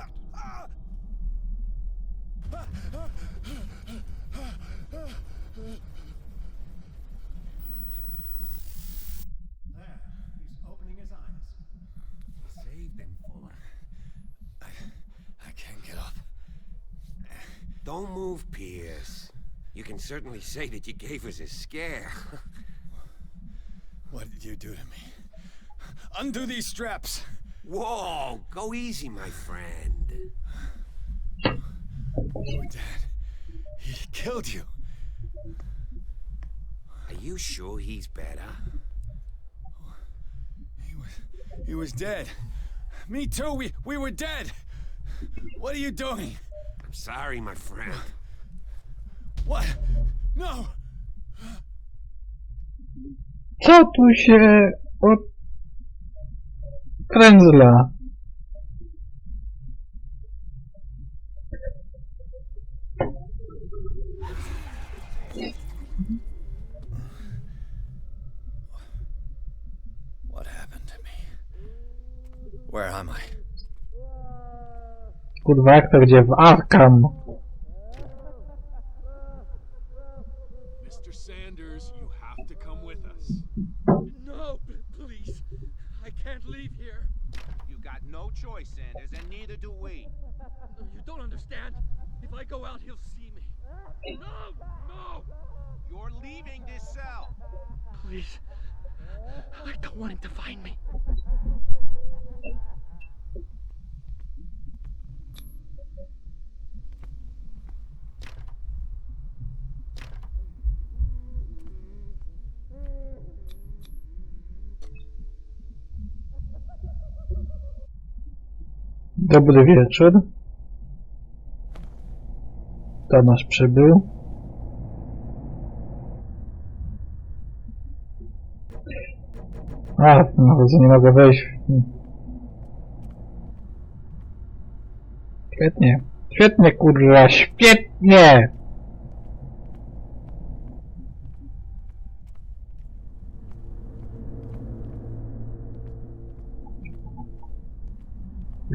There, he's opening his eyes. Save them, Fuller. I can't get up. Don't move, Pierce. You can certainly say that you gave us a scare. What did you do to me? Undo these straps! Whoa! Go easy, my friend. You're dead. He killed you. Are you sure he's better? He was dead. Me too. We were dead. What are you doing? I'm sorry, my friend. What? No! Co tu się odkręzla? Where am I? Kurwa, jak to gdzie? W Arkham. Mr. Sanders, you have to come with us. No, please. I can't leave here. You got no choice, Sanders, and neither do we. You don't understand. If I go out, he'll see me. No! No! You're leaving this cell. Please. I don't want him to find me. Dobry wieczór. Tomasz przybył. A, no, nie mogę wejść. Świetnie. Świetnie, kurwa, świetnie!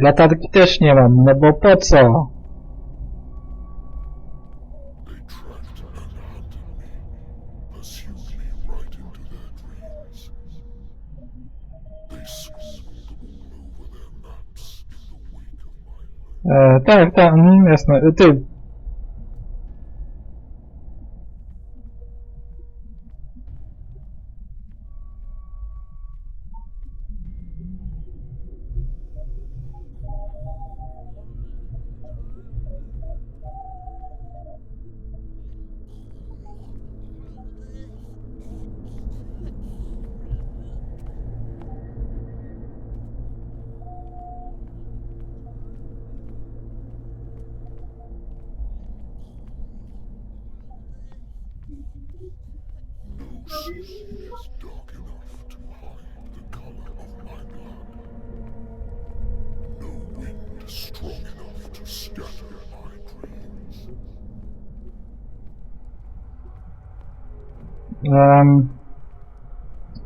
Latarki też nie mam, no bo po co? Tak, tak, jasne. Ty.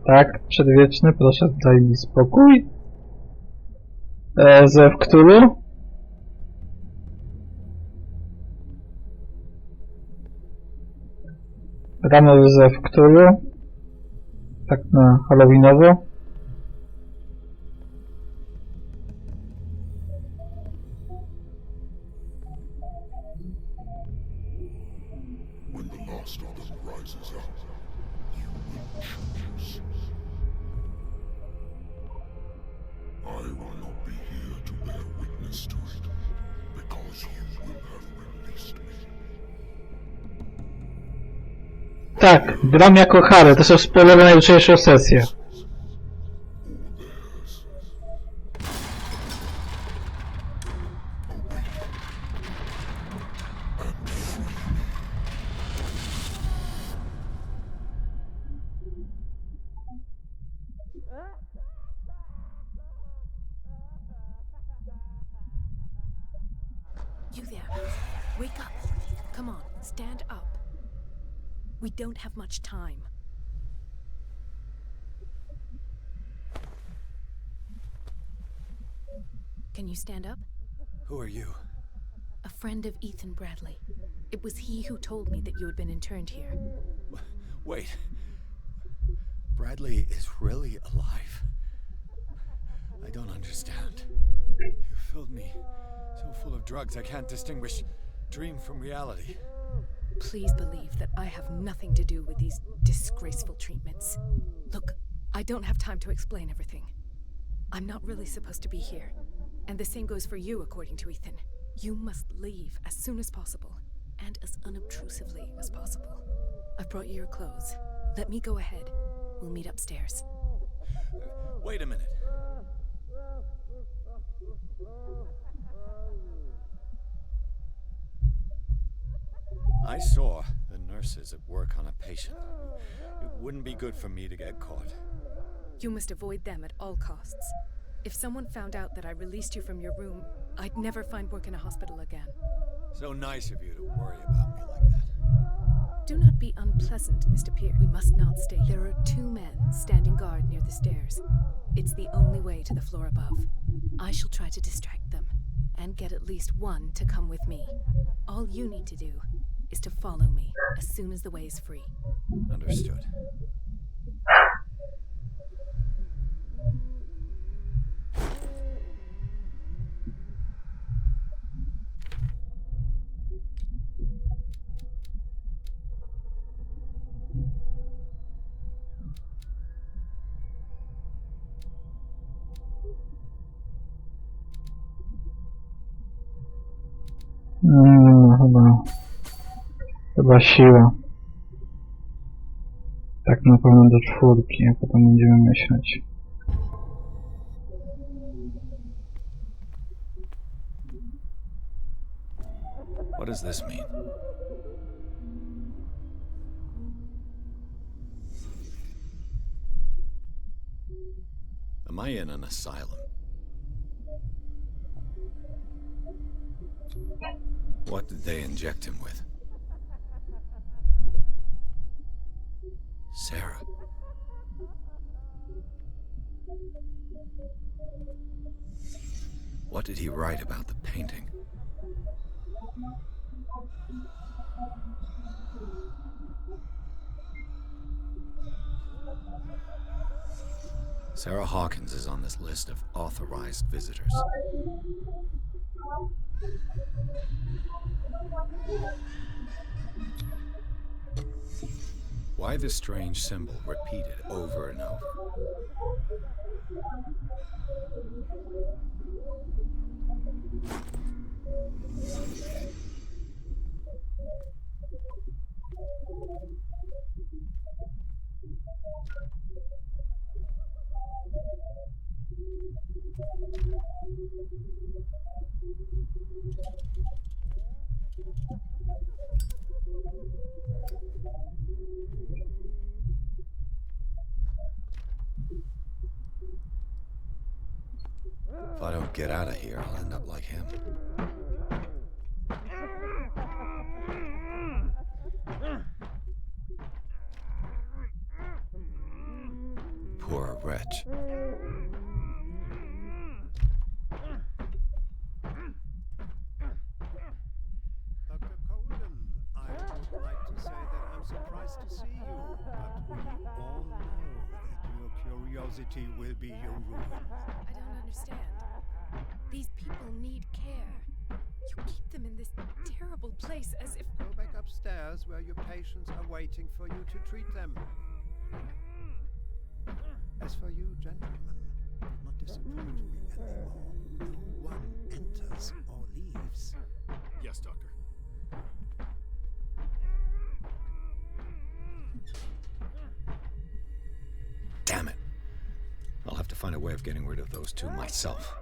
Tak, przedwieczny, proszę daj mi spokój. Ze Cthulhu. Rano ze Cthulhu. Tak na halloweenowo. Tak, gram jako Harry, to są spoilery na jutrzejszą sesję. You there. Wake up. Come on, stand up. We don't have much time. Can you stand up? Who are you? A friend of Ethan Bradley. It was he who told me that you had been interned here. Wait. Bradley is really alive? I don't understand. You filled me so full of drugs I can't distinguish dream from reality. Please believe that I have nothing to do with these disgraceful treatments. Look, I don't have time to explain everything. I'm not really supposed to be here. And the same goes for you, according to Ethan. You must leave as soon as possible, and as unobtrusively as possible. I've brought you your clothes. Let me go ahead. We'll meet upstairs. Wait a minute. I saw the nurses at work on a patient. It wouldn't be good for me to get caught. You must avoid them at all costs. If someone found out that I released you from your room, I'd never find work in a hospital again. So nice of you to worry about me like that. Do not be unpleasant, Mr. Pierce. We must not stay. There are 2 men standing guard near the stairs. It's the only way to the floor above. I shall try to distract them, and get at least one to come with me. All you need to do is to follow me as soon as the way is free. Understood. Chyba siła. Tak na pewno do 4, a potem będziemy myśleć. What does this mean? Am I in an asylum? What did they inject him with? Sarah. What did he write about the painting? Sarah Hawkins is on this list of authorized visitors. Why this strange symbol repeated over and over? If I don't get out of here, I'll end up like him. Poor wretch. Dr. Colden, I would like to say that I'm surprised to see you, but we all know that your curiosity will be your ruin. I don't understand. These people need care. You keep them in this terrible place as if... Go back upstairs where your patients are waiting for you to treat them. As for you, gentlemen, do not disappoint me anymore. No one enters or leaves. Yes, Doctor. Damn it. I'll have to find a way of getting rid of those two myself.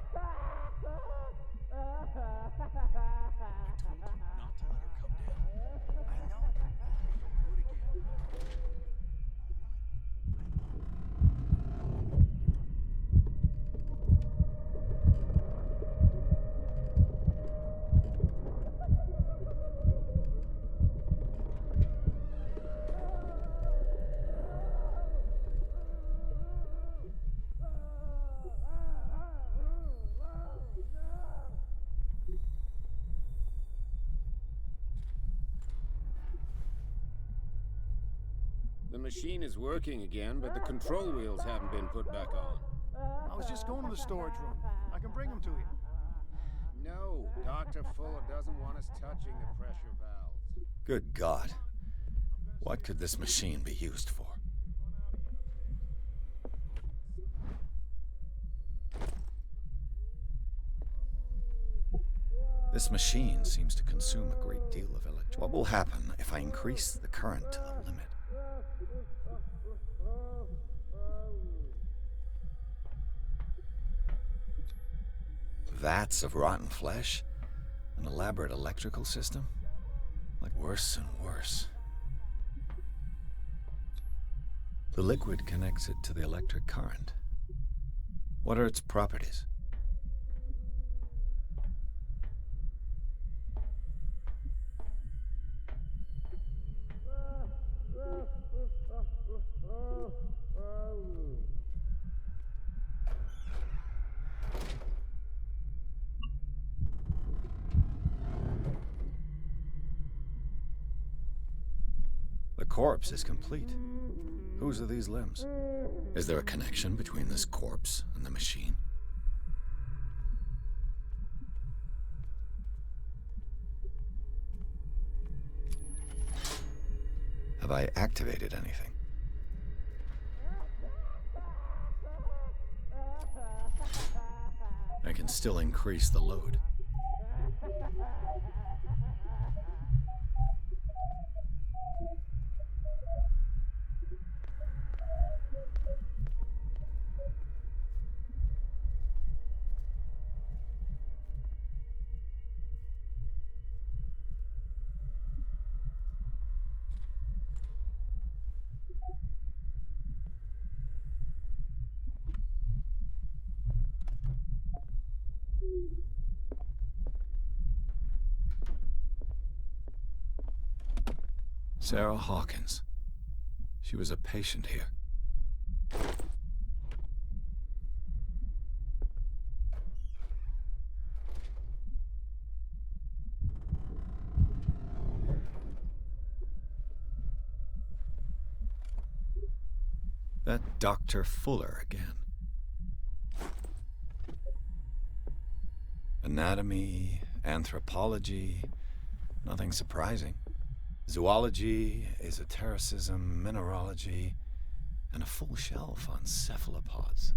The machine is working again, but the control wheels haven't been put back on. I was just going to the storage room. I can bring them to you. No, Dr. Fuller doesn't want us touching the pressure valves. Good God. What could this machine be used for? This machine seems to consume a great deal of electricity. What will happen if I increase the current to the limit? Vats of rotten flesh? An elaborate electrical system? Like worse and worse. The liquid connects it to the electric current. What are its properties? corpse is complete. Whose are these limbs? Is there a connection between this corpse and the machine? Have I activated anything? I can still increase the load. Sarah Hawkins. She was a patient here. That Dr. Fuller again. Anatomy, anthropology, nothing surprising. Zoology, esotericism, mineralogy, and a full shelf on cephalopods.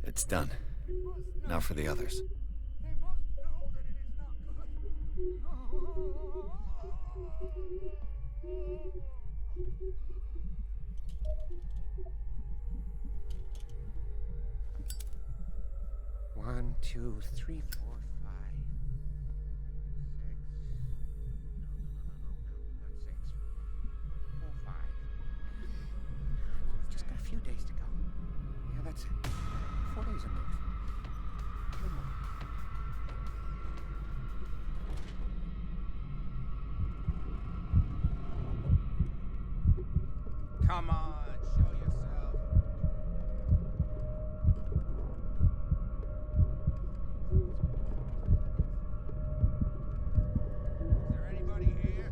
It's done. Now for the others. One, two, three, 4, 5, 6. No, not 6. 4, 5. Just got a few days to go. Yeah, that's it. 4 days a month. Good morning. Come on, show yourself. Is there anybody here?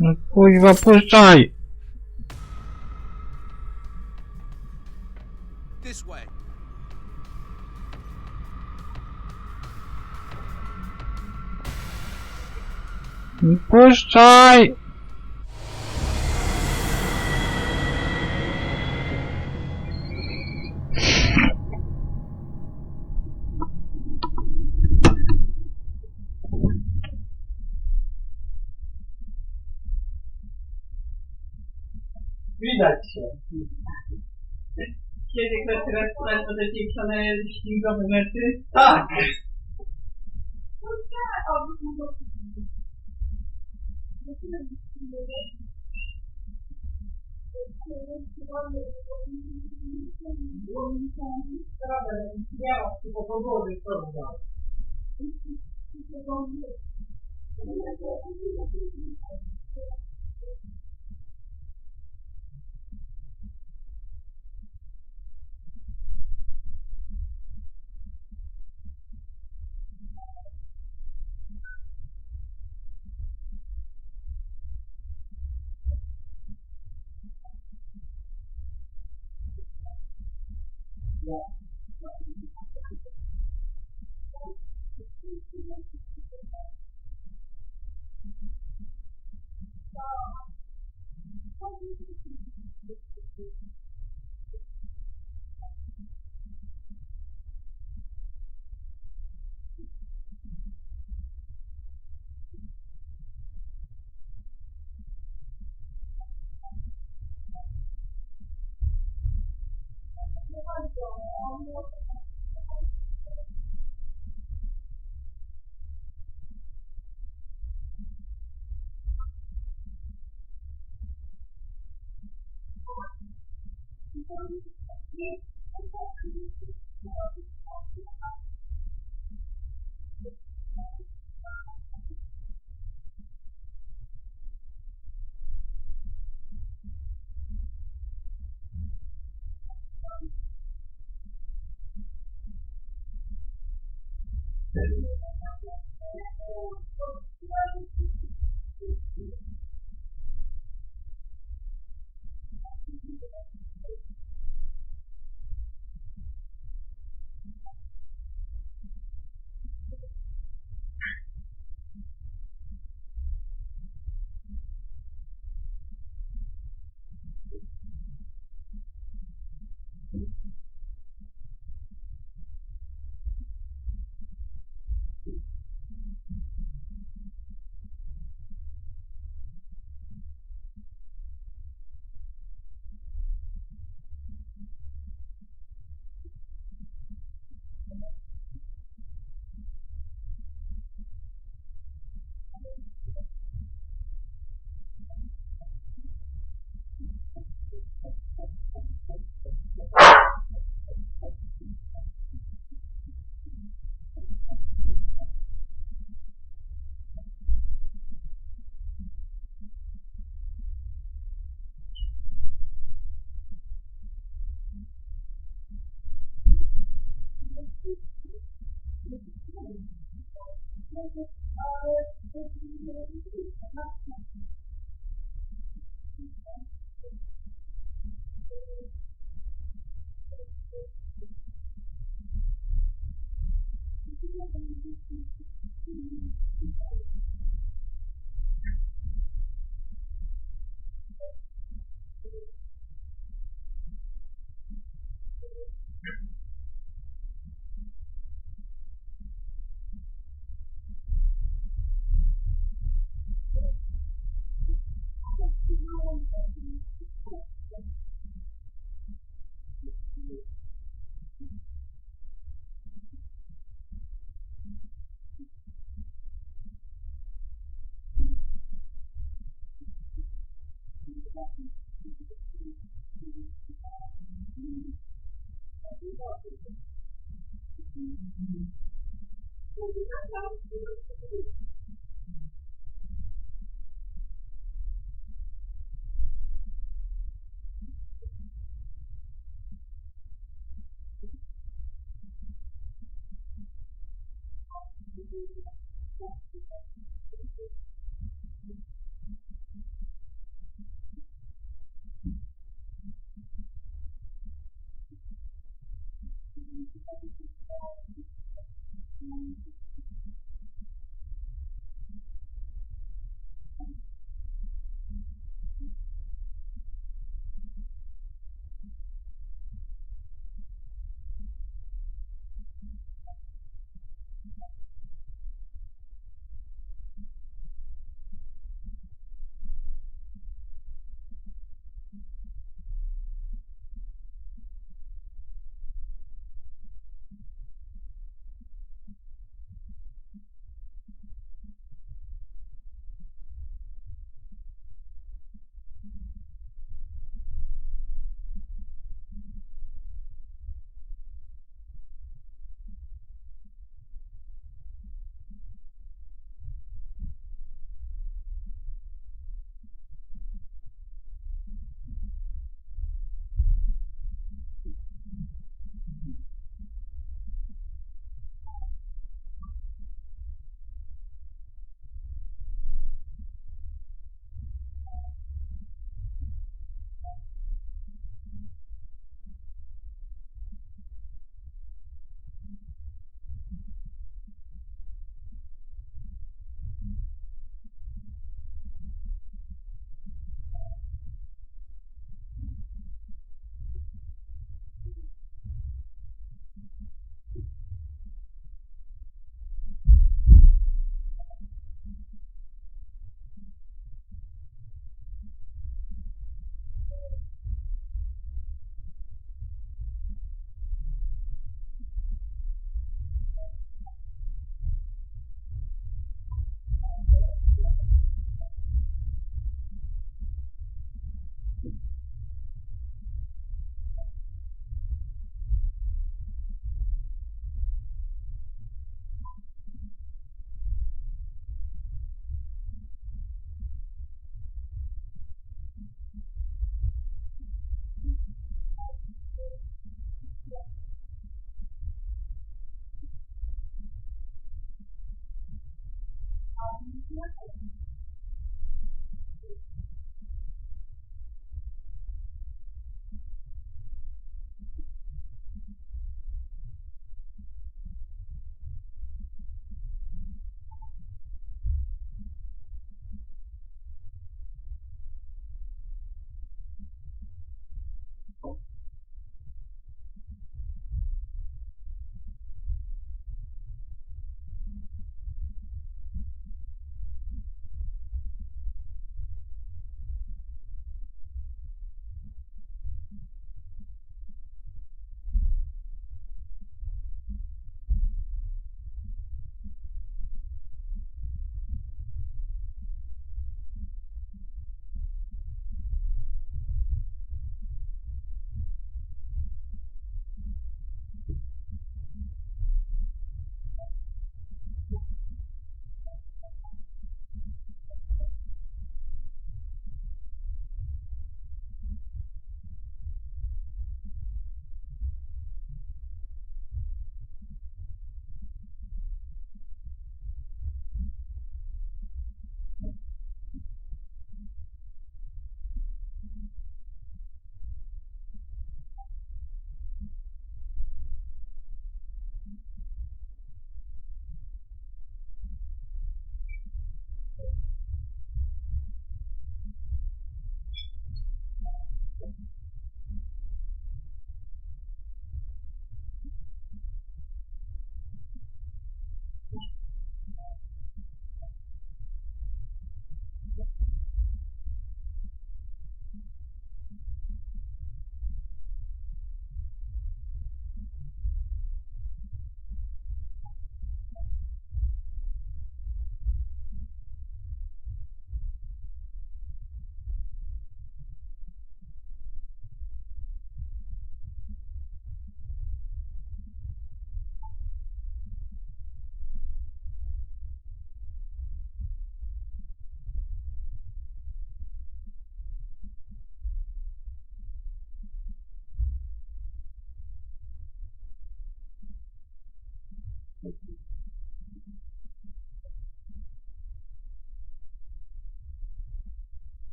No kuźwa, puszczaj! This way. Puszczaj! Widać się. Kiedy ktoś teraz sprawdza te pieprzone śnigowe mety? Tak! Biała, tylko pogody, prawda?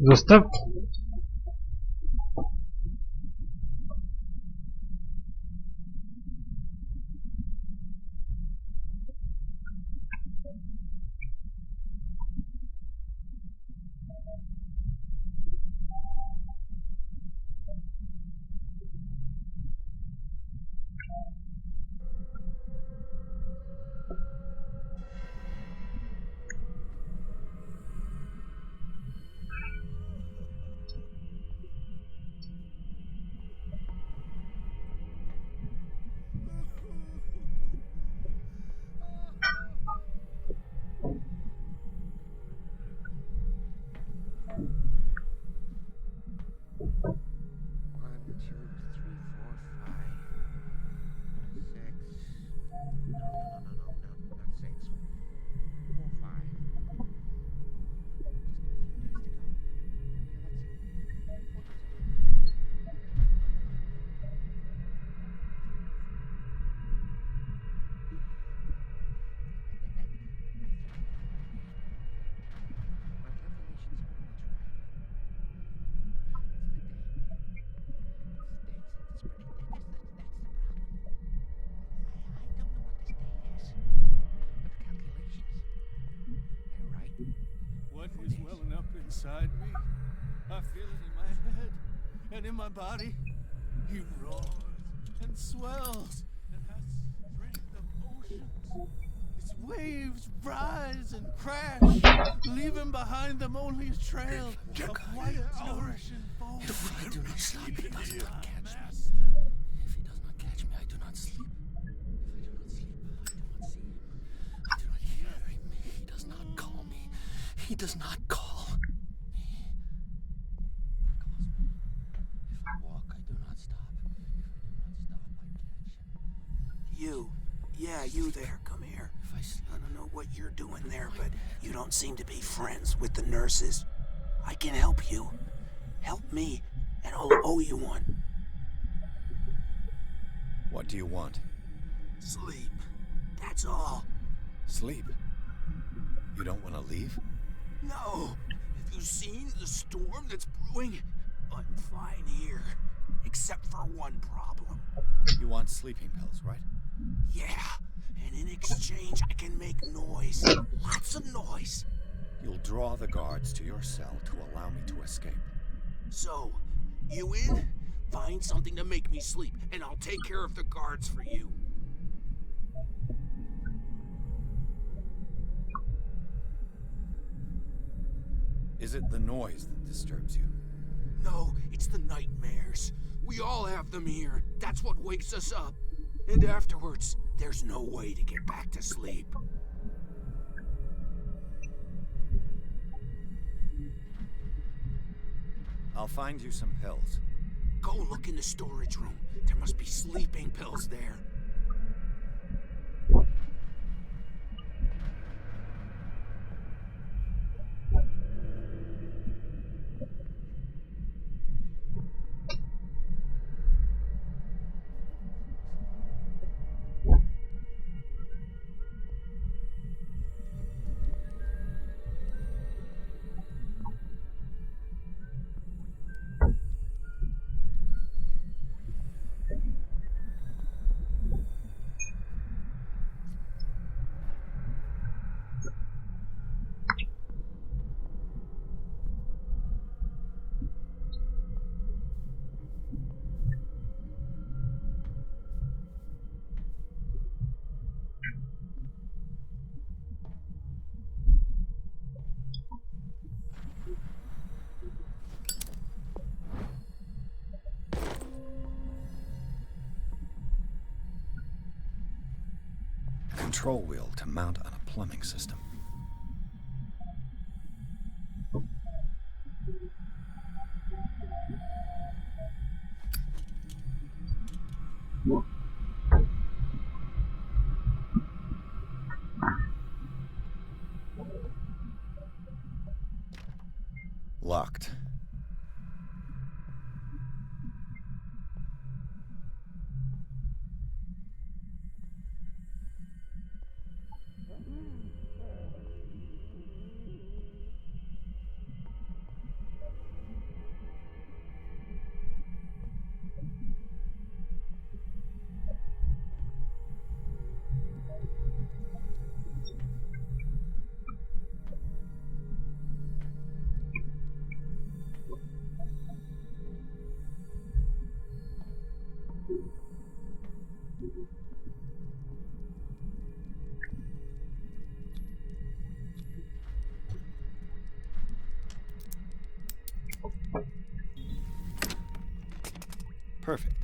Zostaw. inside me. I feel it in my head and in my body. He roars and swells and has strength of oceans. Its waves rise and crash, leaving behind them only a trail of white, nourishing foam. If I do not sleep, he does not catch me. If he does not catch me, I do not sleep. If I do not sleep, I do not see him. I do not hear him. He does not call me. He does not call me. He calls me. If I walk, I do not stop. If I do not stop, I catch him. You. Yeah, you there. Come here. If I sleep, I don't know what you're doing there, but you don't seem to be friends with the nurses. I can help you. Help me, and I'll owe you one. What do you want? Sleep. That's all. Sleep? You don't want to leave? No. Have you seen the storm that's brewing? I'm fine here. Except for one problem. You want sleeping pills, right? Yeah. And in exchange, I can make noise. Lots of noise. You'll draw the guards to your cell to allow me to escape. So, you in? Find something to make me sleep, and I'll take care of the guards for you. Is it the noise that disturbs you? No, it's the nightmares. We all have them here. That's what wakes us up. And afterwards, there's no way to get back to sleep. I'll find you some pills. Go look in the storage room. There must be sleeping pills there. Control wheel to mount on a plumbing system. Locked. Perfect.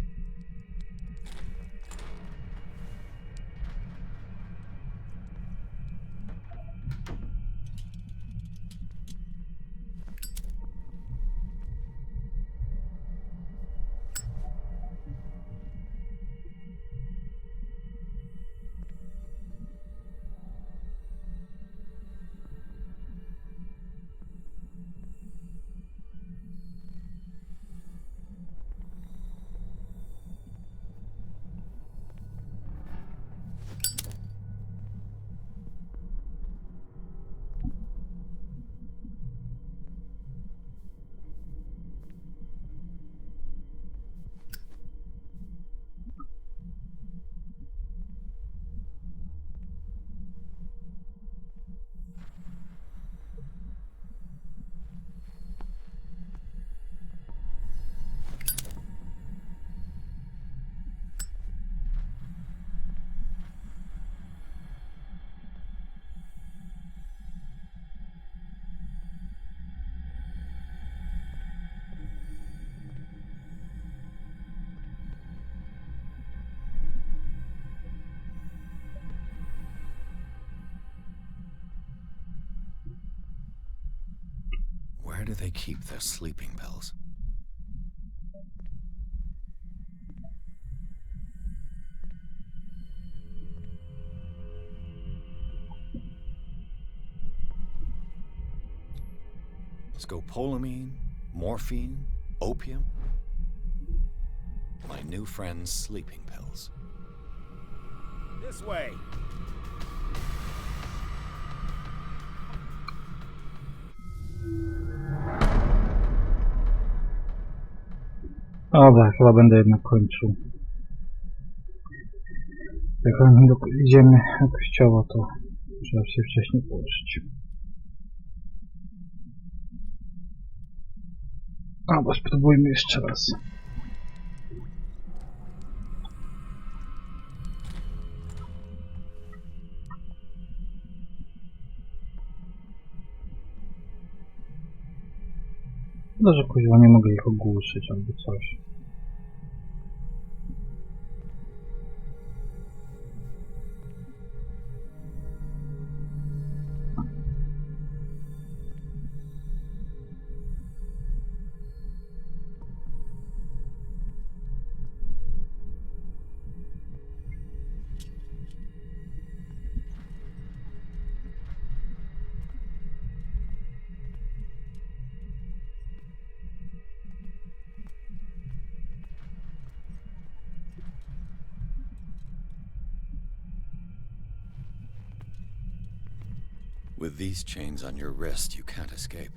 do they keep their sleeping pills? Scopolamine, morphine, opium. My new friend's sleeping pills. This way. Dobra, chyba będę jednak kończył. Jak idziemy do kościoła, to trzeba się wcześniej położyć. Albo spróbujmy jeszcze raz. No, że kuźwa nie mogę ich ogłuszyć albo coś. With these chains on your wrist, you can't escape.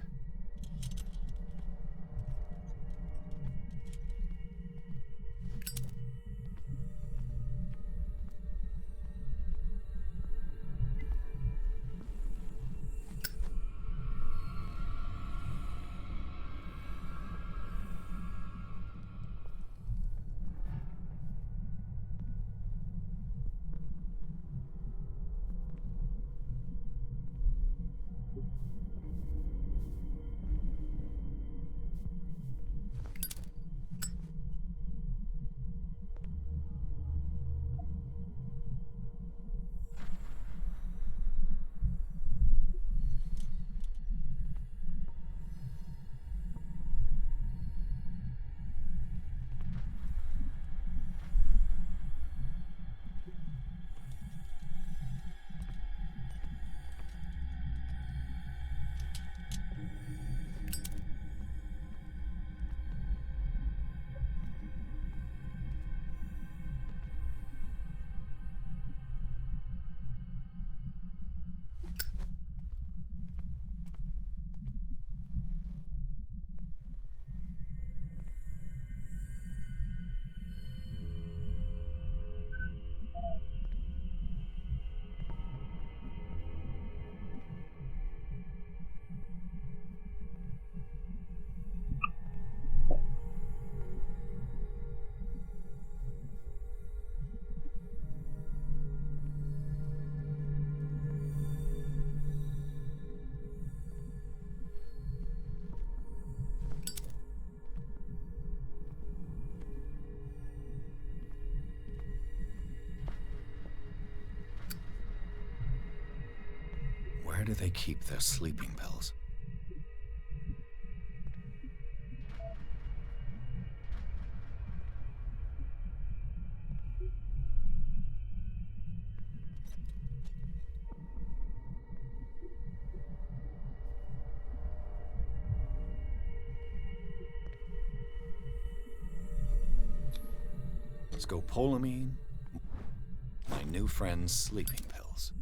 Where do they keep their sleeping pills? Scopolamine, my new friend's sleeping pills.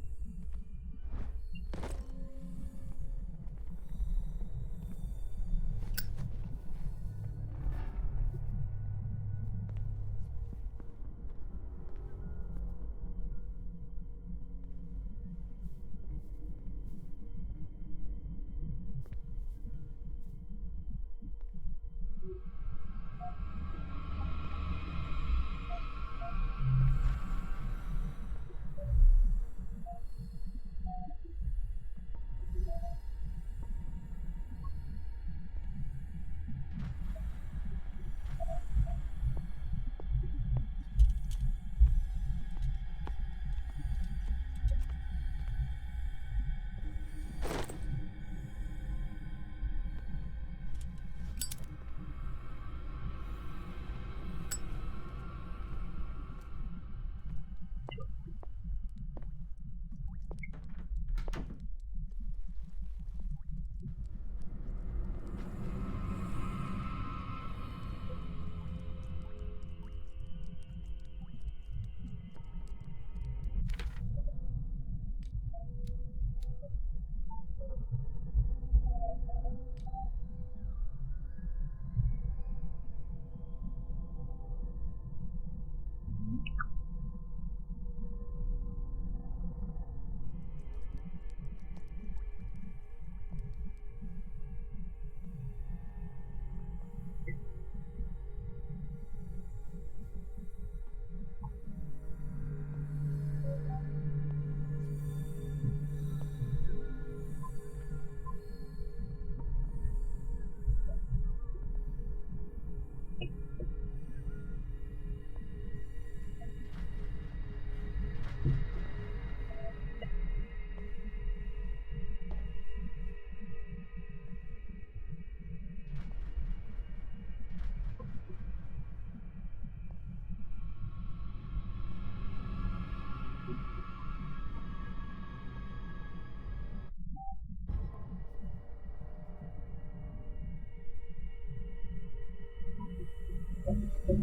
I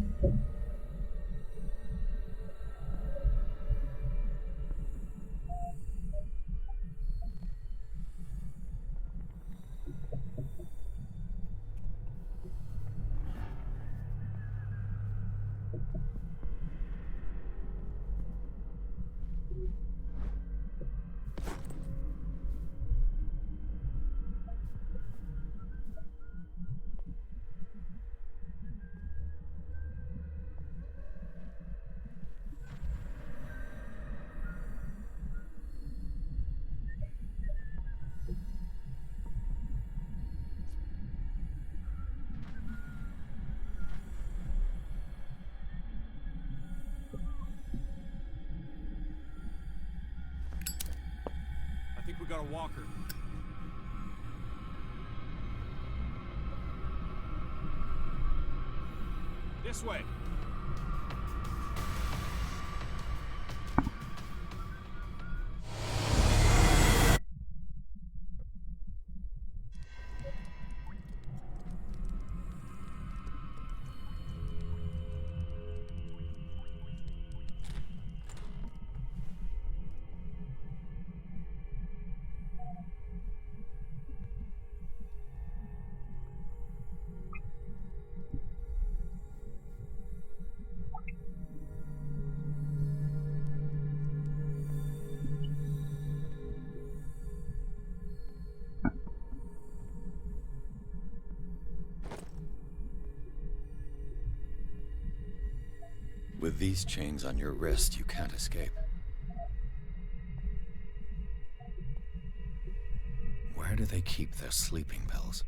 think we got a walker. This way. With these chains on your wrist, you can't escape. Where do they keep their sleeping pills?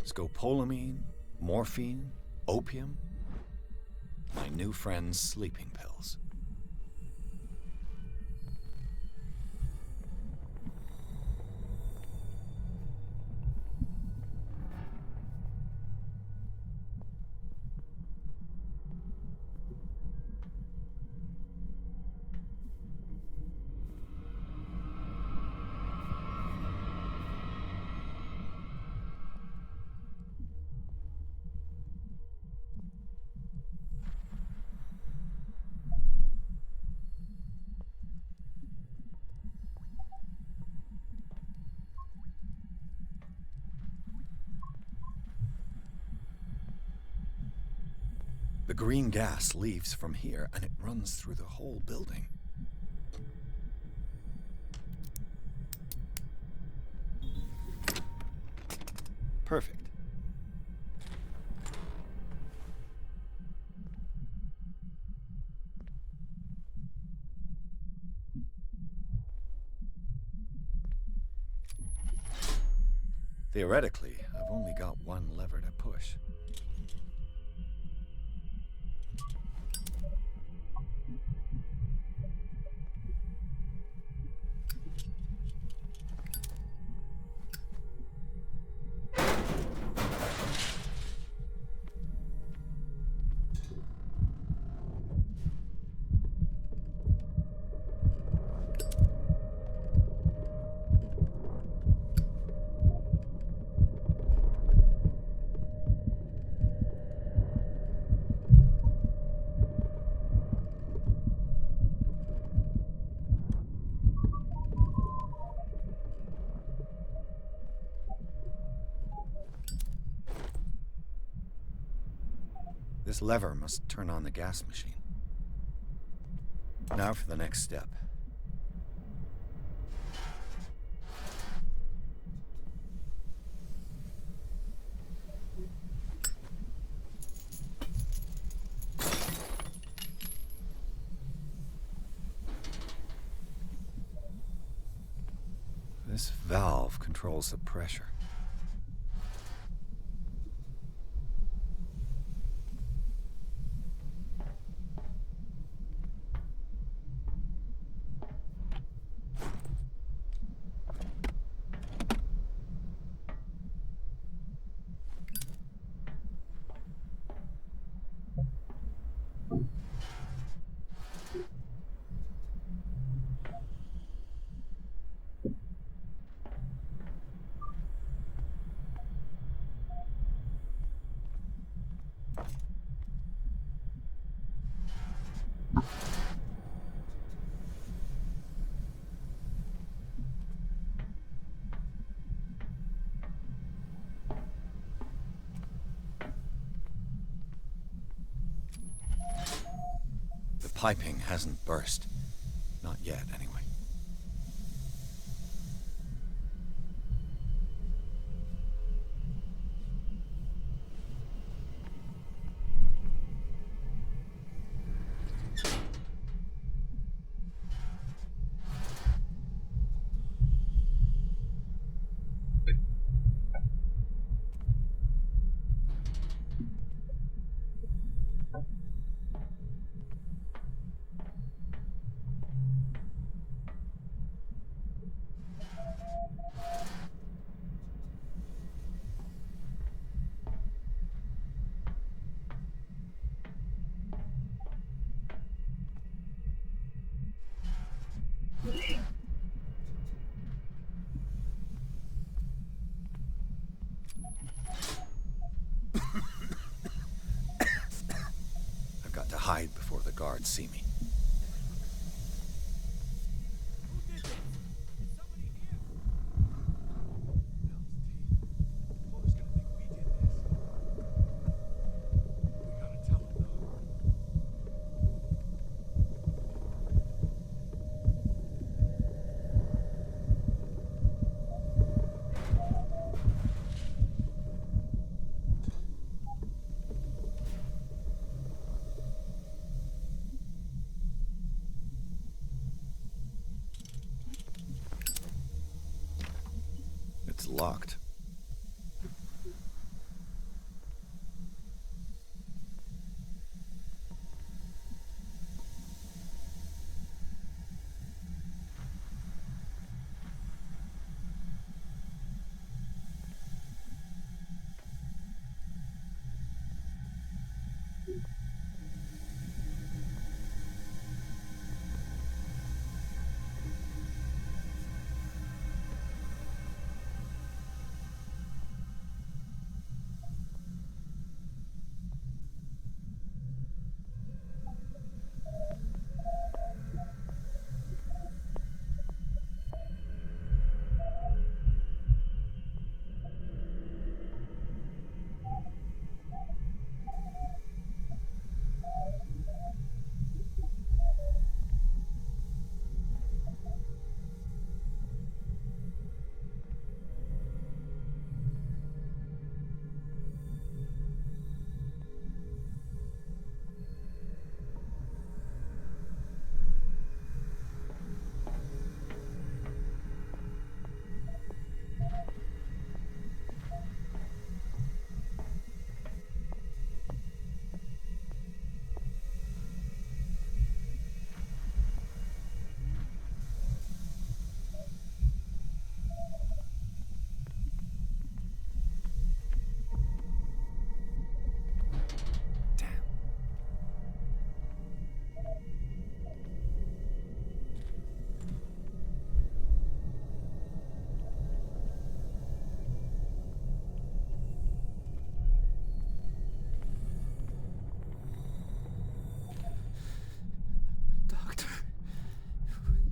Scopolamine, morphine, opium. My new friend's sleeping pills. The green gas leaves from here, and it runs through the whole building. Perfect. Theoretically, I've only got one lever to push. This lever must turn on the gas machine. Now for the next step. This valve controls the pressure. piping hasn't burst. Not yet, anyway. I've got to hide before the guards see me. It's locked.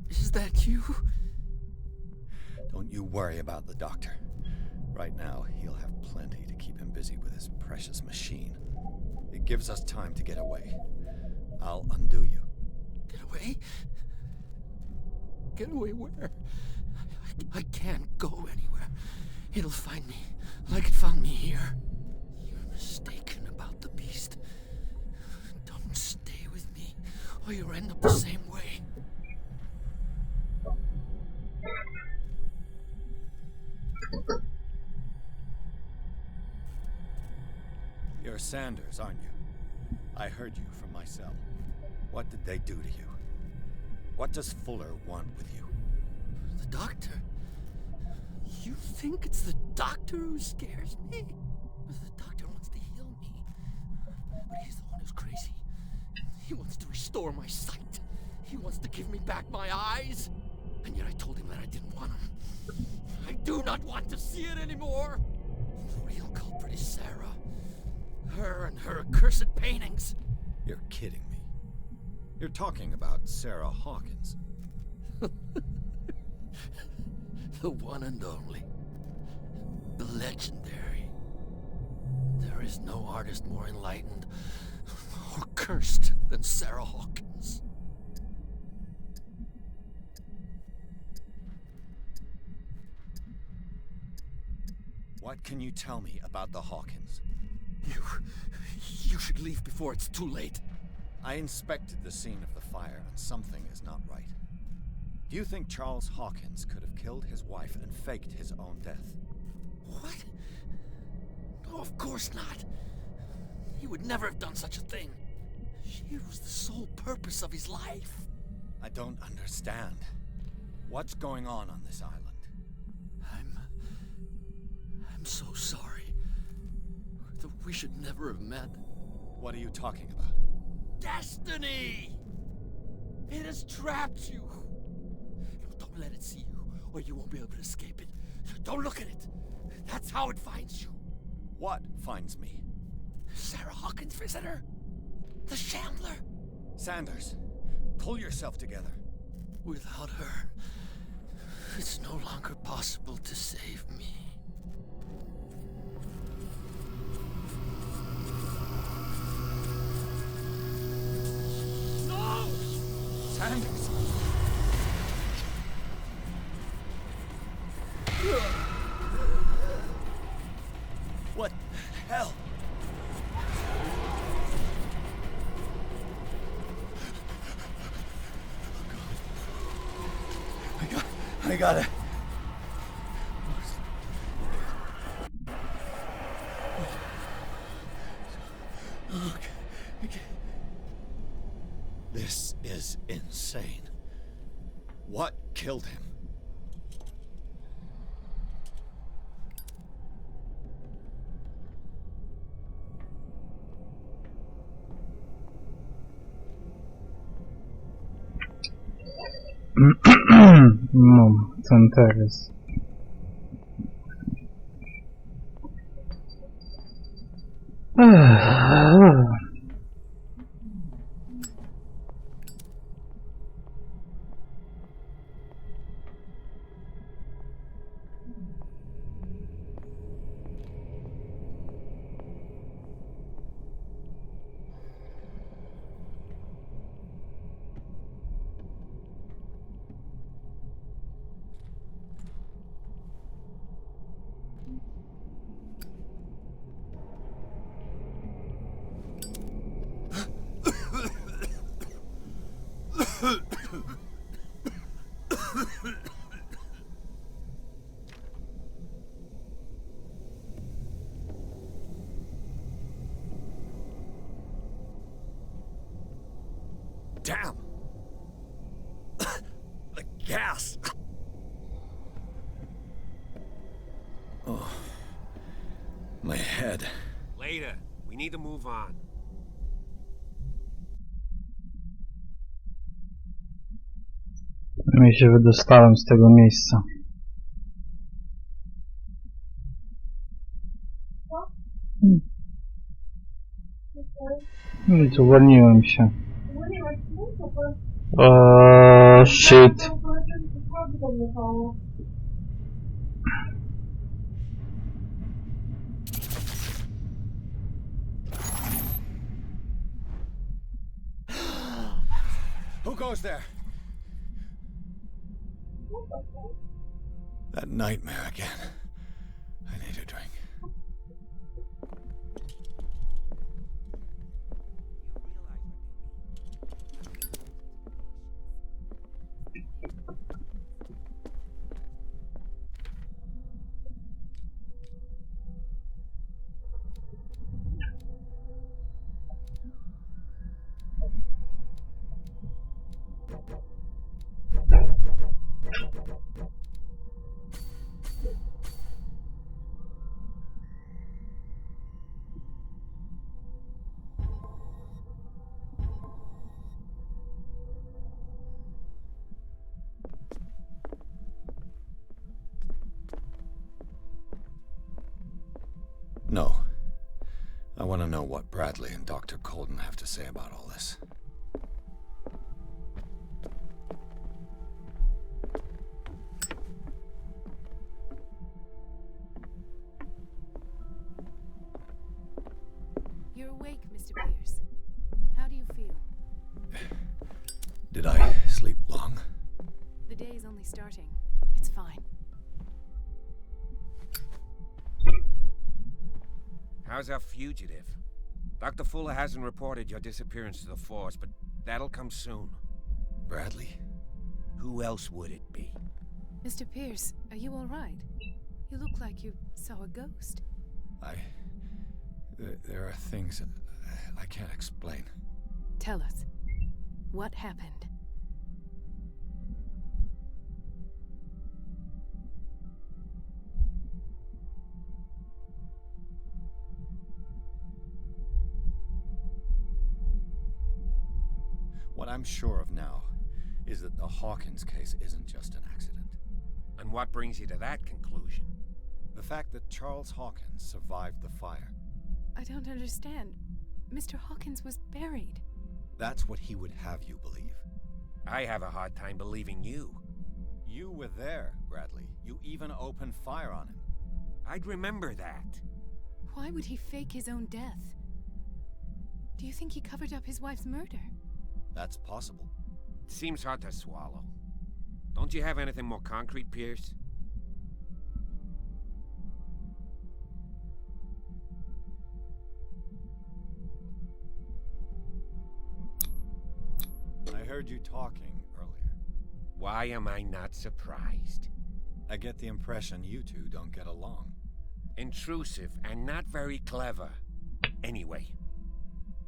Is that you? Don't you worry about the doctor. Right now, he'll have plenty to keep him busy with his precious machine. It gives us time to get away. I'll undo you. Get away? Get away where? I can't go anywhere. It'll find me, like it found me here. You're mistaken about the beast. Don't stay with me, or you'll end up the same way. You're Sanders, aren't you? I heard you from my cell. What did they do to you? What does Fuller want with you? The doctor? You think it's the doctor who scares me? The doctor wants to heal me. But he's the one who's crazy. He wants to restore my sight. He wants to give me back my eyes. And yet I told him that I didn't want them. I do not want to see it anymore. The real culprit is Sarah. Her and her accursed paintings. You're kidding me. You're talking about Sarah Hawkins. The one and only. The legendary. There is no artist more enlightened or cursed than Sarah Hawkins. What can you tell me about the Hawkins? You should leave before it's too late. I inspected the scene of the fire, and something is not right. Do you think Charles Hawkins could have killed his wife and faked his own death? What? No, of course not. He would never have done such a thing. She was the sole purpose of his life. I don't understand. What's going on this island? I'm so sorry. We should never have met. What are you talking about? Destiny! It has trapped you. No, don't let it see you, or you won't be able to escape it. Don't look at it. That's how it finds you. What finds me? Sarah Hawkins' visitor. The Shambler. Sanders, pull yourself together. Without her, it's no longer possible to save me. No! Sanders! What the hell? I got it. Okay. This is insane. What killed him? No, ten teraz. Damn! The gas! Oh. My head. Later. We need to move on. Mi się wydostałem z tego miejsca. No i co, uwolniłem się. Shit. Who goes there? That nightmare again. I need a drink. No. I want to know what Bradley and Dr. Colden have to say about all this. You're awake, Mr. Pierce. How do you feel? Did I sleep long? The day is only starting. It's fine. How's our fugitive? Dr. Fuller hasn't reported your disappearance to the force, but that'll come soon. Bradley. Who else would it be? Mr. Pierce, are you all right? You look like you saw a ghost. There are things I can't explain. Tell us. What happened? What I'm sure of now is that the Hawkins case isn't just an accident. And what brings you to that conclusion? The fact that Charles Hawkins survived the fire. I don't understand. Mr. Hawkins was buried. That's what he would have you believe. I have a hard time believing you. You were there, Bradley. You even opened fire on him. I'd remember that. Why would he fake his own death? Do you think he covered up his wife's murder? That's possible. It seems hard to swallow. Don't you have anything more concrete, Pierce? I heard you talking earlier. Why am I not surprised? I get the impression you two don't get along. Intrusive and not very clever. Anyway,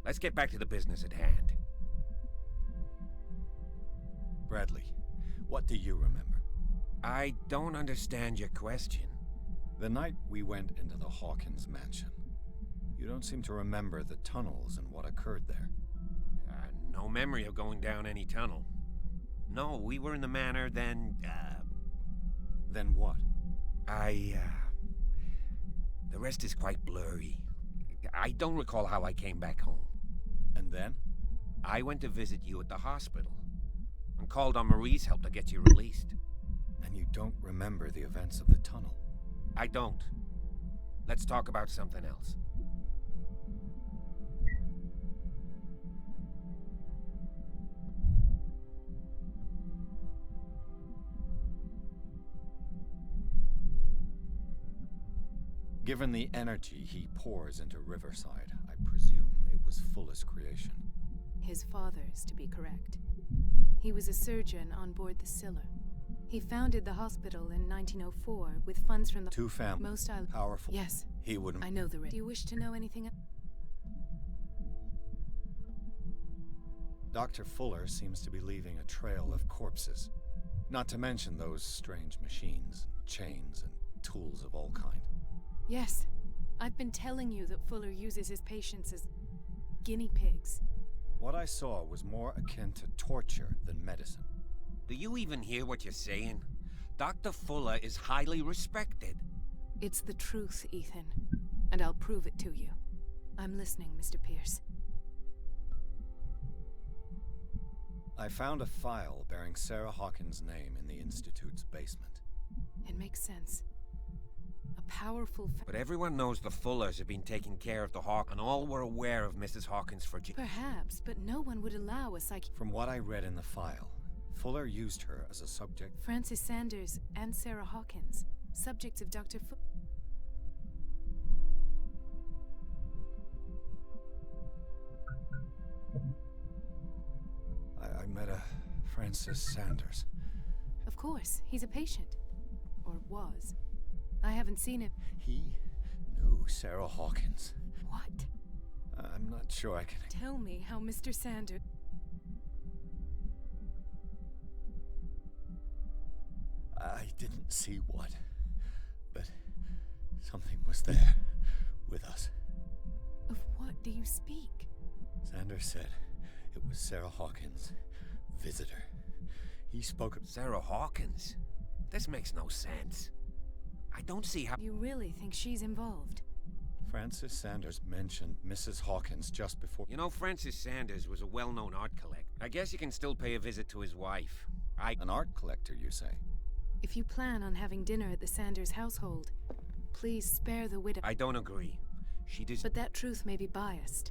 let's get back to the business at hand. Bradley, what do you remember? I don't understand your question. The night we went into the Hawkins mansion. You don't seem to remember the tunnels and what occurred there. No memory of going down any tunnel. No, we were in the manor, then, Then what? The rest is quite blurry. I don't recall how I came back home. And then? I went to visit you at the hospital, and called on Marie's help to get you released. And you don't remember the events of the tunnel? I don't. Let's talk about something else. Given the energy he pours into Riverside, I presume it was Fuller's creation. His father's, to be correct. He was a surgeon on board the Scylla. He founded the hospital in 1904 with funds from the Two families, most powerful. Yes. He wouldn't. I know the risk. Do you wish to know anything? Dr. Fuller seems to be leaving a trail of corpses. Not to mention those strange machines, chains, and tools of all kind. Yes. I've been telling you that Fuller uses his patients as guinea pigs. What I saw was more akin to torture than medicine. Do you even hear what you're saying? Dr. Fuller is highly respected. It's the truth, Ethan. And I'll prove it to you. I'm listening, Mr. Pierce. I found a file bearing Sarah Hawkins' name in the Institute's basement. It makes sense. A powerful... But everyone knows the Fullers have been taking care of the Hawk, and all were aware of Mrs. Hawkins' fragility. Perhaps, but no one would allow a From what I read in the file, Fuller used her as a subject. Francis Sanders and Sarah Hawkins, subjects of Dr. I met a Francis Sanders. Of course, he's a patient. Or was. I haven't seen him. He knew Sarah Hawkins. What? I'm not sure I can... Tell me how Mr. Sanders... I didn't see what, but something was there with us. Of what do you speak? Sanders said it was Sarah Hawkins' visitor. He spoke of... Sarah Hawkins? This makes no sense. I don't see how... You really think she's involved? Francis Sanders mentioned Mrs. Hawkins just before... You know, Francis Sanders was a well-known art collector. I guess you can still pay a visit to his wife. An art collector, you say? If you plan on having dinner at the Sanders household, please spare the widow. I don't agree. She does... But that truth may be biased.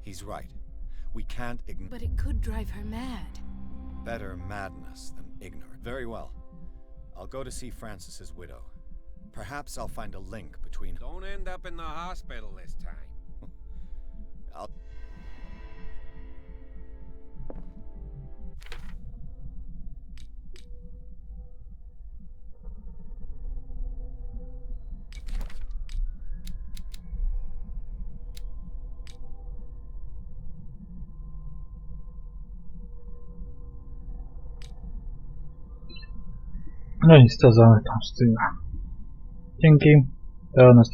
He's right. We can't ignore. But it could drive her mad. Better madness than ignorance. Very well. I'll go to see Francis's widow. Perhaps I'll find a link between. Don't end up in the hospital this time. I'll. No nic, to zamykam z tym. Dzięki. Do następnego.